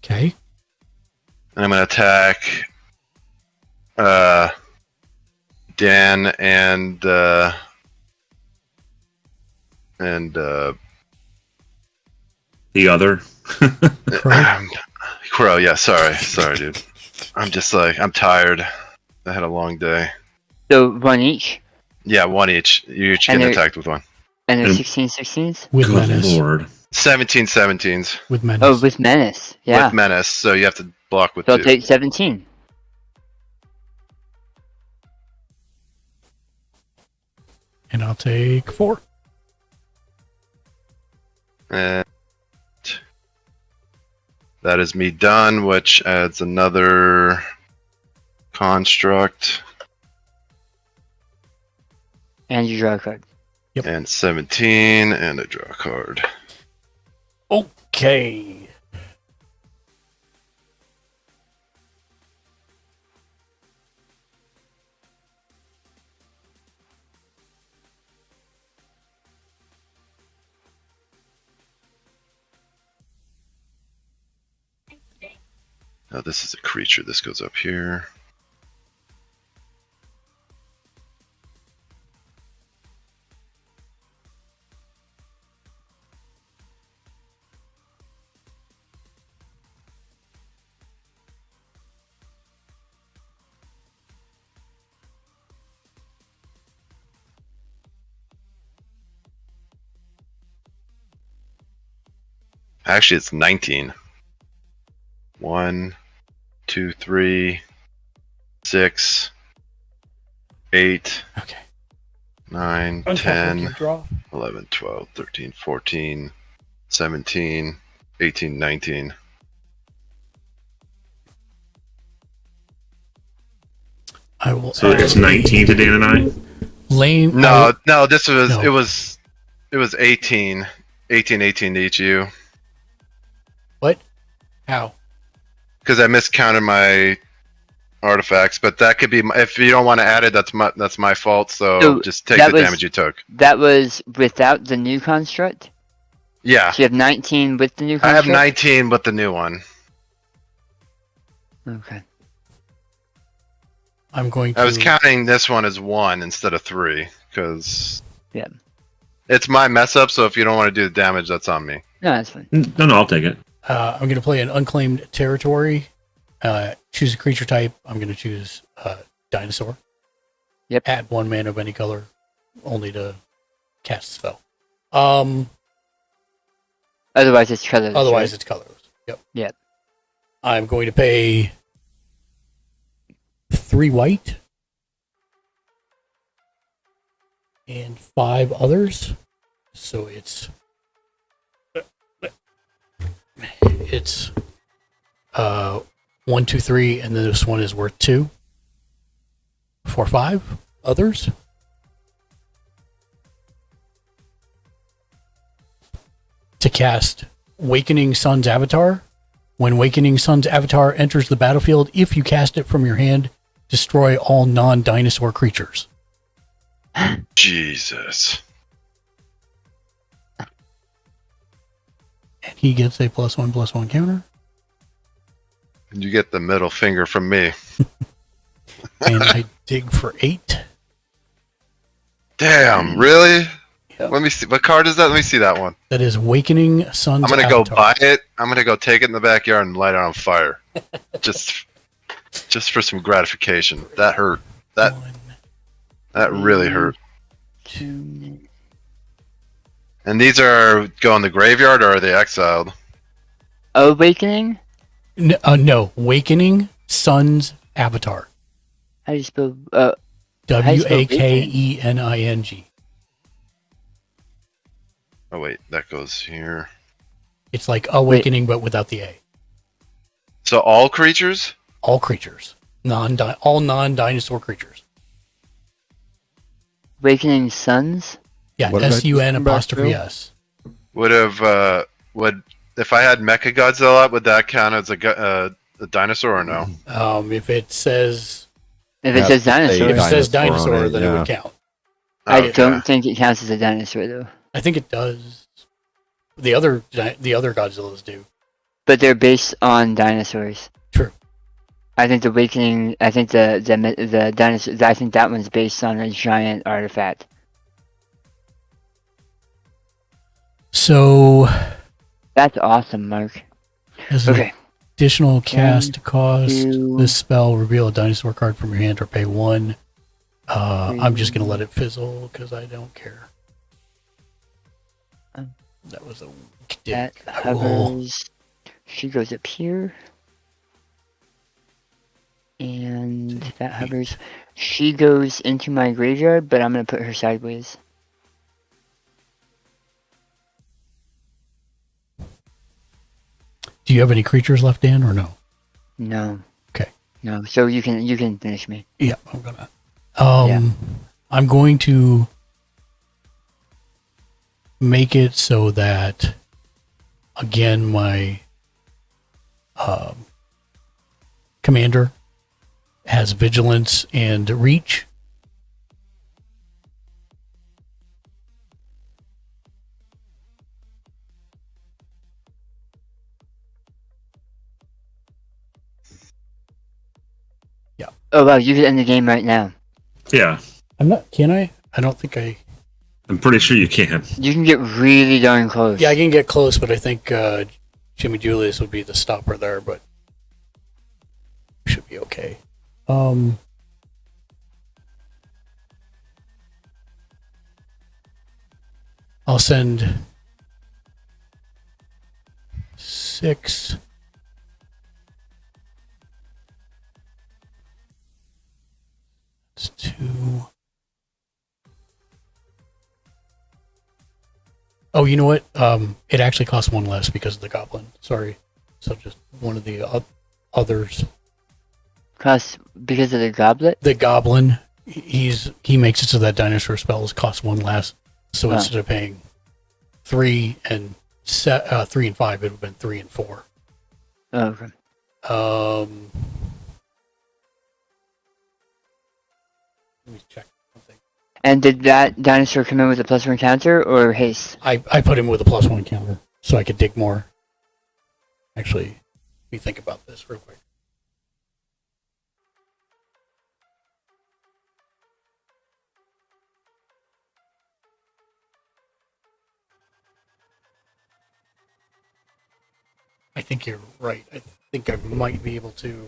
Okay. And I'm going to attack Dan and the other. Crow, yeah, sorry, dude. I'm just like, I'm tired. I had a long day. So 1 each? Yeah, 1 each. You each And get they're- attacked with 1. And they're 16/16s? With Good menace. lord. 17/17s. With menace. Oh, with menace. Yeah. With menace, so you have to block with So I'll 2. take 17. And I'll take 4. And that is me done, which adds another construct. And you draw a card. Yep. And 17, and I draw a card. Okay. Now this is a creature. This goes up here. Actually, it's 19. 1, 2, 3, 6, 8, Okay. 9, 10, 11, 12, 13, 14, 17, 18, 19. I will. So it's 19 to Dan and I? Lane. No, this was No. it was 18 to each of you. What? How? Because I miscounted my artifacts, but that could be if you don't want to add it. That's my fault. So just take the damage you took. That was without the new construct? Yeah. So you have 19 with the new I construct? have 19 with the new one. Okay. I'm going to. I was counting this one as 1 instead of 3 because Yeah. it's my mess up. So if you don't want to do the damage, that's on me. No, that's fine. No, I'll take it. I'm going to play an unclaimed territory. Choose a creature type. I'm going to choose dinosaur. Yep. Add 1 mana of any color, only to cast a spell. Otherwise, it's colorless. Otherwise, right? it's colorless. Yep. Yep. I'm going to pay 3 white and 5 others. So it's 1, 2, 3, and then this one is worth 2 for 5 others. To cast Wakening Sun's Avatar. When Wakening Sun's Avatar enters the battlefield, if you cast it from your hand, destroy all non-dinosaur creatures. Jesus. And he gets a +1/+1 counter. And you get the middle finger from me. And I dig for 8. Damn, really? Yep. Let me see. What card is that? Let me see that one. That is Wakening Sun's I'm gonna Avatar. go buy it. I'm gonna go take it in the backyard and light it on fire. just for some gratification. That hurt. That really hurt. 2. And these are go in the graveyard, or are they exiled? Awakening? No. Wakening Sun's Avatar. How do you spell? Wakening. Oh wait, that goes here. It's like Awakening, but without the A. So all creatures? All creatures. All non-dinosaur creatures. Awakening Suns? Yeah, SUN''S. Would if I had Mecha Godzilla, would that count as a dinosaur or no? If it says dinosaur, if it says dinosaur, then it would count. I don't think it counts as a dinosaur though. I think it does. The other Godzillas do, but they're based on dinosaurs. True. I think the Awakening. I think the dinosaur. I think that one's based on a giant artifact. So that's awesome, Mark. Okay. Additional cast cost. This spell reveal a dinosaur card from your hand or pay 1. I'm just gonna let it fizzle because I don't care. That was a that hovers. She goes up here, and that hovers. She goes into my graveyard, but I'm gonna put her sideways. Do you have any creatures left, Dan, or no? No. Okay. No. So you can finish me. Yeah, I'm gonna. I'm going to make it so that again my commander has vigilance and reach. Yeah. Oh wow, you can end the game right now. Yeah. I'm not. Can I? I don't think I. I'm pretty sure you can. You can get really darn close. Yeah, I can get close, but I think Jimmy Julius would be the stopper there, but should be okay. I'll send 6. It's 2. Oh, you know what? It actually costs 1 less because of the goblin. Sorry. So just one of the others. Costs because of the goblet? The goblin, he makes it so that dinosaur spells cost 1 less. So instead of paying 3 and 5, it would have been 3 and 4. Oh, okay. Let me check something. And did that dinosaur come in with a +1 counter or haste? I put him with a +1 counter so I could dig more. Actually, let me think about this real quick. I think you're right. I think I might be able to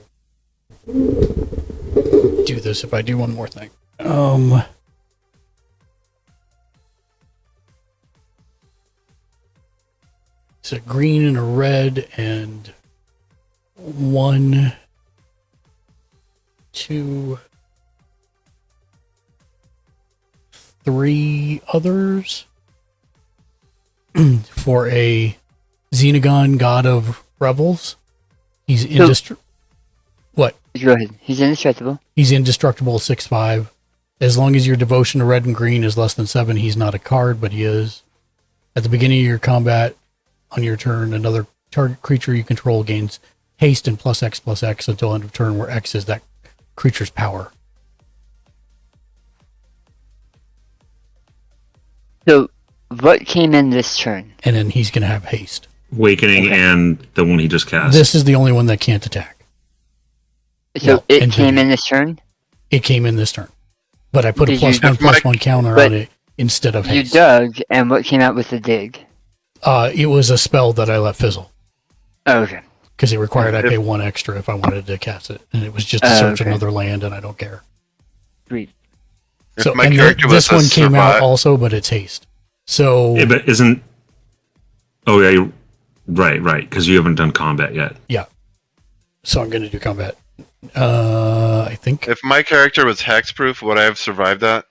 do this if I do one more thing. It's a green and a red and 1, 2, 3 others for a Xenogon God of Rebels. He's indestructible. What? Go ahead. He's indestructible. He's indestructible 6/5. As long as your devotion to red and green is less than 7, he's not a card, but he is. At the beginning of your combat, on your turn, another target creature you control gains haste and +X/+X until end of turn, where X is that creature's power. So, what came in this turn? And then he's going to have haste. Awakening and the one he just cast. This is the only one that can't attack. So it came in this turn? It came in this turn. But I put a +1/+1 counter on it instead of haste. You dug, and what came out with the dig? It was a spell that I let fizzle. Oh, okay. Because it required I pay 1 extra if I wanted to cast it. And it was just to search another land, and I don't care. Sweet. So, and this one came out also, but it's haste. So... Yeah, but isn't... Oh, yeah, right, because you haven't done combat yet. Yeah. So I'm going to do combat. I think. If my character was hexproof, would I have survived that?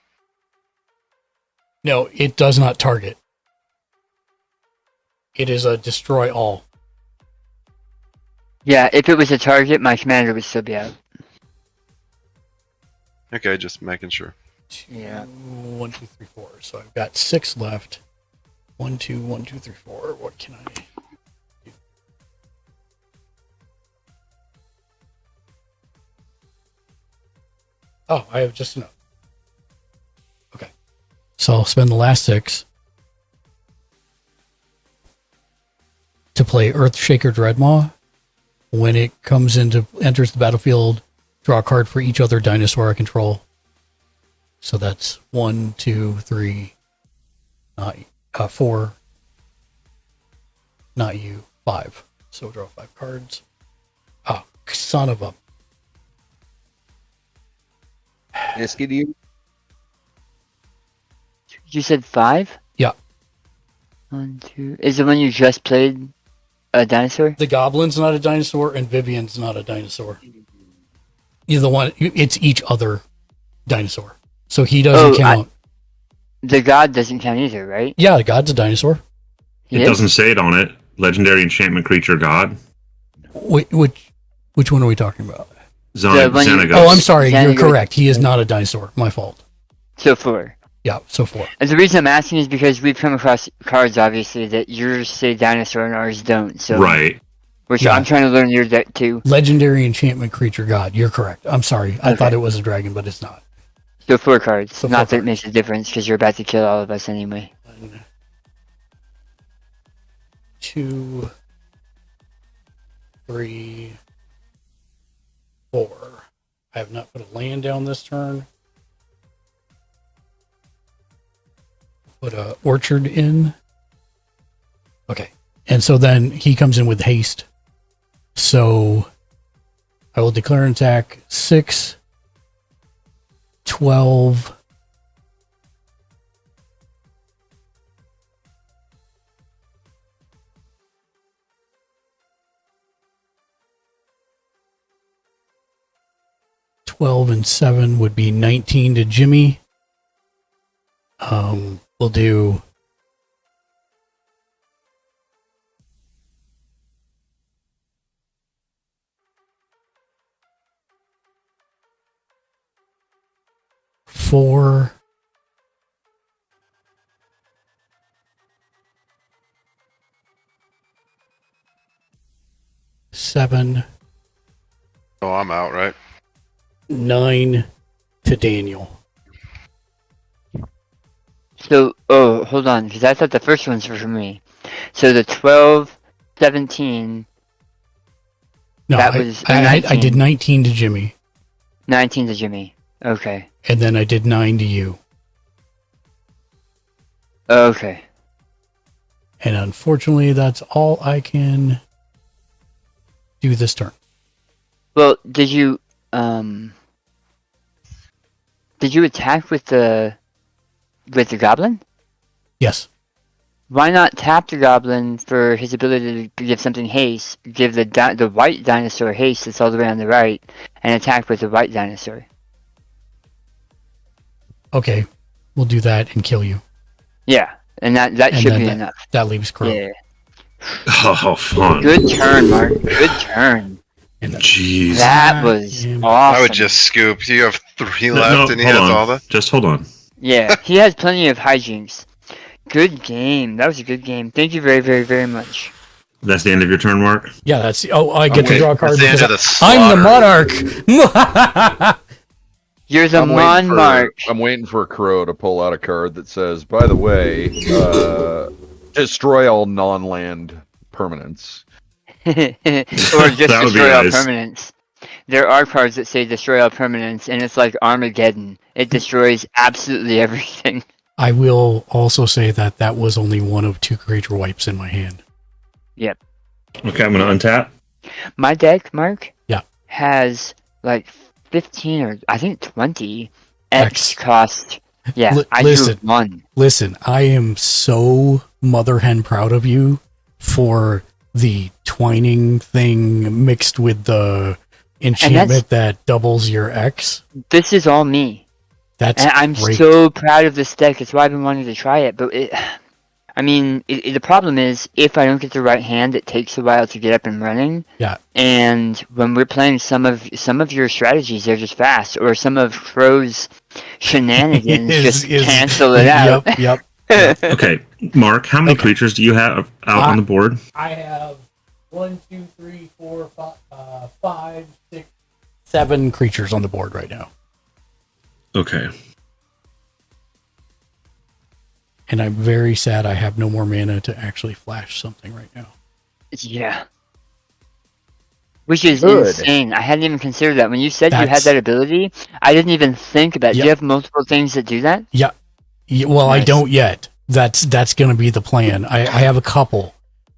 No, it does not target. It is a destroy all. Yeah, if it was a target, my commander would still be out. Okay, just making sure. Yeah. 1, 2, 3, 4. So I've got 6 left. 1, 2, 1, 2, 3, 4. What can I do? Oh, I have just enough. Okay. So I'll spend the last 6 to play Earthshaker Dreadmaw. When it enters the battlefield, draw a card for each other dinosaur I control. So that's 1, 2, 3, 4. Not you, 5. So draw 5 cards. Oh, son of a... You said 5? Yeah. 1, 2. Is the one you just played a dinosaur? The Goblin's not a dinosaur, and Vivian's not a dinosaur. You're the one. It's each other dinosaur. So he doesn't count. The God doesn't count either, right? Yeah, the God's a dinosaur. It doesn't say it on it. Legendary enchantment creature God. Which one are we talking about? Xenagos. Oh, I'm sorry. You're correct. He is not a dinosaur. My fault. So 4. Yeah, so 4. And the reason I'm asking is because we've come across cards, obviously, that yours say dinosaur and ours don't. So right. I'm trying to learn your deck too. Legendary enchantment creature God. You're correct. I'm sorry. I thought it was a dragon, but it's not. So 4 cards. So not that it makes a difference because you're about to kill all of us anyway. 1, 2, 3, 4. I have not put a land down this turn. Put a orchard in. Okay. And so then he comes in with haste. So I will declare an attack 6, 12, 12 and 7 would be 19 to Jimmy. We'll do four, 7. Oh, I'm out, right? 9 to Daniel. So, hold on, because I thought the first ones were for me. So the 12, 17. No, I did 19 to Jimmy. 19 to Jimmy. Okay. And then I did 9 to you. Okay. And unfortunately, that's all I can do this turn. Well, did you attack with the goblin? Yes. Why not tap the goblin for his ability to give something haste, give the white dinosaur haste that's all the way on the right, and attack with the white dinosaur? Okay, we'll do that and kill you. Yeah, and that And should then be that- enough. That leaves Crow. Yeah. Oh, fun. Good turn, Mark. Good turn. Jeez. That was awesome. I would just scoop. You have 3 left, and he hold has on. all the. Just hold on. Yeah, he has plenty of hijinks. Good game. That was a good game. Thank you very, very, very much. That's the end of your turn, Mark? Yeah, that's. Oh, I get to draw a card That's the end because of the I'm the monarch. You're the monarch. I'm waiting for Crow to pull out a card that says, by the way, destroy all non-land permanents. Or just That would be destroy all nice. permanents. There are cards that say destroy all permanents, and it's like Armageddon. It destroys absolutely everything. I will also say that that was only one of 2 creature wipes in my hand. Yep. Okay, I'm going to untap. My deck, Mark, Yeah. has like 15 or I think 20 X cost. Yeah, I listen, drew 1. Listen, I am so mother hen proud of you for the twining thing mixed with the enchantment that doubles your X. This is all me. That's and I'm great. so proud of this deck. It's why I've been wanting to try it. But the problem is if I don't get the right hand, it takes a while to get up and running. Yeah. And when we're playing some of your strategies, they're just fast, or some of Crow's shenanigans just cancel it out. Yep. Okay, Mark, how many creatures do you have out on the board? I have 1, 2, 3, 4, 5, 6, 7 creatures on the board right now. Okay. And I'm very sad I have no more mana to actually flash something right now. Yeah. Which is Good. insane. I hadn't even considered that. When you said you had That's- that ability, I didn't even think about it. Do you have multiple things that do that? Yeah. Well, I Nice. don't yet. That's going to be the plan. I have a couple,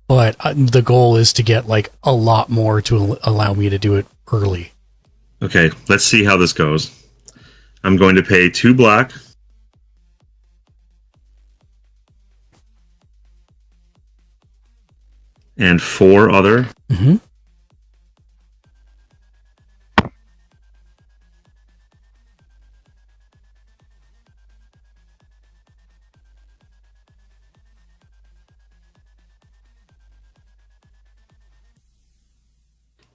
but the goal is to get like a lot more to allow me to do it early. Okay, let's see how this goes. I'm going to pay 2 black. And 4 other. Mm-hmm.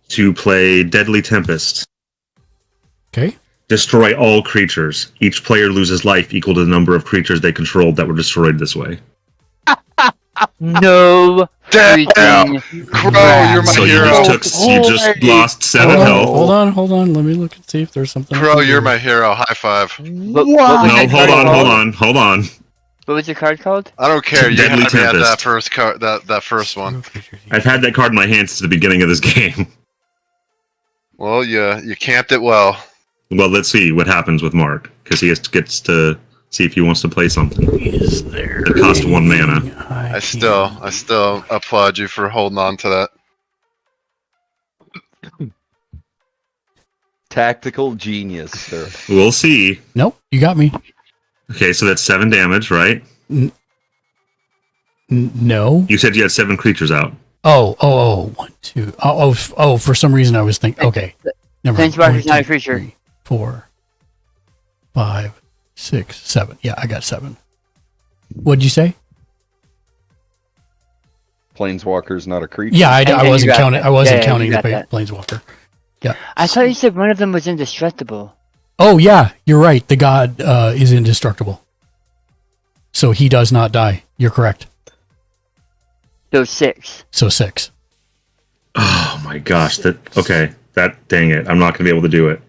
To play Deadly Tempest. Okay. Destroy all creatures. Each player loses life equal to the number of creatures they controlled that were destroyed this way. No freaking Crow, you're my So hero. you just lost 7 health. Hold on. Let me look and see if there's something. I Crow, can you're do. my hero. High five. What was No, that hold card called? on. What was your card called? I don't care. You Deadly had me at that Tempest. first card. That first one. I've had that card in my hand since the beginning of this game. Well, you camped it well. Well, let's see what happens with Mark, because he gets to see if he wants to play something. Is there? It costs 1 mana. I still applaud you for holding on to that. Tactical genius, sir. We'll see. Nope, you got me. Okay, so that's 7 damage, right? No. You said you had 7 creatures out. Oh, 1, 2. Oh, for some reason I was thinking. Okay. Never mind. Planeswalker's 1, not a 2, creature. 3, 4, 5, 6, 7. Yeah, I got 7. What'd you say? Planeswalker's not a creature. Yeah, I And you wasn't got counting. that. I wasn't Yeah, counting you the got that. Planeswalker. Yeah. I thought you said one of them was indestructible. Oh yeah, you're right. The god is indestructible, so he does not die. You're correct. So 6. So 6. Oh my gosh. Dang it. I'm not going to be able to do it.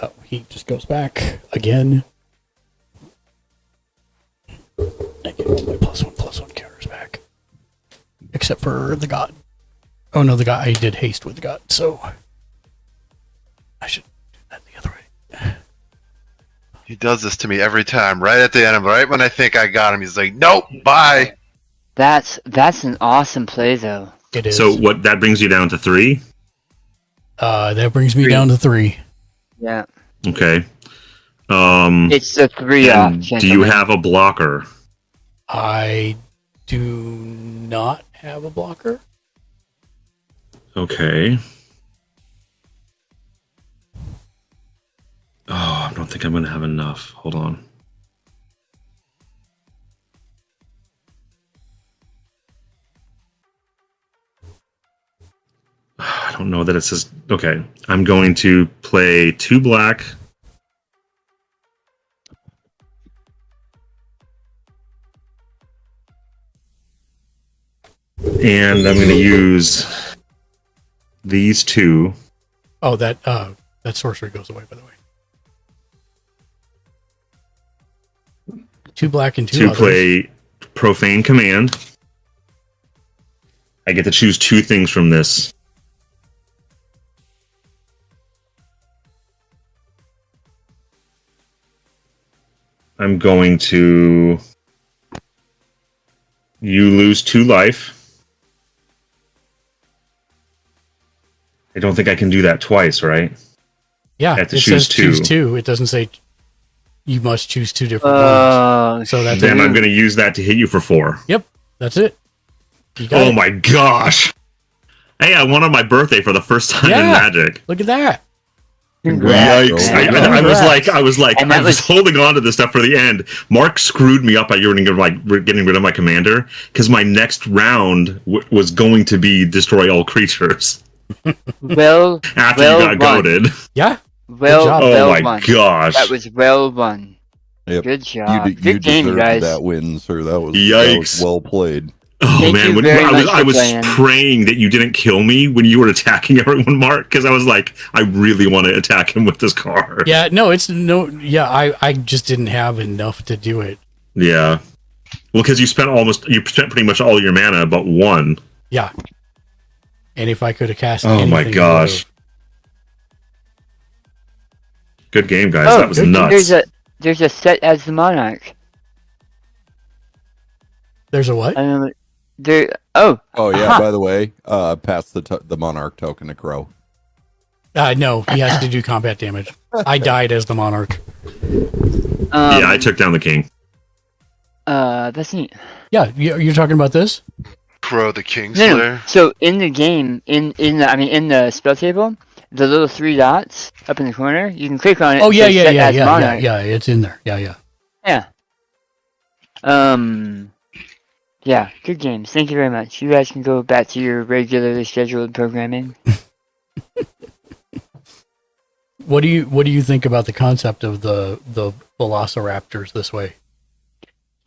Oh, he just goes back again. I get all my +1/+1 counters back, except for the god. Oh no, the god. I did haste with the god, so I should do that the other way. He does this to me every time. Right at the end, right when I think I got him, he's like, "Nope, bye." That's an awesome play though. It is. So what? That brings you down to 3. That brings me down to 3. Yeah. Okay. It's the 3 off. Do you have a blocker? I do not have a blocker. Okay. Oh, I don't think I'm going to have enough. Hold on. I don't know that it says... Okay. I'm going to play 2 black. And I'm going to use these 2. Oh, that sorcery goes away, by the way. 2 black and 2 to others. play Profane Command. I get to choose 2 things from this. I'm going to... You lose 2 life. I don't think I can do that twice, right? Yeah, I have to it choose says 2. choose 2. It doesn't say you must choose 2 different ones. So that's then I'm going to use that to hit you for 4. Yep, that's it. You got Oh it. my gosh! Hey, I won on my birthday for the first time in Yeah. Magic. Look at that. Yikes! I was like, And that I was holding on to this stuff for the end. Mark screwed me up by getting rid of my commander because my next round was going to be destroy all creatures. Well, After well you got won. goaded. Yeah. Well, job. Oh well my won. gosh. That was well won. Yep. Good job. You Good game, you deserved guys. that win, sir. That was Yikes. well played. Oh Thank man, you when very I much for was playing. praying that you didn't kill me when you were attacking everyone, Mark, because I was like, I really want to attack him with this card. Yeah, I just didn't have enough to do it. Yeah. Well, because you spent pretty much all your mana but 1. Yeah. And if I could have cast Oh my anything, gosh. Good game, guys. Oh, That was nuts. There's a set as the Monarch. There's a what? Oh yeah. By the way, pass the Monarch token to Crow. No, he has to do combat damage. I died as the Monarch. Yeah, I took down the king. That's neat. Yeah, you're talking about this? Crow the Kingslayer. No. So in the game, in the spell table, the little 3 dots up in the corner, you can click on it. Oh and yeah, say set as Monarch. yeah. It's in there. Yeah. Yeah, good games. Thank you very much. You guys can go back to your regularly scheduled programming. What do you think about the concept of the Velociraptors this way?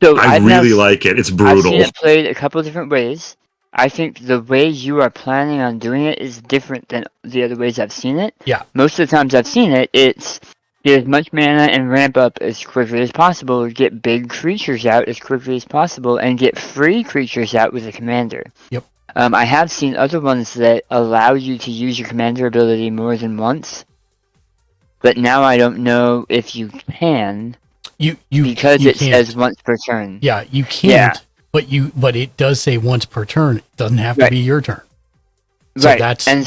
So I really like it. It's brutal. I've seen it played a couple different ways. I think the way you are planning on doing it is different than the other ways I've seen it. Yeah. Most of the times I've seen it, it's get as much mana and ramp up as quickly as possible, get big creatures out as quickly as possible, and get free creatures out with a commander. Yep. I have seen other ones that allow you to use your commander ability more than once, but now I don't know if you can. Because it says once per turn. Yeah, you can't. Yeah. But it does say once per turn. It doesn't have to be your turn. So right. That's... And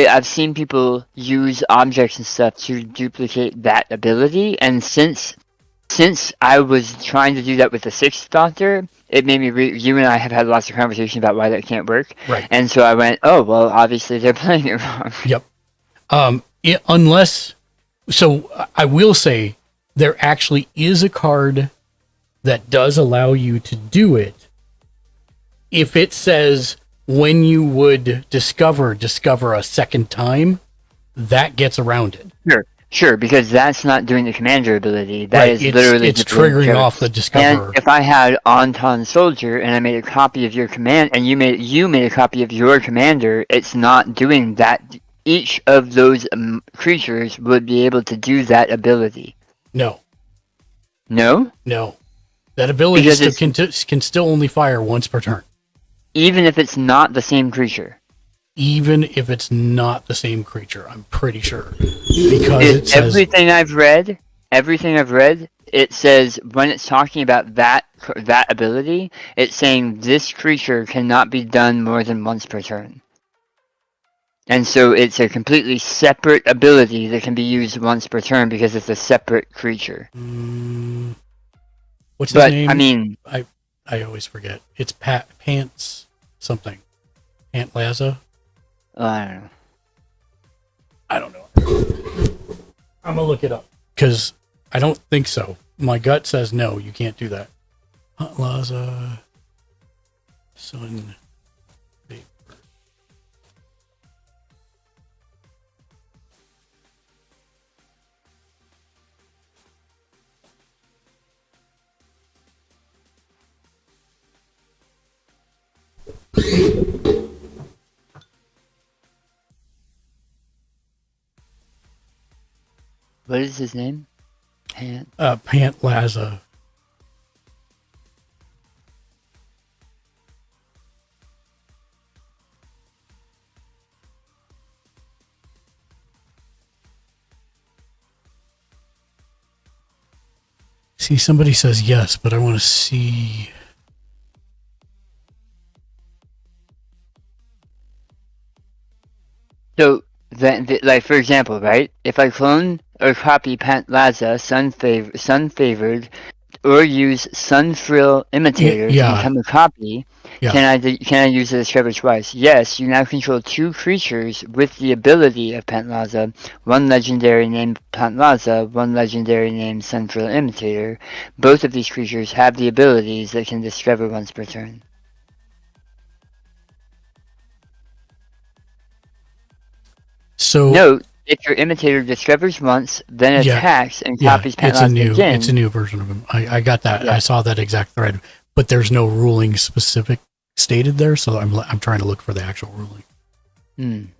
I've seen people use objects and stuff to duplicate that ability, and since I was trying to do that with the 6th Doctor, it made me you and I have had lots of conversations about why that can't work. Right. And so I went, oh well, obviously they're playing it wrong. Yep. So I will say there actually is a card that does allow you to do it if it says when you would discover a second time, that gets around it. Sure, because that's not doing the commander ability. That is literally it's triggering off the discover. And if I had Anton Soldier and I made a copy of your command, and you made a copy of your commander, it's not doing that. Each of those creatures would be able to do that ability. No. No? No. That ability can still only fire once per turn. Even if it's not the same creature? Even if it's not the same creature, I'm pretty sure. Because it says... Everything I've read, it says when it's talking about that ability, it's saying this creature cannot be done more than once per turn. And so it's a completely separate ability that can be used once per turn because it's a separate creature. What's his name? I mean, I always forget. It's Pants something. Pant Laza? I don't know. I'm gonna look it up because I don't think so. My gut says no. You can't do that. Pant Laza, Sun. What is his name? Pant Laza. See, somebody says yes, but I want to see. So, like for example, right? If I clone or copy Pant Laza, Sun Favored, or use Sun Frill Imitator to become a copy, can I use the Discover twice? Yes, you now control two creatures with the ability of Pant Laza, one legendary named Pant Laza, one legendary named Sun Frill Imitator. Both of these creatures have the abilities that can discover once per turn. So note, if your imitator discovers once, then attacks and copies Pant Laza again. It's a new version of him. I got that. Yeah. I saw that exact thread, but there's no ruling specific stated there, so I'm trying to look for the actual ruling.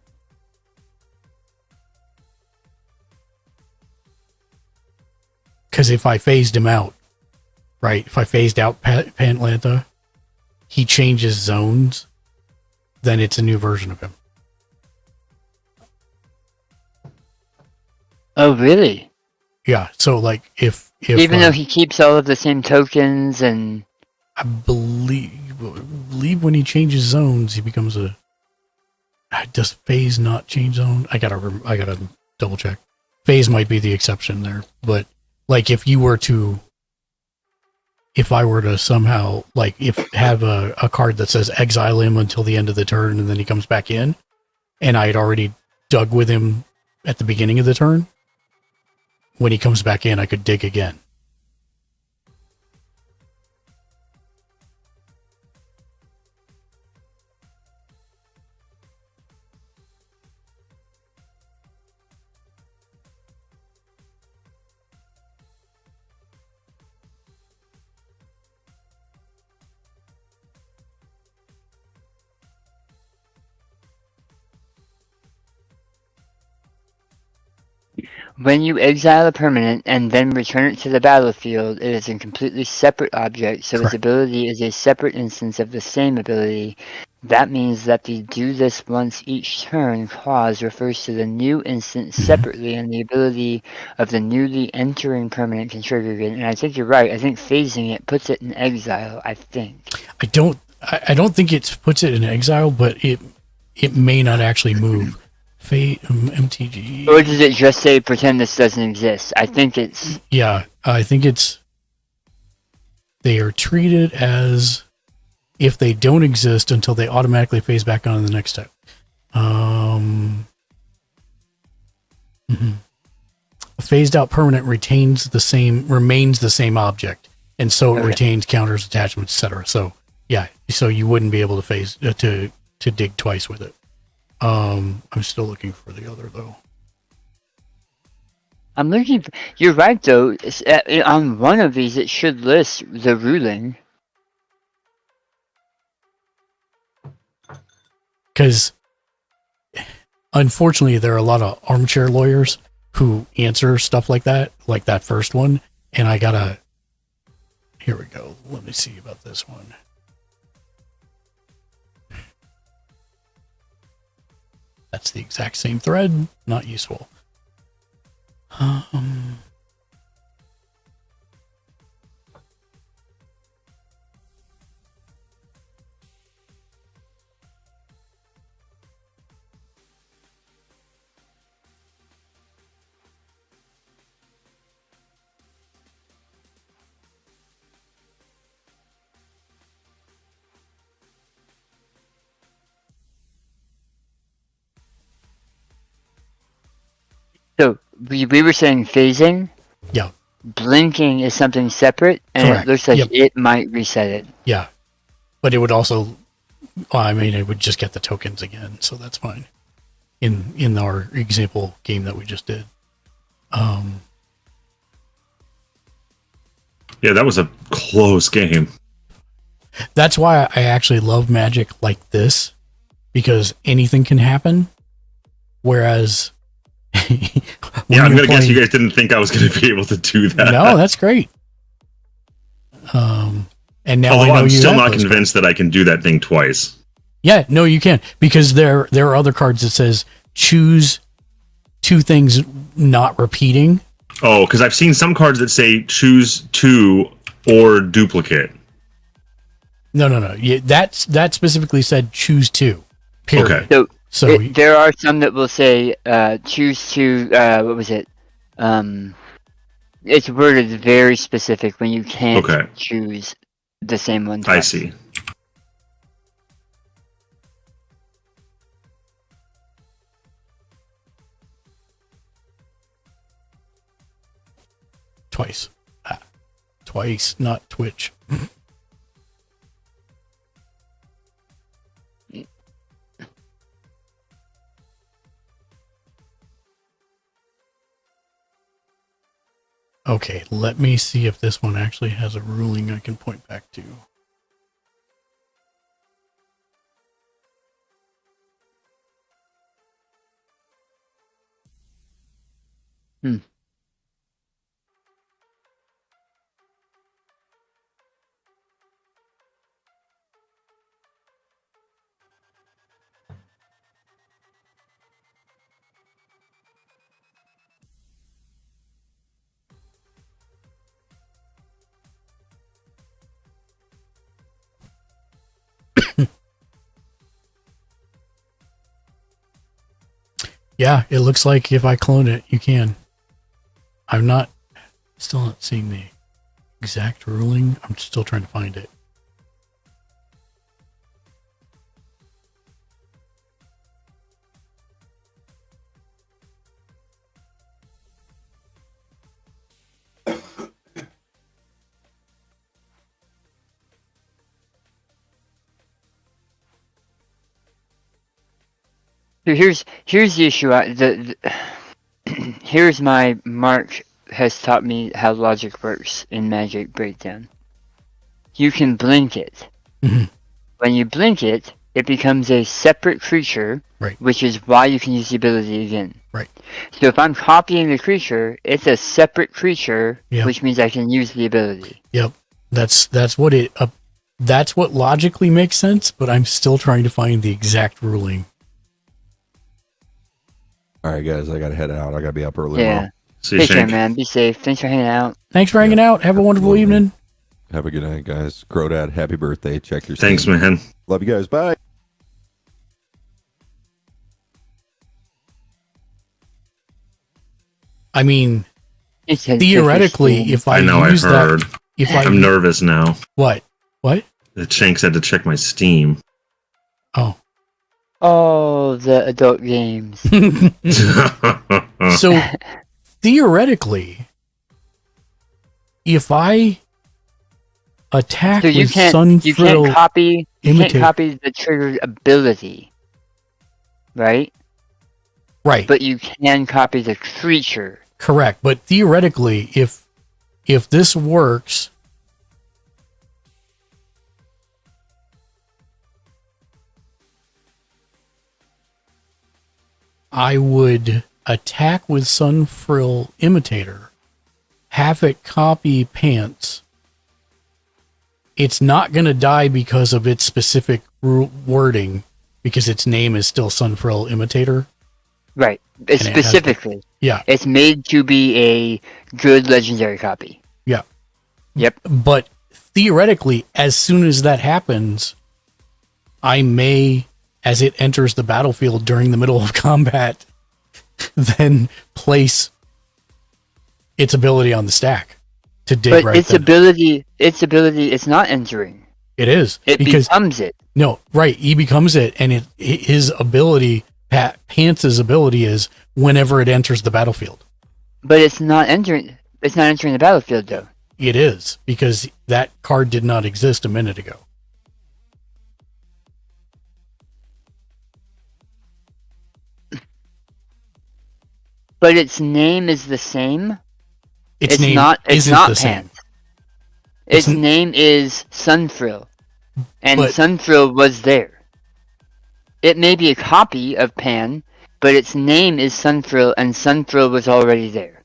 Because if I phased him out, right? If I phased out Pantlanta, he changes zones, then it's a new version of him. Oh, really? Yeah. So, like, if even though he keeps all of the same tokens and I believe when he changes zones, he becomes a. Does phase not change zone? I gotta double check. Phase might be the exception there, but like if I were to somehow have a card that says exile him until the end of the turn and then he comes back in, and I had already dug with him at the beginning of the turn, when he comes back in, I could dig again. when you exile a permanent and then return it to the battlefield, it is a completely separate object, so its ability is a separate instance of the same ability. That means that the do this once each turn clause refers to the new instance separately, and the ability of the newly entering permanent can trigger it. And I think you're right. I think phasing it puts it in exile, I think. I don't think it puts it in exile, but it may not actually move. Fate, MTG. Or does it just say pretend this doesn't exist? I think it's... Yeah, I think it's... They are treated as if they don't exist until they automatically phase back on in the next step. A phased out permanent remains the same object, and so it retains counters, attachments, etc. So yeah, so you wouldn't be able to phase to dig twice with it. I'm still looking for the other though. I'm looking for, you're right though. On one of these, it should list the ruling. Because unfortunately, there are a lot of armchair lawyers who answer stuff like that first one, and I gotta. Here we go. Let me see about this one. That's the exact same thread. Not useful. we were saying phasing. Yeah. Blinking is something separate, and Correct. it looks like Yep. it might reset it. Yeah. But it would also, well, I mean, it would just get the tokens again, so that's fine. In our example game that we just did. Yeah, that was a close game. That's why I actually love Magic like this, because anything can happen. Whereas, Yeah, I'm gonna guess you guys didn't think I was gonna be able to do that. No, that's great. And now Although I know I'm you still have not those convinced that I can do that thing twice. Yeah, no, you can, because there are other cards that says choose two things not repeating. Oh, because I've seen some cards that say choose two or duplicate. No. Yeah, that specifically said choose two. Period. Okay. So there are some that will say choose to what was it? It's worded very specific when you can't choose the same one twice. I see. Twice. Twice, not Twitch. Okay, let me see if this one actually has a ruling I can point back to. Yeah, it looks like if I clone it, you can. I'm still not seeing the exact ruling. I'm still trying to find it. So here's the issue. Here's my Mark has taught me how logic works in Magic Breakdown. You can blink it. Mm-hmm. When you blink it, it becomes a separate creature, right? Which is why you can use the ability again. Right. So if I'm copying the creature, it's a separate creature, Yep. which means I can use the ability. Yep. That's what it. That's what logically makes sense, but I'm still trying to find the exact ruling. All right, guys, I gotta head out. I gotta be up early. Yeah. Tomorrow. Take care, man. Be safe. Thanks for hanging out. Thanks for hanging out. Have a wonderful evening. Have a good night, guys. Grodad, happy birthday. Check your Thanks, Steam. man. Love you guys. Bye. I mean, theoretically, if I use that, I'm nervous now. What? The Shanks had to check my Steam. Oh, the adult games. So, theoretically, if I attack So you with can't Sunfrill copy Imitator, the triggered ability, right? Right. But you can copy the creature. Correct, but theoretically, if this works, I would attack with Sunfrill Imitator, have it copy Pants. It's not going to die because of its specific wording, because its name is still Sunfrill Imitator. Right. It's And it has specifically. Yeah. It's made to be a good legendary copy. Yeah. Yep. But theoretically, as soon as that happens, I may, as it enters the battlefield during the middle of combat, then place its ability on the stack to dig But right its then. ability, it's not entering. It is. It becomes it. No, right. He becomes it, and his ability, Pants's ability is whenever it enters the battlefield. But it's not entering. It's not entering the battlefield, though. It is, because that card did not exist a minute ago. But its name is the same. Its name not. It's isn't not the same. Pants. Its name is Sunfrill, and But- Sunfrill was there. It may be a copy of Pan, but its name is Sunfrill, and Sunfrill was already there.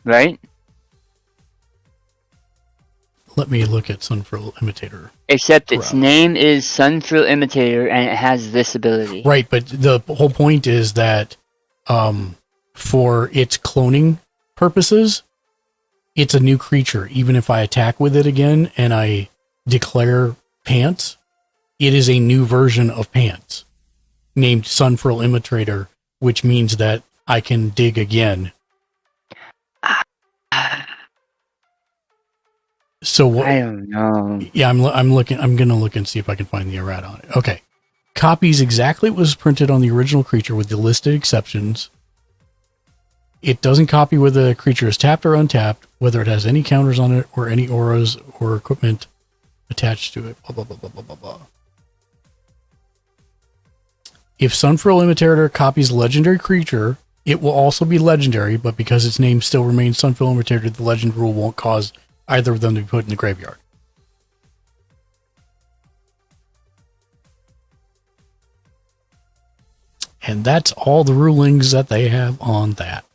Right? Let me look at Sunfrill Imitator. Except its Crap. name is Sunfrill Imitator, and it has this ability. Right, but the whole point is that for its cloning purposes, it's a new creature. Even if I attack with it again and I declare Pants, it is a new version of Pants named Sunfrill Imitator, which means that I can dig again. So what? I don't know. Yeah, I'm looking. I'm gonna look and see if I can find the errata on it. Okay, copies exactly what was printed on the original creature with the listed exceptions. It doesn't copy whether the creature is tapped or untapped, whether it has any counters on it or any auras or equipment attached to it. Blah blah blah blah blah blah blah. If Sunfrill Imitator copies a legendary creature, it will also be legendary, but because its name still remains Sunfrill Imitator, the legend rule won't cause either of them to be put in the graveyard. And that's all the rulings that they have on that.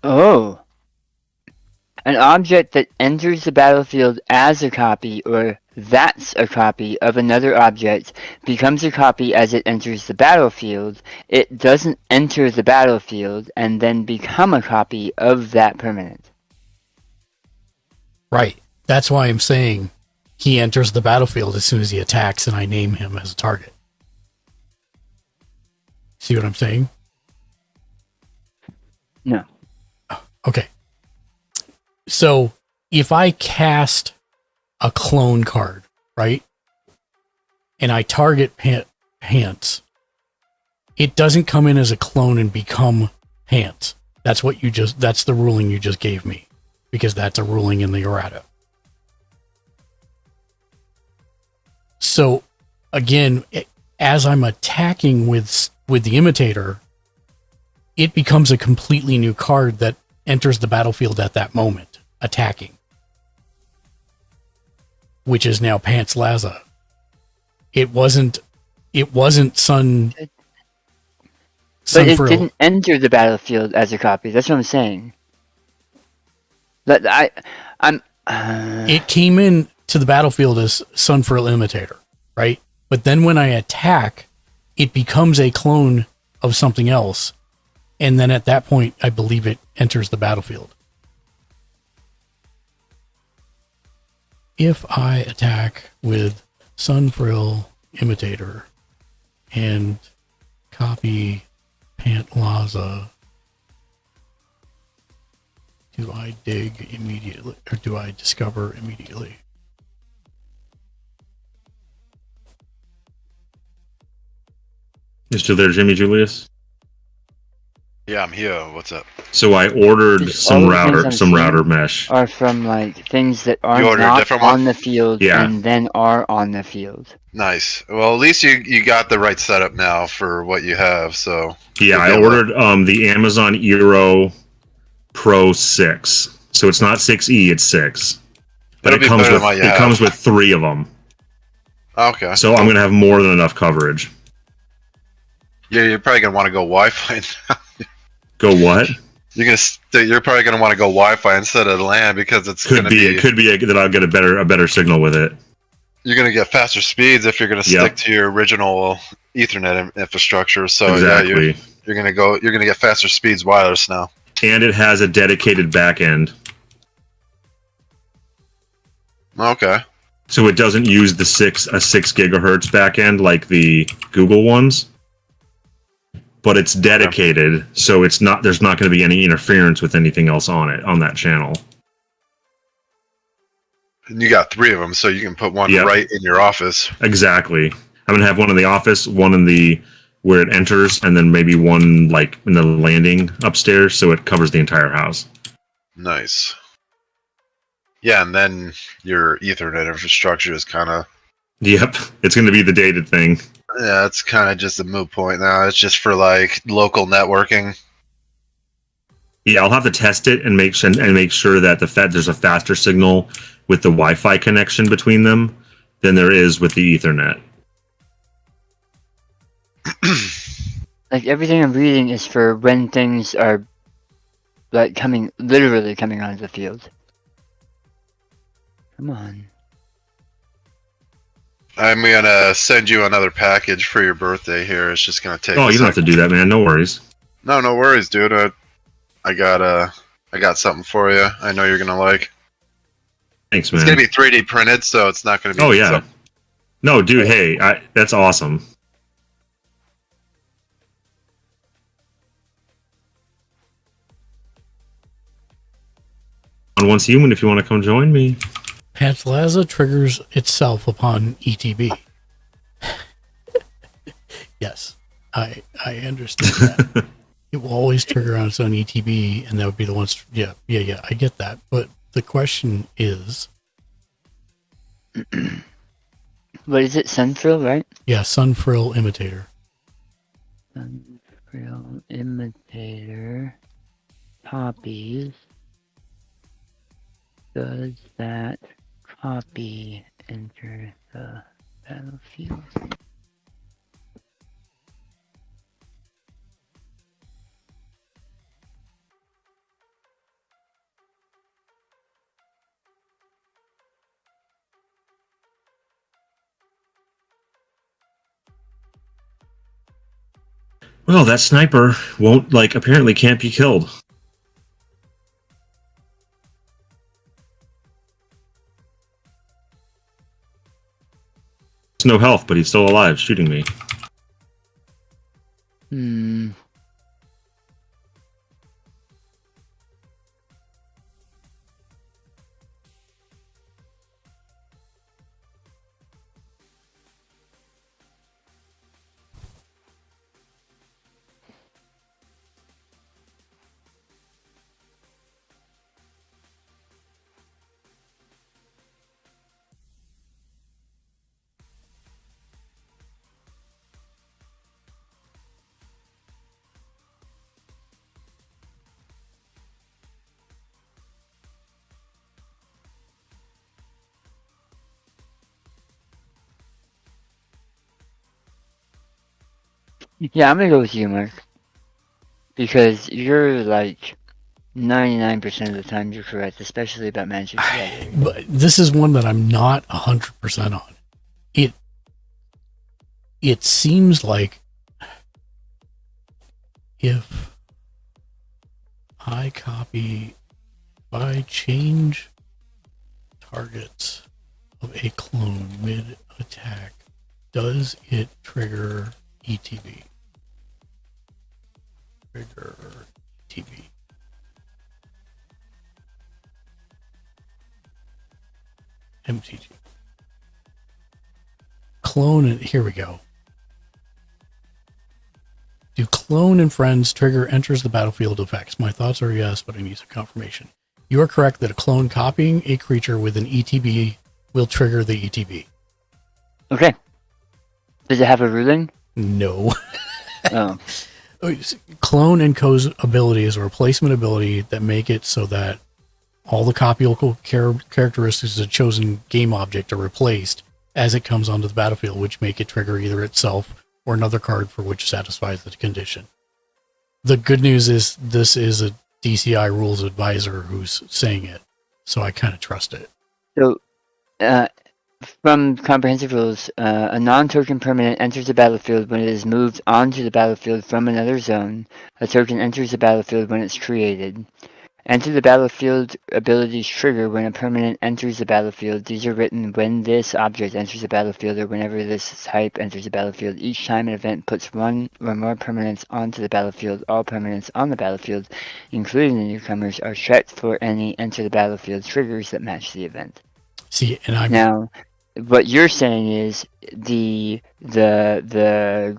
Oh. An object that enters the battlefield as a copy or that's a copy of another object becomes a copy as it enters the battlefield. It doesn't enter the battlefield and then become a copy of that permanent. Right. That's why I'm saying he enters the battlefield as soon as he attacks and I name him as a target. See what I'm saying? No. Okay. So if I cast a clone card, right? And I target Pants, it doesn't come in as a clone and become Pants. That's the ruling you just gave me, because that's a ruling in the errata. So again, as I'm attacking with the imitator, it becomes a completely new card that enters the battlefield at that moment, attacking, which is now Pants Laza. It wasn't Sun. But it didn't enter the battlefield as a copy. That's what I'm saying. It came in to the battlefield as Sunfrill Imitator, right? But then when I attack, it becomes a clone of something else. And then at that point, I believe it enters the battlefield. If I attack with Sunfrill Imitator and copy Pant Laza, do I dig immediately or do I discover immediately? You still there, Jimmy Julius? Yeah, I'm here. What's up? So I ordered some All the things I'm seeing router mesh. are from like things that are You ordered a not different on one? the field Yeah. and then are on the field. Nice. Well, at least you got the right setup now for what you have. So Yeah, I ordered the Amazon Eero Pro 6. So it's not 6E, it's 6. But It'll it be comes better with than what you it have. comes with 3 of them. Okay. So I'm gonna have more than enough coverage. Yeah, you're probably gonna want to go Wi-Fi now. Go what? you're probably gonna want to go Wi-Fi instead of LAN because it's Could be that I'll get a better signal with it. You're gonna get faster speeds if you're gonna stick to your original Ethernet infrastructure. So exactly. Yeah, you're gonna get faster speeds wireless now. And it has a dedicated back end. Okay. So it doesn't use the 6 gigahertz back end like the Google ones. But it's dedicated, so there's not going to be any interference with anything else on that channel. And you got 3 of them, so you can put one right in your office. Exactly. I'm gonna have one in the office, one in the where it enters, and then maybe one like in the landing upstairs, so it covers the entire house. Nice. Yeah, and then your Ethernet infrastructure is kind of. Yep, it's going to be the dated thing. Yeah, it's kind of just a moot point now. It's just for like local networking. Yeah, I'll have to test it and make sure that there's a faster signal with the Wi-Fi connection between them than there is with the Ethernet. Like everything I'm reading is for when things are like literally coming onto the field. Come on. I'm gonna send you another package for your birthday here. It's just gonna take. Oh, you don't have to do that, man. No worries. No worries, dude. I got something for you. I know you're gonna like. Thanks, man. It's gonna be 3D printed, so it's not gonna be. Oh yeah. No, dude. Hey, that's awesome. On Once Human, if you want to come join me. Patlaza triggers itself upon ETB. Yes, I understand that. It will always trigger on its own ETB, and that would be the ones. Yeah, I get that. But the question is, what is it? Sunfrill, right? Yeah, Sunfrill Imitator. Sunfrill Imitator copies. Does that copy enter the battlefield? Well, that sniper apparently can't be killed. No health, but he's still alive, shooting me. Yeah, I'm gonna go with you, Mark. Because you're like 99% of the time you're correct, especially about Magic. But this is one that I'm not 100% on. It seems like if I change targets of a clone mid-attack, does it trigger ETB? Trigger ETB. MTG. Clone, and here we go. Do clone and friends trigger enters the battlefield effects? My thoughts are yes, but I need some confirmation. You are correct that a clone copying a creature with an ETB will trigger the ETB. Okay. Does it have a ruling? No. Oh. Clone and Co's ability is a replacement ability that make it so that all the copyable characteristics of a chosen game object are replaced as it comes onto the battlefield, which make it trigger either itself or another card for which satisfies the condition. The good news is this is DCI rules advisor who's saying it, so I kind of trust it. So, from comprehensive rules, a non-token permanent enters the battlefield when it is moved onto the battlefield from another zone. A token enters the battlefield when it's created. Enter the battlefield abilities trigger when a permanent enters the battlefield. These are written when this object enters the battlefield or whenever this type enters the battlefield. Each time an event puts one or more permanents onto the battlefield, all permanents on the battlefield, including the newcomers, are checked for any enter the battlefield triggers that match the event. See, and I'm Now, what you're saying is the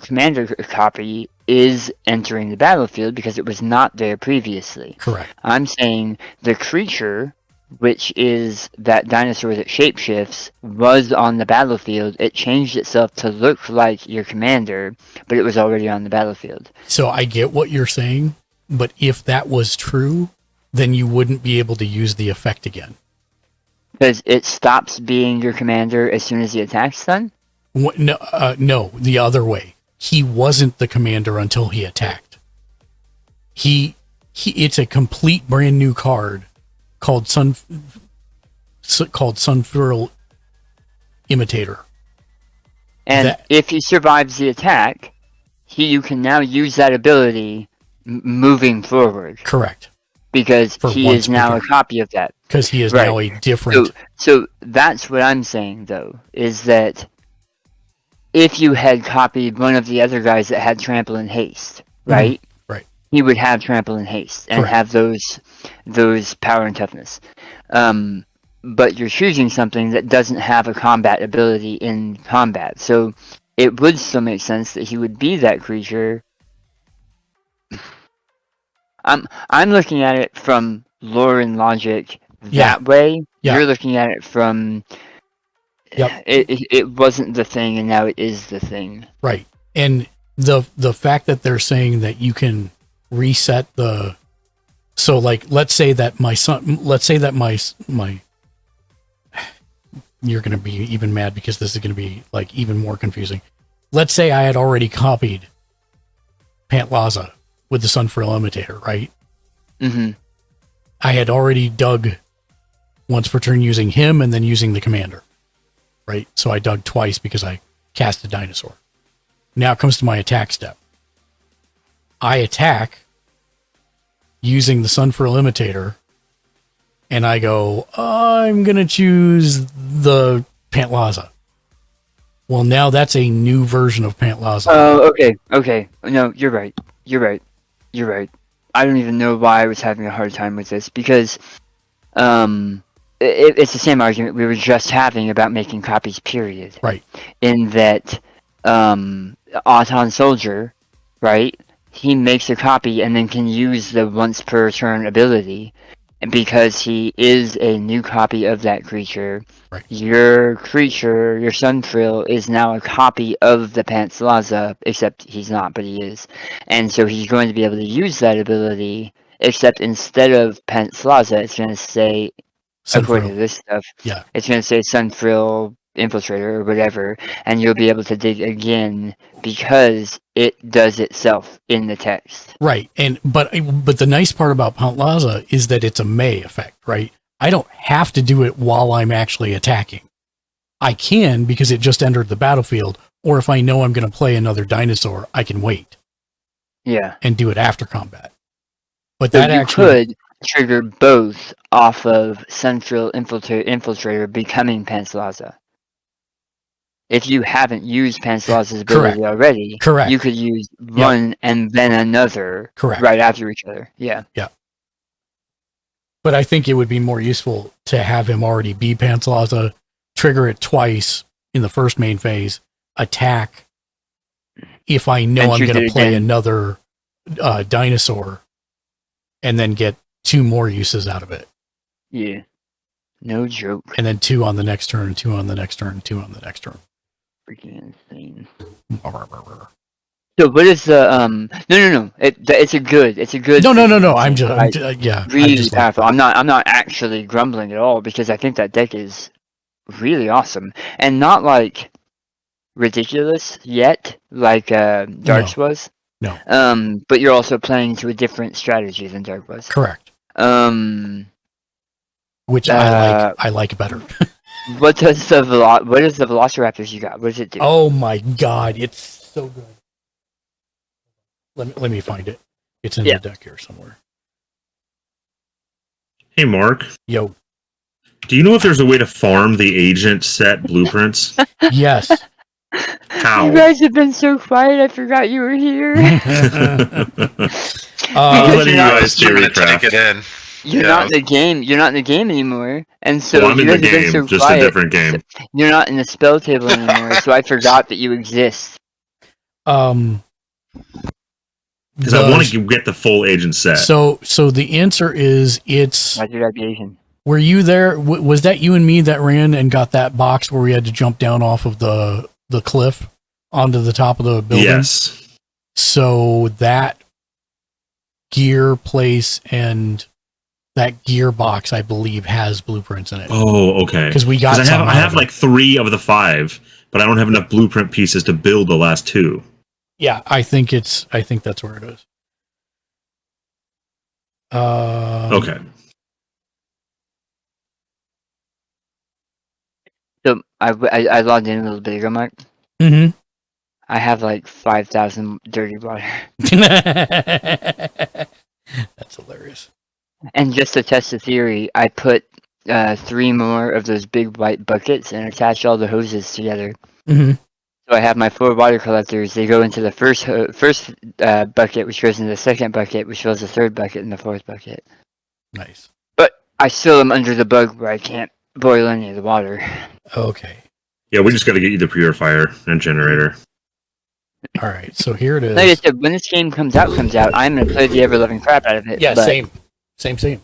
commander copy is entering the battlefield because it was not there previously. correct. I'm saying the creature, which is that dinosaur that shapeshifts, was on the battlefield. It changed itself to look like your commander, but it was already on the battlefield. So I get what you're saying, but if that was true, then you wouldn't be able to use the effect again. Because it stops being your commander as soon as the attack's done? No, the other way. He wasn't the commander until he attacked. It's a complete brand new card called Sunfurl Imitator. And if he survives the attack, you can now use that ability moving forward. Correct. Because he is now a copy of that. Because he is now a different... So that's what I'm saying, though, is that if you had copied one of the other guys that had Trample and Haste, right? Right. He would have Trample and Haste and have those power and toughness. But you're choosing something that doesn't have a combat ability in combat. So it would still make sense that he would be that creature. I'm looking at it from lore and logic that way. Yeah. You're looking at it from it wasn't the thing and now it is the thing. Right. And the fact that they're saying that you can reset the... So like, let's say that my you're going to be even mad because this is going to be like even more confusing. Let's say I had already copied Pantlaza with the Sunfurl Imitator, right? Mm-hmm. I had already dug once per turn using him and then using the commander, right? So I dug twice because I cast a dinosaur. Now it comes to my attack step. I attack using the Sunfurl Imitator, and I go, I'm going to choose the Pantlaza. Well, now that's a new version of Pantlaza. Oh, okay. No, you're right. I don't even know why I was having a hard time with this, because it's the same argument we were just having about making copies, period. Right. In that Auton Soldier, right, he makes a copy and then can use the once per turn ability. And because he is a new copy of that creature, right. Your creature, your Sunfrill, is now a copy of the Pantlaza, except he's not, but he is. And so he's going to be able to use that ability, except instead of Pantlaza, it's going to say, according to this stuff, it's going to say Sunfrill Infiltrator or whatever, and you'll be able to dig again because it does itself in the text. Right. But the nice part about Pantlaza is that it's a May effect, right? I don't have to do it while I'm actually attacking. I can because it just entered the battlefield, or if I know I'm going to play another dinosaur, I can wait. Yeah. And do it after combat. But So that you could trigger both off of Sunfrill Infiltrator becoming Pantlaza. If you haven't used Pantlaza's ability already, you could use one and then another right after each other. Yeah. Yeah. But I think it would be more useful to have him already be Pantlaza, trigger it twice in the first main phase, attack if I know I'm going to play another dinosaur, and then get 2 more uses out of it. Yeah. No joke. And then 2 on the next turn, 2 on the next turn, 2 on the next turn. Freaking insane. So what is the no? It's a good. No. I'm just really powerful. I'm not actually grumbling at all because I think that deck is really awesome and not like ridiculous yet, like Darks was. No. But you're also playing to a different strategy than Dark was. Correct. Which I like better. What is the Velociraptors you got? What does it do? Oh my god, it's so good. Let me find it. It's in the deck here somewhere. Hey, Mark. Yo. Do you know if there's a way to farm the agent set blueprints? Yes. How? You guys have been so quiet. I forgot you were here. I'm letting you guys trying to theorycraft. take it in. You're not in the game. You're not in the game anymore, and so Well, I'm you in guys the have been game, so just quiet. a different game. So you're not in the spell table anymore, so I forgot that you exist. Because I want to get the full agent set. So the answer is it's. Why did I be Asian? Were you there? Was that you and me that ran and got that box where we had to jump down off of the cliff onto the top of the building? Yes. So that gear place and that gear box, I believe, has blueprints in it. Oh, okay. Because we got I have like 3 of the 5, but I don't have enough blueprint pieces to build the last 2. Yeah, I think that's where it is. Okay. So I logged in a little bit ago, Mark. Mm-hmm. I have like 5,000 dirty water. That's hilarious. And just to test the theory, I put 3 more of those big white buckets and attached all the hoses together. Mm-hmm. So I have my 4 water collectors. They go into the first bucket, which goes into the second bucket, which fills the third bucket and the fourth bucket. Nice. But I still am under the bug where I can't boil any of the water. Okay. Yeah, we just got to get you the purifier and generator. All right, so here it is. Like I said, when this game comes out, I'm gonna play the ever-loving crap out of it. Yeah, but same.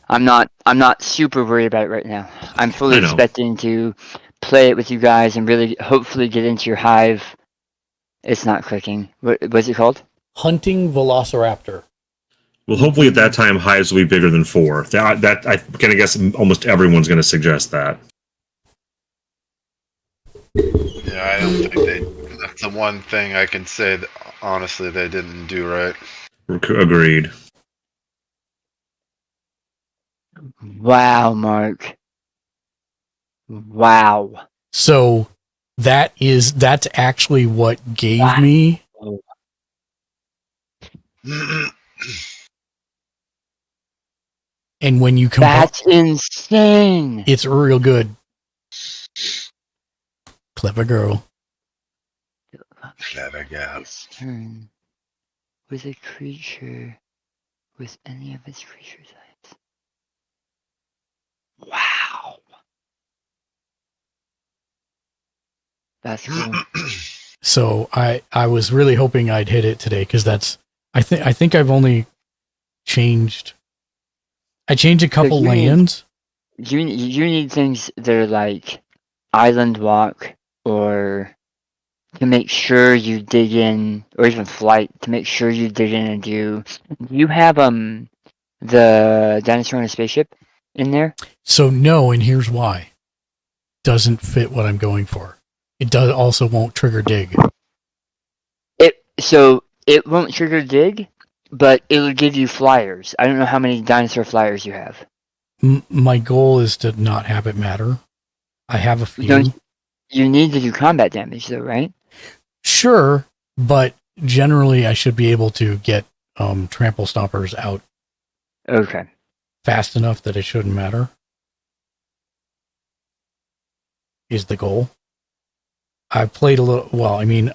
I'm not super worried about it right now. I'm fully expecting to play it with you guys and really, hopefully, get into your hive. It's not clicking. What's it called? Hunting Velociraptor. Well, hopefully at that time, hives will be bigger than 4. That I kind of guess almost everyone's going to suggest that. Yeah, I don't think that's the one thing I can say that, honestly, they didn't do right. Agreed. Wow, Mark. Wow. So that's actually what gave me and when you that's insane. It's real good. Clever girl. Clever girl. This turn with a creature with any of its creature types. Wow. That's cool. So I was really hoping I'd hit it today because I think I've only changed. I changed a couple lands. You need things that are like island walk or to make sure you dig in, or even flight to make sure you dig in and do. You have the dinosaur in a spaceship in there. So no, and here's why. Doesn't fit what I'm going for. It does also won't trigger dig. It won't trigger dig, but it'll give you flyers. I don't know how many dinosaur flyers you have. My goal is to not have it matter. I have a few. You need to do combat damage, though, right? Sure, but generally I should be able to get trample stompers out. Okay. Fast enough that it shouldn't matter. Is the goal. I played a little. Well, I mean,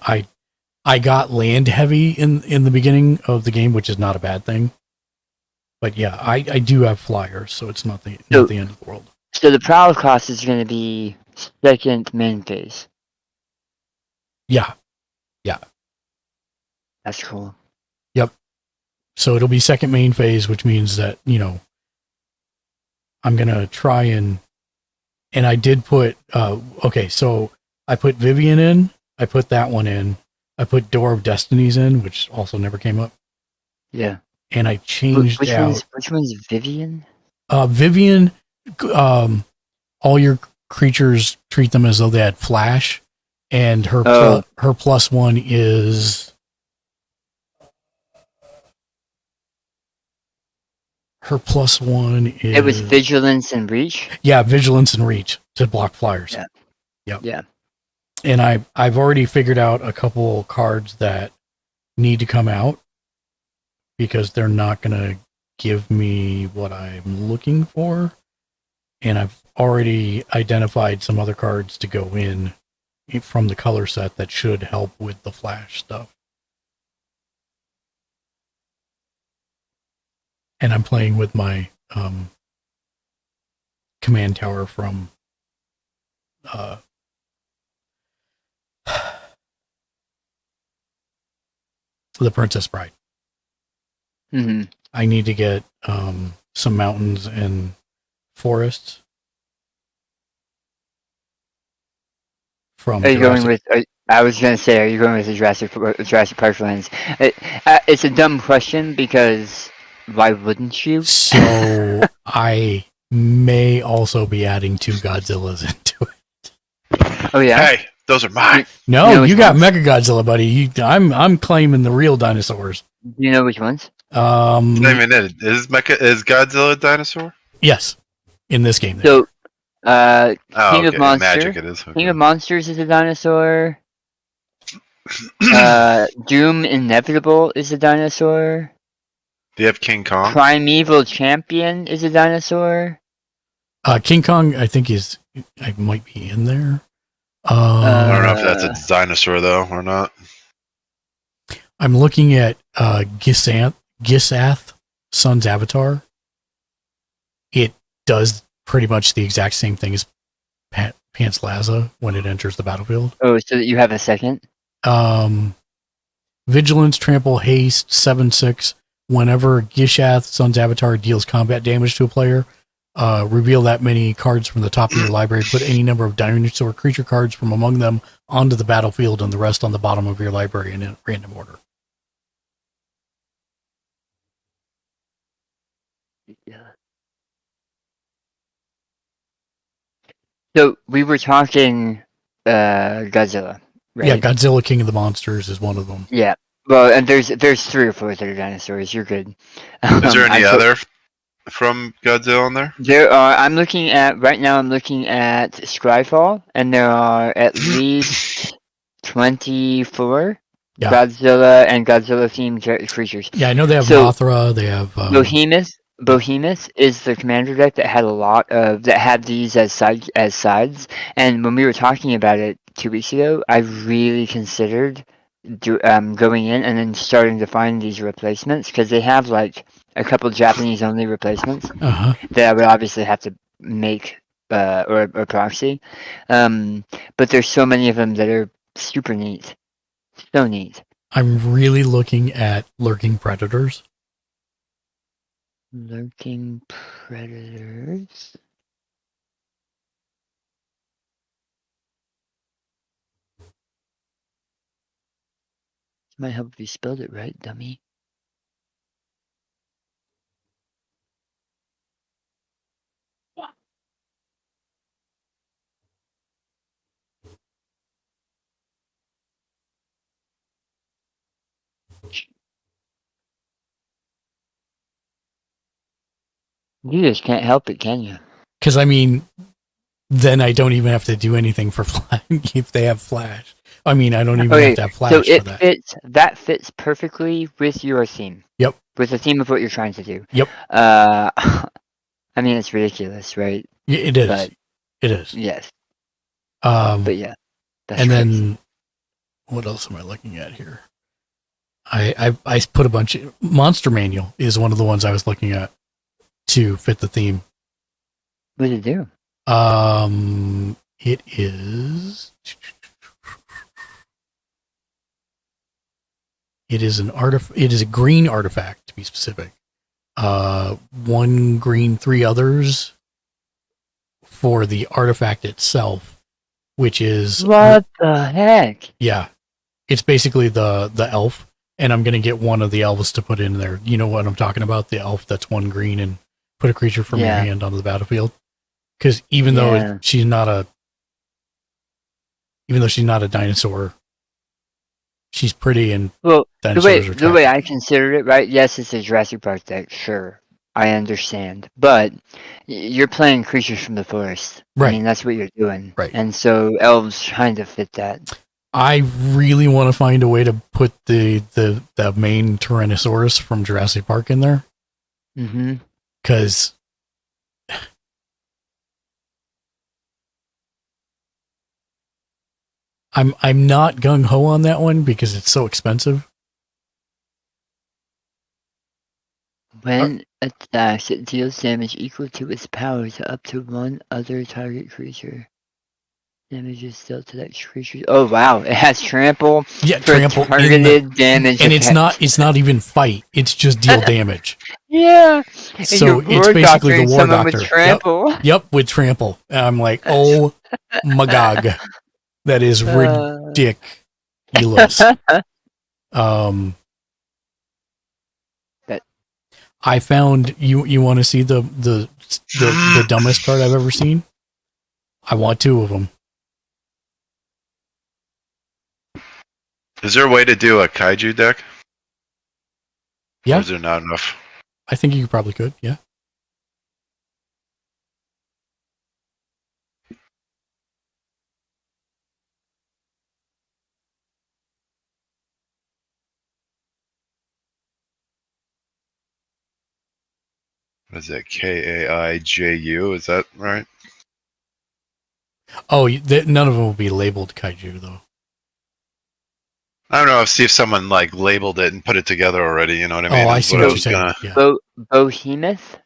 I got land heavy in the beginning of the game, which is not a bad thing. But yeah, I do have flyers, so it's not the end of the world. So the prowl cost is going to be second main phase. Yeah. That's cool. Yep. So it'll be second main phase, which means that, I'm going to try and I did put, okay, so I put Vivian in, I put that one in, I put Door of Destinies in, which also never came up. Yeah. And I changed which out. Which one's Vivian? Vivian, all your creatures treat them as though they had flash, and her +1 is Her +1 is. It was vigilance and reach. Yeah, vigilance and reach to block flyers. Yeah. Yep. Yeah. And I've already figured out a couple cards that need to come out because they're not going to give me what I'm looking for. And I've already identified some other cards to go in from the color set that should help with the flash stuff. And I'm playing with my command tower from The Princess Bride. Mm-hmm. I need to get some mountains and forests. From Are you Jurassic. going with? I was gonna say, are you going with the Jurassic Park lens? It's a dumb question because why wouldn't you? So I may also be adding 2 Godzillas into it. Oh yeah. Hey, those are mine. No, you got Mega Godzilla, buddy. I'm claiming the real dinosaurs. Do you know which ones? I mean, is Godzilla a dinosaur? Yes, in this game. So, King okay. of Monsters. Magic it is. Okay. King of Monsters is a dinosaur. Doom Inevitable is a dinosaur. Do you have King Kong? Primeval Champion is a dinosaur. King Kong, I think I might be in there. I don't know if that's a dinosaur though or not. I'm looking at Gisath, Sun's Avatar. It does pretty much the exact same thing as Pants Laza when it enters the battlefield. Oh, so that you have a second? Vigilance, Trample, Haste, 7/6. Whenever Gishath, Sun's Avatar, deals combat damage to a player, reveal that many cards from the top of your library. Put any number of dinosaur creature cards from among them onto the battlefield and the rest on the bottom of your library in a random order. Yeah. So we were talking Godzilla, right? Yeah, Godzilla, King of the Monsters is one of them. Yeah. Well, and there's 3 or 4 that are dinosaurs. You're good. Is there any other from Godzilla in there? There are. I'm looking at Skyfall, and there are at least 24 Godzilla and Godzilla themed creatures. Yeah, I know they have Mothra. They have Behemoth is the commander deck that had these as sides. And when we were talking about it 2 weeks ago, I really considered going in and then starting to find these replacements because they have like a couple Japanese only replacements that I would obviously have to make or proxy. But there's so many of them that are super neat. So neat. I'm really looking at Lurking Predators. Lurking Predators. Might help if you spelled it right, dummy. You just can't help it, can you? Because, I mean, then I don't even have to do anything for Flash if they have Flash. I mean, I don't even have to have Flash so for that. That fits perfectly with your theme. Yep. With the theme of what you're trying to do. Yep. I mean, it's ridiculous, right? Yeah, it is. But, it is. Yes. But yeah. And then, what else am I looking at here? I put a bunch of... Monster Manual is one of the ones I was looking at to fit the theme. What did it do? It is... It is a green artifact, to be specific. 1 green, 3 others for the artifact itself, which is... What the heck? Yeah. It's basically the elf, and I'm going to get one of the elves to put in there. You know what I'm talking about? The elf that's 1 green and put a creature from your hand onto the battlefield. Because even though she's not a dinosaur, she's pretty and well. The way I considered it, right? Yes, it's a Jurassic Park deck, sure, I understand. But you're playing creatures from the forest. I Right. mean, that's what you're doing. Right. And so elves kind of fit that. I really want to find a way to put the main Tyrannosaurus from Jurassic Park in there. Mm-hmm. Because I'm not gung ho on that one because it's so expensive. When attacks, it deals damage equal to its power to up to one other target creature. Damage is dealt to that creature. Oh wow, it has trample. Yeah, for trample targeted damage, and effect. it's not even fight. It's just deal damage. Yeah. And So you're it's war basically the doctoring war someone doctor. with trample. Yep, with trample. And I'm like, oh my god, that is ridiculous. That I found you want to see the dumbest card I've ever seen. I want 2 of them. Is there a way to do a kaiju deck? Yeah. Or is there not enough? I think you probably could. Yeah. What is it? Kaiju? Is that right? Oh, none of them will be labeled kaiju though. I don't know. See if someone like labeled it and put it together already. You know what I mean? Oh, I Is see what what I was you're gonna. saying. Yeah. Behemoth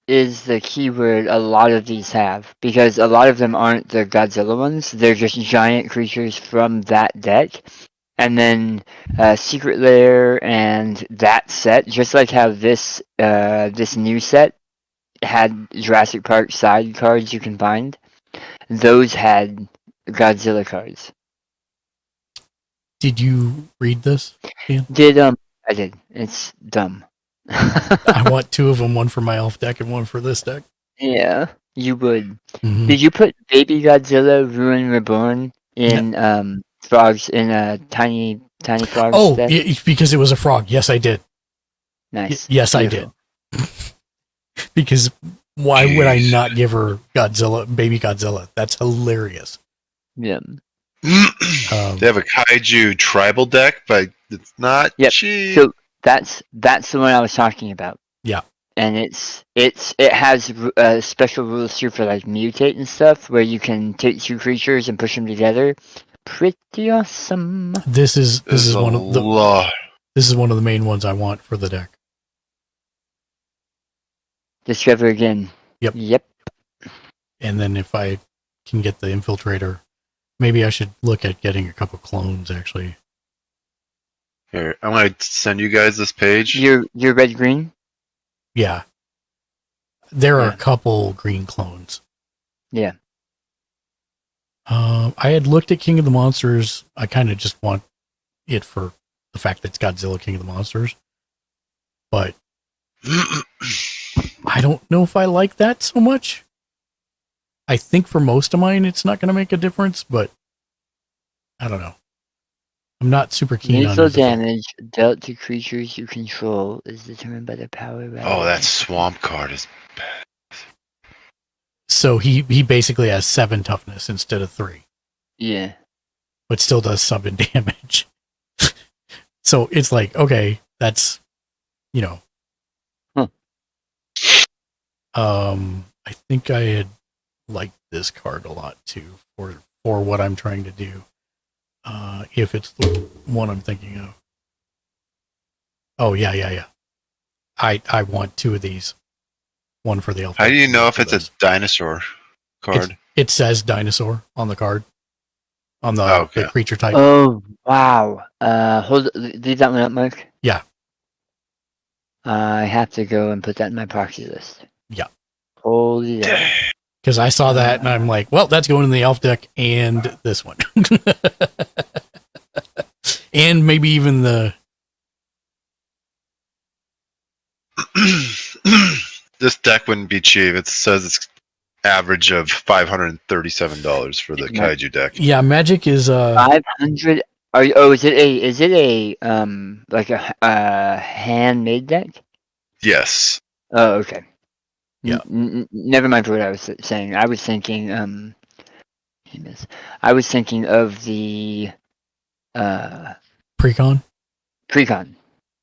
is the keyword a lot of these have, because a lot of them aren't the Godzilla ones. They're just giant creatures from that deck. And then Secret Lair and that set, just like how this new set had Jurassic Park side cards you can find, those had Godzilla cards. Did you read this, Dan? I did. It's dumb. I want 2 of them, one for my elf deck and one for this deck. Yeah, you would. Mhm. Did you put Baby Godzilla Ruin Reborn in frogs in a tiny frogs Oh, deck? it's because it was a frog. Yes, I did. Nice. Yes, Beautiful. I did. Because why would I not give her Baby Godzilla? That's hilarious. Yeah. They have a kaiju tribal deck, but it's not cheap. So that's the one I was talking about. Yeah. And it has special rules too for like mutate and stuff, where you can take 2 creatures and push them together. Pretty awesome. This is one of the main ones I want for the deck. Discover again. Yep. And then if I can get the infiltrator, maybe I should look at getting a couple clones actually. Here, I'm gonna send you guys this page. You're red green? Yeah. There are a couple green clones. Yeah. I had looked at King of the Monsters. I kind of just want it for the fact that it's Godzilla King of the Monsters. But I don't know if I like that so much. I think for most of mine it's not going to make a difference, but I don't know. I'm not super keen on Lethal it. damage dealt to creatures you control is determined by their power. Oh, that swamp card is bad. So he basically has 7 toughness instead of 3. Yeah. But still does 7 damage. So it's like, okay, that's, you know. I think I had liked this card a lot too for what I'm trying to do. If it's the one I'm thinking of. Oh yeah. I want 2 of these. One for the elf. How do you know if it's a dinosaur card? It says dinosaur on the card. On the creature type. Oh wow. Leave that one up, Mark. Yeah. I have to go and put that in my proxy list. Yeah. Holy yeah. Because I saw that and I'm like, well, that's going in the elf deck and this one. And maybe even the This deck wouldn't be cheap. It says it's average of $537 for the kaiju deck. Yeah, Magic is 500. Is it a like a handmade deck? Yes. Oh, okay. Yeah. Never mind for what I was saying. I was thinking, I was thinking of the Precon. precon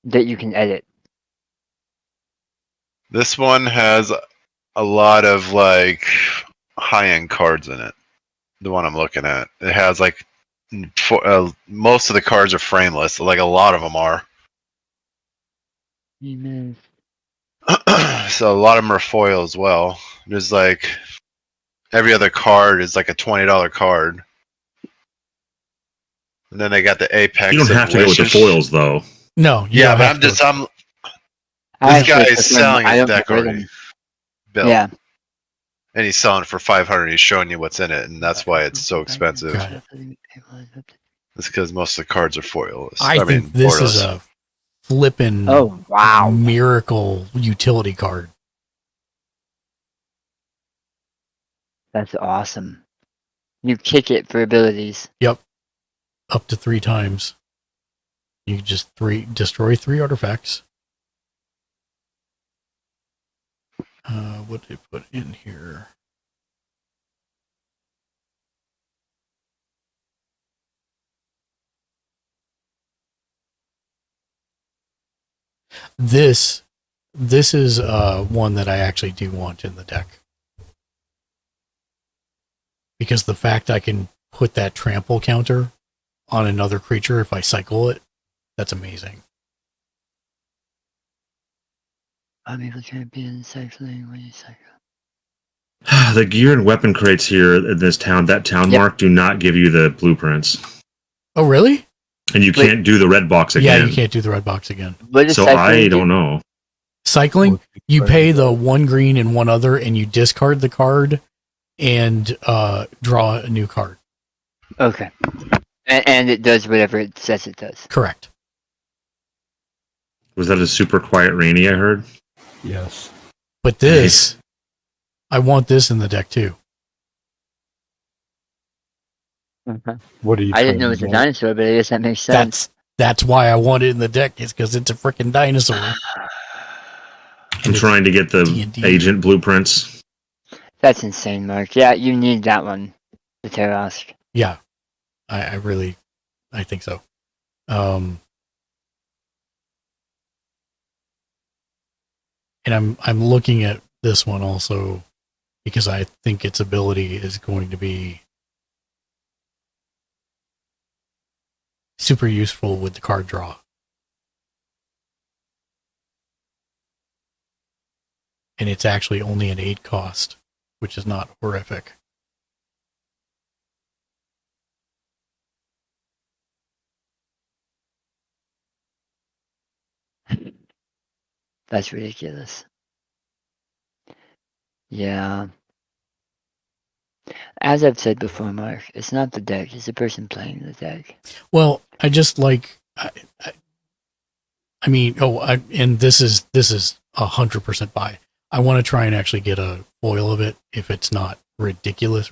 that you can edit. This one has a lot of like high-end cards in it. The one I'm looking at, it has like most of the cards are frameless. Like a lot of them are. Amen. So a lot of them are foil as well. There's like every other card is like a $20 card. And then they got the Apex. You don't have to go with the foils, though. No. Yeah, but this guy is selling his deck already built. Yeah. And he's selling it for 500. He's showing you what's in it, and that's why it's so expensive. It's because most of the cards are foil. I think this is a flippin' miracle utility card. That's awesome. You kick it for abilities. Yep. Up to 3 times. You can just destroy 3 artifacts. What did they put in here? This is one that I actually do want in the deck. Because the fact I can put that trample counter on another creature if I cycle it, that's amazing. I'm able to champion cycling when you cycle. The gear and weapon crates here in this town, that town mark, do not give you the blueprints. Oh, really? And you can't do the red box again. Yeah, you can't do the red box again. So I don't know. Cycling, you pay the 1 green and 1 other, and you discard the card and draw a new card. Okay. And it does whatever it says it does. Correct. Was that a super quiet rainy I heard? Yes. But this, I want this in the deck too. What are you? I didn't know it was a dinosaur, but I guess that makes sense. That's why I want it in the deck, is because it's a freaking dinosaur. I'm trying to get the D&D. agent blueprints. That's insane, Mark. Yeah, you need that one. The Tarask. Yeah. I really think so. And I'm looking at this one also because I think its ability is going to be super useful with the card draw. And it's actually only an 8 cost, which is not horrific. That's ridiculous. Yeah. As I've said before, Mark, it's not the deck, it's the person playing the deck. Well, I just like, I mean, and this is 100% buy. I want to try and actually get a foil of it if it's not ridiculous.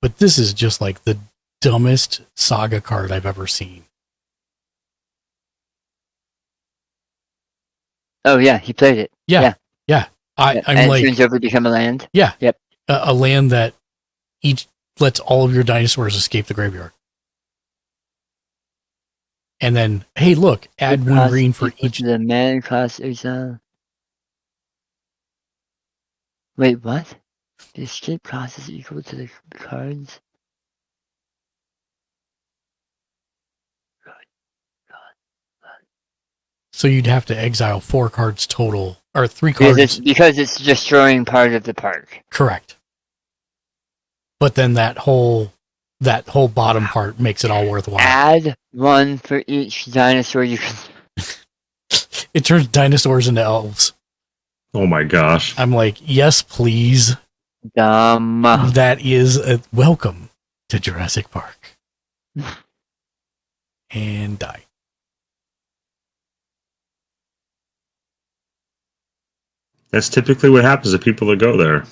But this is just like the dumbest saga card I've ever seen. Oh yeah, he played it. Yeah. I'm and like, it turns over to become a land. Yeah. Yep. A land that each lets all of your dinosaurs escape the graveyard. And then, hey, look, add 1 green for each. The mana cost exile. Wait, what? The escape cost is equal to the cards? So you'd have to exile 4 cards total, or 3 cards. Because it's destroying part of the park. Correct. But then that whole bottom part makes it all worthwhile. Add 1 for each dinosaur you can. It turns dinosaurs into elves. Oh my gosh. I'm like, yes, please. Dumb. That is a welcome to Jurassic Park. And die. That's typically what happens to people that go there.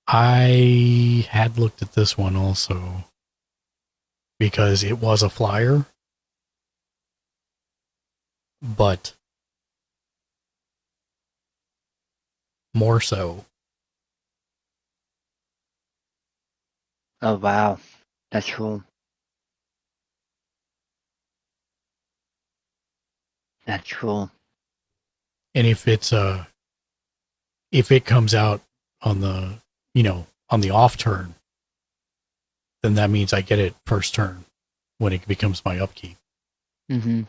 I had looked at this one also because it was a flyer, but more so. Oh wow, that's cool. That's cool. And if it comes out on the on the off turn, then that means I get it first turn when it becomes my upkeep. Mm-hmm.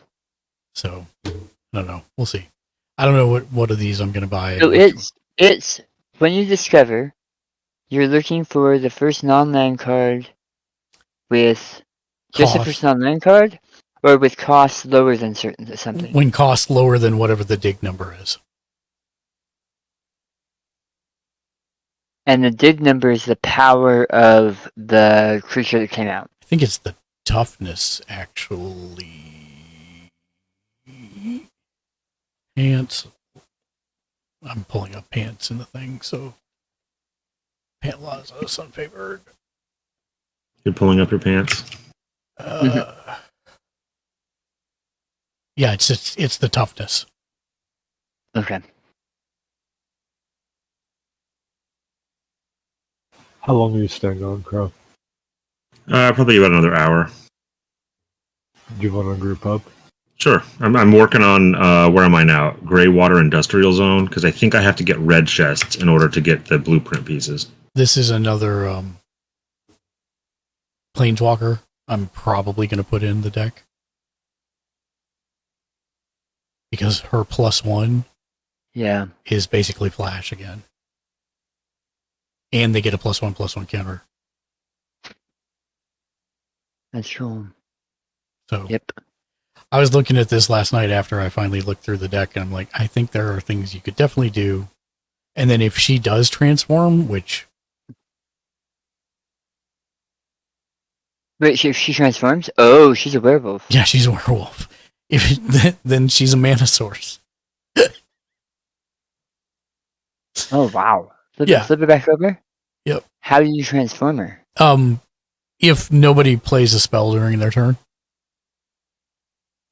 So I don't know. We'll see. I don't know what of these I'm going to buy. So it's when you discover you're looking for the first non-land card with just the first non-land card, or with costs lower than something. When cost lower than whatever the dig number is. And the dig number is the power of the creature that came out. I think it's the toughness, actually. Pants. I'm pulling up pants in the thing, so pant laws unfavored. You're pulling up your pants. Yeah, it's the toughness. Okay. How long are you staying on, Crow? Probably about another hour. Do you want to group up? Sure. I'm working on where am I now? Greywater Industrial Zone, because I think I have to get red chests in order to get the blueprint pieces. This is another planeswalker I'm probably going to put in the deck. Because her +1 is basically Flash again. And they get a +1/+1 counter. That's cool. So yep. I was looking at this last night after I finally looked through the deck, and I'm like, I think there are things you could definitely do. And then if she does transform, which... Wait, if she transforms? Oh, she's a werewolf. Yeah, she's a werewolf. Then she's a mana source. Oh, wow. Flip it back over? Yep. How do you transform her? If nobody plays a spell during their turn.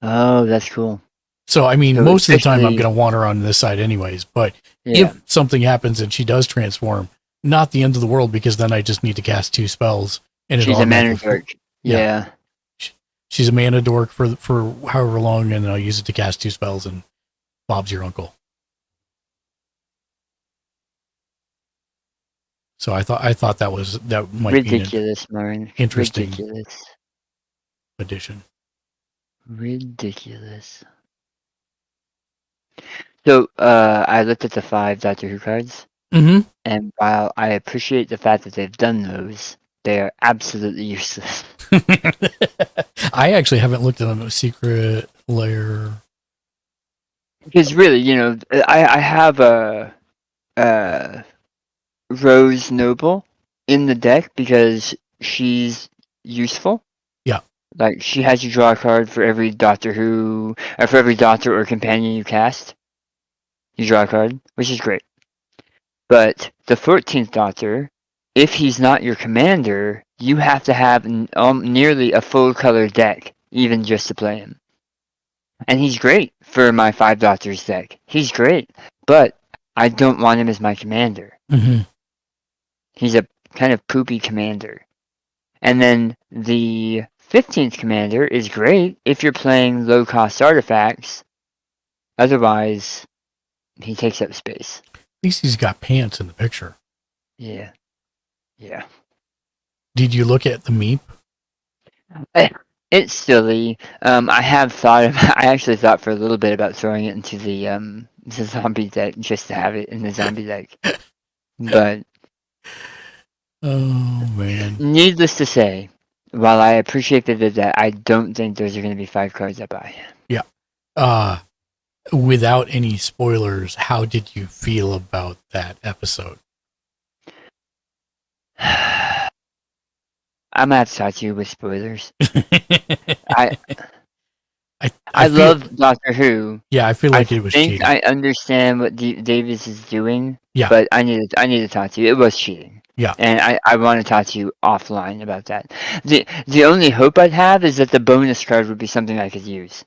Oh, that's cool. So, I mean, most of the time I'm going to want her on this side anyways, but if something happens and she does transform, not the end of the world, because then I just need to cast 2 spells. And she's a mana dork. Yeah. She's a mana dork for however long, and then I'll use it to cast 2 spells, and Bob's your uncle. So I thought that might ridiculous, be an interesting addition. Ridiculous. So I looked at the 5 Doctor Who cards, and while I appreciate the fact that they've done those, they are absolutely useless. I actually haven't looked at a secret layer. Because really, I have a Rose Noble in the deck because she's useful. Yeah. Like, she has you draw a card for every Doctor Who, or for every Doctor or Companion you cast. You draw a card, which is great. But the 14th Doctor, if he's not your commander, you have to have nearly a full color deck, even just to play him. And he's great for my 5 Doctors deck. He's great, but I don't want him as my commander. Mm-hmm. He's a kind of poopy commander. And then the 15th commander is great if you're playing low-cost artifacts. Otherwise, he takes up space. At least he's got pants in the picture. Yeah. Yeah. Did you look at the meep? It's silly. I actually thought for a little bit about throwing it into the zombie deck just to have it in the zombie deck. But oh man. Needless to say, while I appreciate they did that, I don't think those are going to be 5 cards I buy. Yeah. Without any spoilers, how did you feel about that episode? I'm gonna have to talk to you with spoilers. I love Doctor Who. Yeah, I feel like it was cheating. I understand what Davis is doing. Yeah. But I need to talk to you. It was cheating. Yeah. And I want to talk to you offline about that. The only hope I'd have is that the bonus card would be something I could use.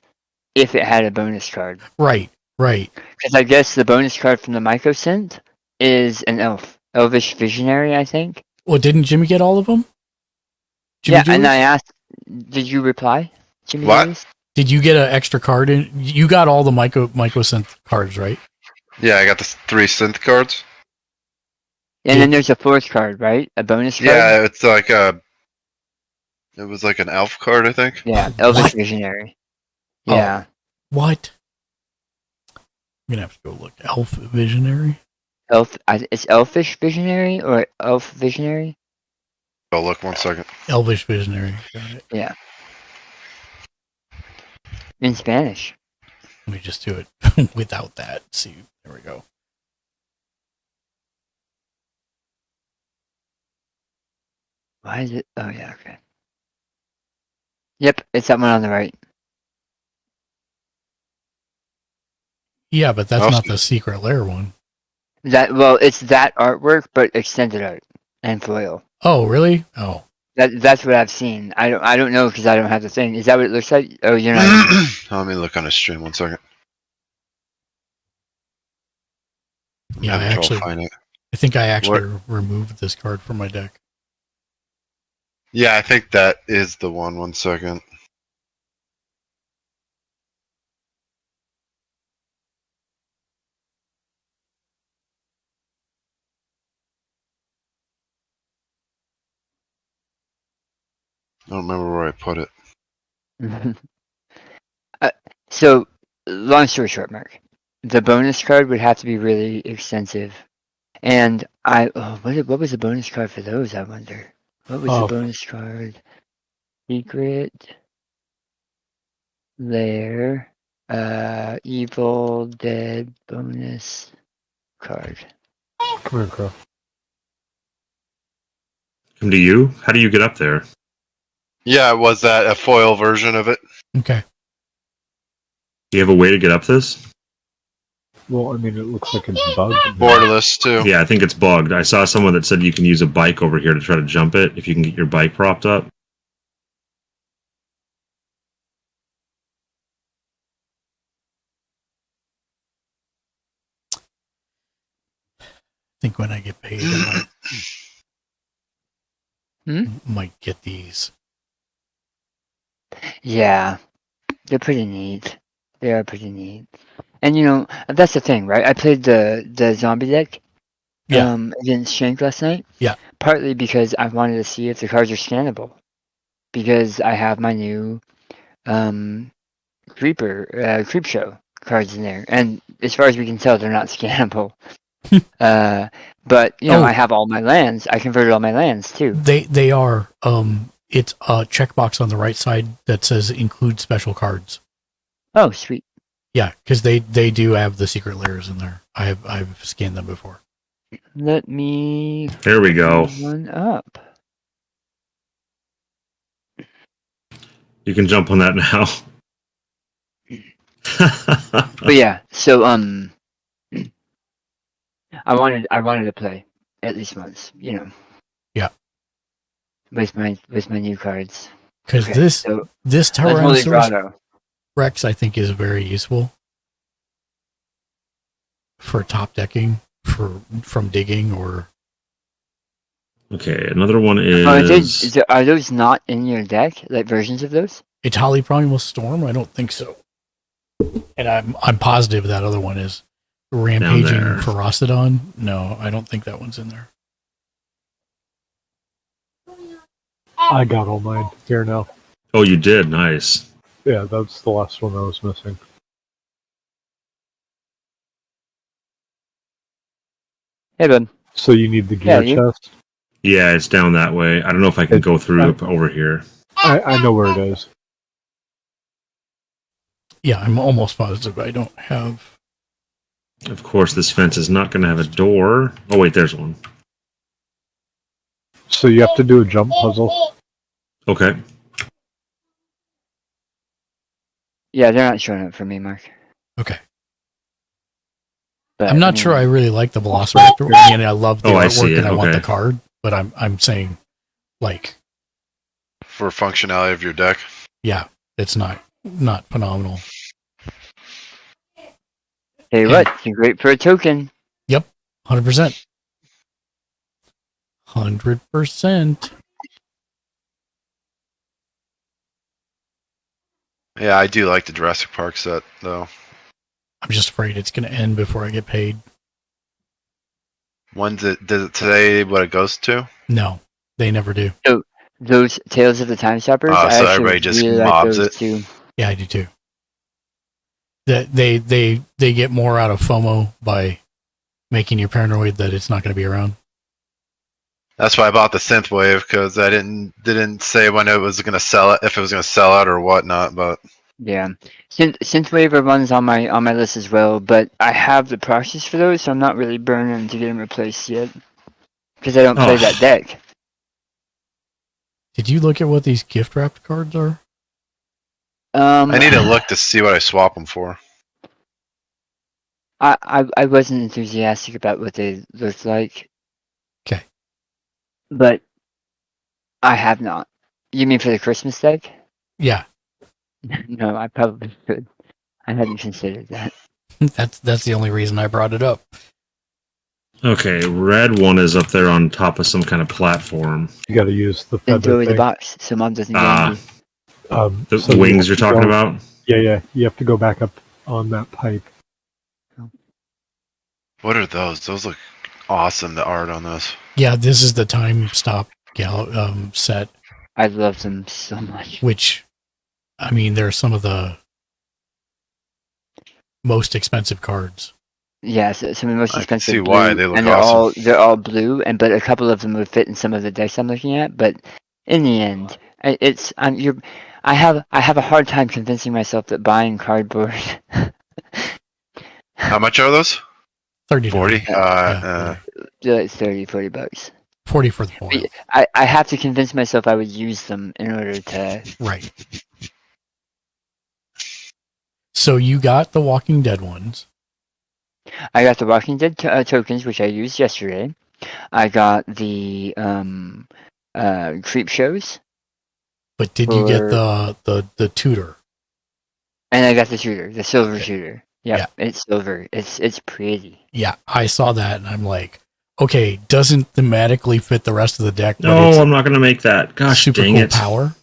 If it had a bonus card. Right. Because I guess the bonus card from the Mycosynth is an elvish visionary, I think. Well, didn't Jimmy get all of them? Jimmy Yeah, and Juice? I asked, did you reply, Jimmy What? Juice? Did you get an extra card in? You got all the mycosynth cards, right? Yeah, I got the 3 synth cards. And then there's a fourth card, right? A bonus card? Yeah, it's like a. It was like an elf card, I think. Yeah, elvish What? visionary. Oh. Yeah. What? I'm gonna have to go look. Elf Visionary. It's elfish visionary or elf visionary? Oh, look, 1 second. Elvish Visionary. Got it. Yeah. In Spanish. Let me just do it without that. See, there we go. Why is it? Oh, yeah, okay. Yep, it's that one on the right. Yeah, but that's Awesome. not the secret lair one. It's that artwork, but extended art and foil. Oh, really? Oh, That's what I've seen. I don't know because I don't have the thing. Is that what it looks like? Oh, you're not. Let me look on his stream 1 second. yeah. Find it. I think I actually removed this card from my deck. Yeah, I think that is the one. 1 second. I don't remember where I put it. So, long story short, Mark, the bonus card would have to be really extensive, and what was the bonus card for those? I wonder. What was the bonus card? Secret Lair, Evil Dead bonus card. Come here, Crow. Come to you? How do you get up there? Yeah, was that a foil version of it? Okay. Do you have a way to get up this? Well, I mean, it looks like it's bugged. Borderless, too. Yeah, I think it's bugged. I saw someone that said you can use a bike over here to try to jump it if you can get your bike propped up. I think when I get paid, I might get these. Yeah, they're pretty neat. They are pretty neat. And that's the thing, right? I played the zombie deck against Shank last night. Yeah. Partly because I wanted to see if the cards are scannable. Because I have my new Creep Show cards in there. And as far as we can tell, they're not scannable. But I have all my lands. I converted all my lands too. They are. It's a checkbox on the right side that says include special cards. Oh, sweet. Yeah, because they do have the secret layers in there. I've scanned them before. Let me. There we go. One up. You can jump on that now. But yeah, so I wanted to play at least once, Yeah. With my new cards. Because Okay, this so this that's Holy Tyrannosaurus Grotto. Rex, I think, is very useful for top decking, from digging or. Okay, another one Are those not in your deck? Like versions of those? Itali Primal Storm? I don't think so. And I'm positive that other one is Rampaging there. Ferocidon. No, I don't think that one's in there. I got all mine here now. Oh, you did? Nice. Yeah, that's the last one I was missing. Hey, bud. So you need the gear chest? Yeah, it's down that way. I don't know if I can go through up over here. I know where it is. Yeah, I'm almost positive I don't have. Of course, this fence is not going to have a door. Oh, wait, there's one. So you have to do a jump puzzle. Okay. Yeah, they're not showing up for me, Mark. Okay. But, I'm not sure I really like the Velociraptor. I mean, I love the I see artwork it, and I want okay. the card, but I'm saying, like, For functionality of your deck. yeah, it's not phenomenal. Hey, what? You're great for a token. Yep, 100%. 100%. Yeah, I do like the Jurassic Park set though. I'm just afraid it's going to end before I get paid. When's it? Does it say what it goes to? No, they never do. So those Tales of the Time Stoppers, Oh, I so actually everybody just really like mobs those it? too. Yeah, I do too. That they get more out of FOMO by making you paranoid that it's not going to be around. That's why I bought the Synthwave, because I didn't say when it was gonna sell it, if it was gonna sell out or whatnot. But Yeah, Synthwave runs on my list as well, but I have the proxies for those, so I'm not really burning to get them replaced yet because I don't play that deck. Did you look at what these gift wrapped cards are? I need to look to see what I swap them for. I wasn't enthusiastic about what they looked like. Okay. But I have not. You mean for the Christmas deck? Yeah. No, I probably could. I hadn't considered that. That's the only reason I brought it up. Okay, red one is up there on top of some kind of platform. You got to use the And feather throw the thing. box so mom doesn't get angry. The So you wings have you're to talking go- about? Yeah. You have to go back up on that pipe. What are those? Those look awesome. The art on those. Yeah, this is the time stop set. I love them so much. Which, I mean, they're some of the most expensive cards. Yeah, so some of the most expensive. see blue, why. They look and awesome. they're all blue, but a couple of them would fit in some of the decks I'm looking at. But in the end, I have a hard time convincing myself that buying cardboard. How much are those? 30. 40. It's 30, $40. 40 for the foil. I have to convince myself I would use them in order to. Right. So you got the Walking Dead ones. I got the Walking Dead tokens, which I used yesterday. I got the creep shows. But did you get the tutor? And I got the shooter, the silver shooter. Yep, yeah, it's silver. It's pretty. Yeah, I saw that and I'm like, okay, doesn't thematically fit the rest of the deck. No, I'm not going to make that. Gosh, super dang cool it. Power.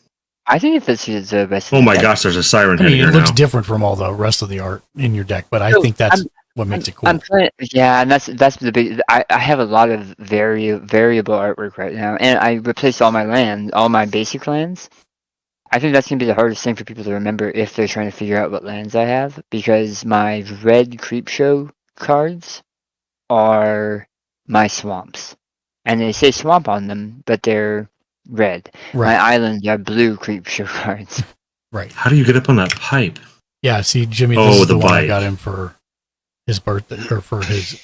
I think it fits the rest of Oh the my deck. gosh, there's a siren I head mean, here it looks now. different from all the rest of the art in your deck, but I So, think that's what makes it cool. I'm playing, yeah, and that's the big. I have a lot of variable artwork right now, and I replaced all my basic lands. I think that's gonna be the hardest thing for people to remember if they're trying to figure out what lands I have, because my red Creepshow cards are my swamps, and they say swamp on them, but they're red. Right. My islands are blue Creepshow cards. Right. How do you get up on that pipe? Yeah, see, Jimmy, this is the one I got him for his birthday, or for his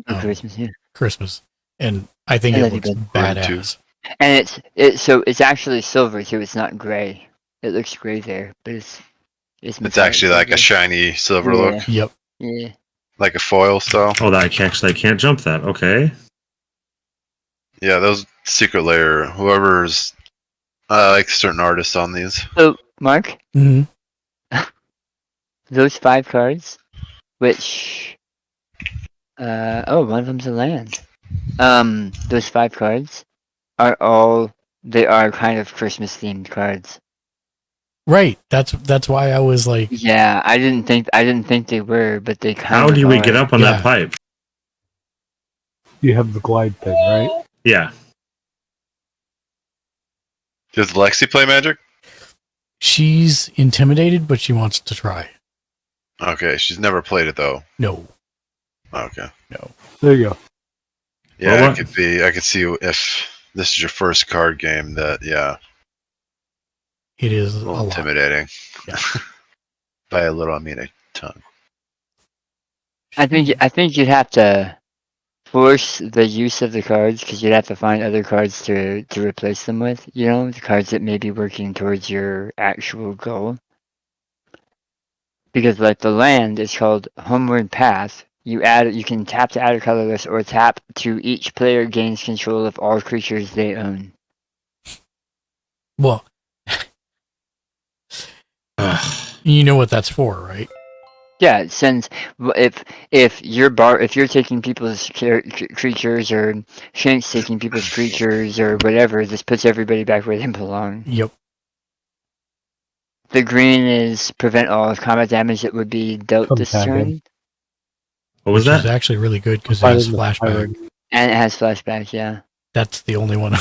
Christmas, yeah. Christmas. And I think it looks badass. And it's actually silver too. It's not gray. It looks gray there, but it's actually like a shiny silver look. Yep. Yeah. Like a foil style. Oh, that I can't jump that. Okay. Yeah, those secret layer. Whoever's like certain artists on these. So, Mark, mm-hmm. Those 5 cards, which one of them's a land. Those 5 cards are kind of Christmas themed cards. Right. That's why I was like, yeah, I didn't think they were, but they kind How of do we are. get up on that pipe? You have the glide thing, right? Yeah. Does Lexi play Magic? She's intimidated, but she wants to try. Okay, she's never played it though. No. Okay. No. There you go. Yeah, Well, I could see if this is your first card game that it is a little intimidating. Yeah. By a little I mean a ton. I think you'd have to force the use of the cards, because you'd have to find other cards to replace them with. You know, the cards that may be working towards your actual goal. Because like the land is called Homeward Path. You can tap to add a colorless, or tap to each player gains control of all creatures they own. Well, you know what that's for, right? Yeah, it sends if you're taking people's creatures or Shank's taking people's creatures or whatever, this puts everybody back where they belong. Yep. The green is prevent all combat damage that would be dealt Come this tag him. turn, What was Which is that? actually really good because it Fight has in the flashback. pirate. and it has flashback. Yeah, That's the only one.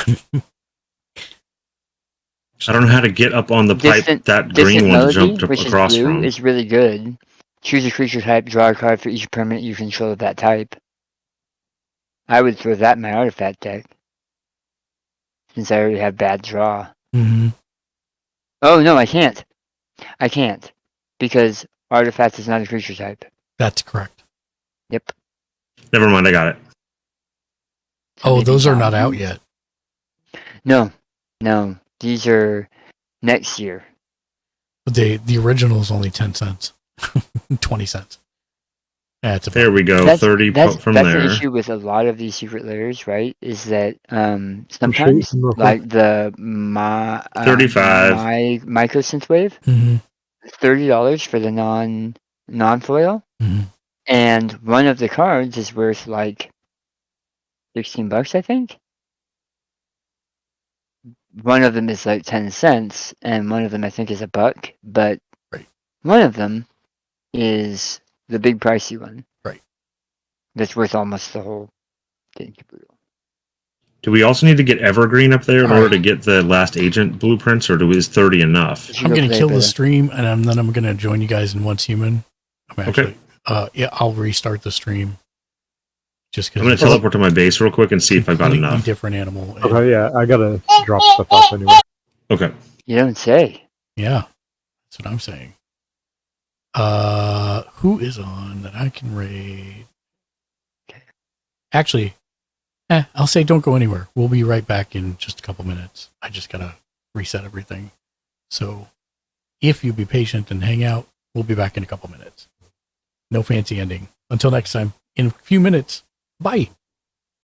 I don't know how to get up on the pipe that green one melody, jumped which across is blue, from. is really good. Choose a creature type, draw a card for each permanent you control of that type. I would throw that in my artifact deck, since I already have bad draw. Mm-hmm. Oh no, I can't. I can't because artifact is not a creature type. That's correct. Yep. Never mind, I got it. Oh, those are not out yet. No, these are next year. The original is only 10 cents, 20 cents. That's There we go. 30 from that's there. the issue with a lot of these secret layers, right? Is that sometimes some like the 35 micro synthwave, Mm-hmm. $30 for the non foil, Mm-hmm. and one of the cards is worth like $16, I think. One of them is like 10 cents, and one of them I think is $1, but right. One of them is the big pricey one. Right. That's worth almost the whole thing. Do we also need to get Evergreen up there in order to get the last agent blueprints, or is 30 enough? I'm going to kill the stream, and then I'm going to join you guys in Once Human. I'm actually, I'll restart the stream. Just because I'm going to teleport to my base real quick and see if I've got enough. Different animal. Okay, yeah, I gotta drop stuff off anyway. Okay. You don't say. Yeah, that's what I'm saying. Who is on that I can raid? Actually, I'll say don't go anywhere. We'll be right back in just a couple minutes. I just gotta reset everything. So, if you be patient and hang out, we'll be back in a couple minutes. No fancy ending. Until next time, in a few minutes. Bye.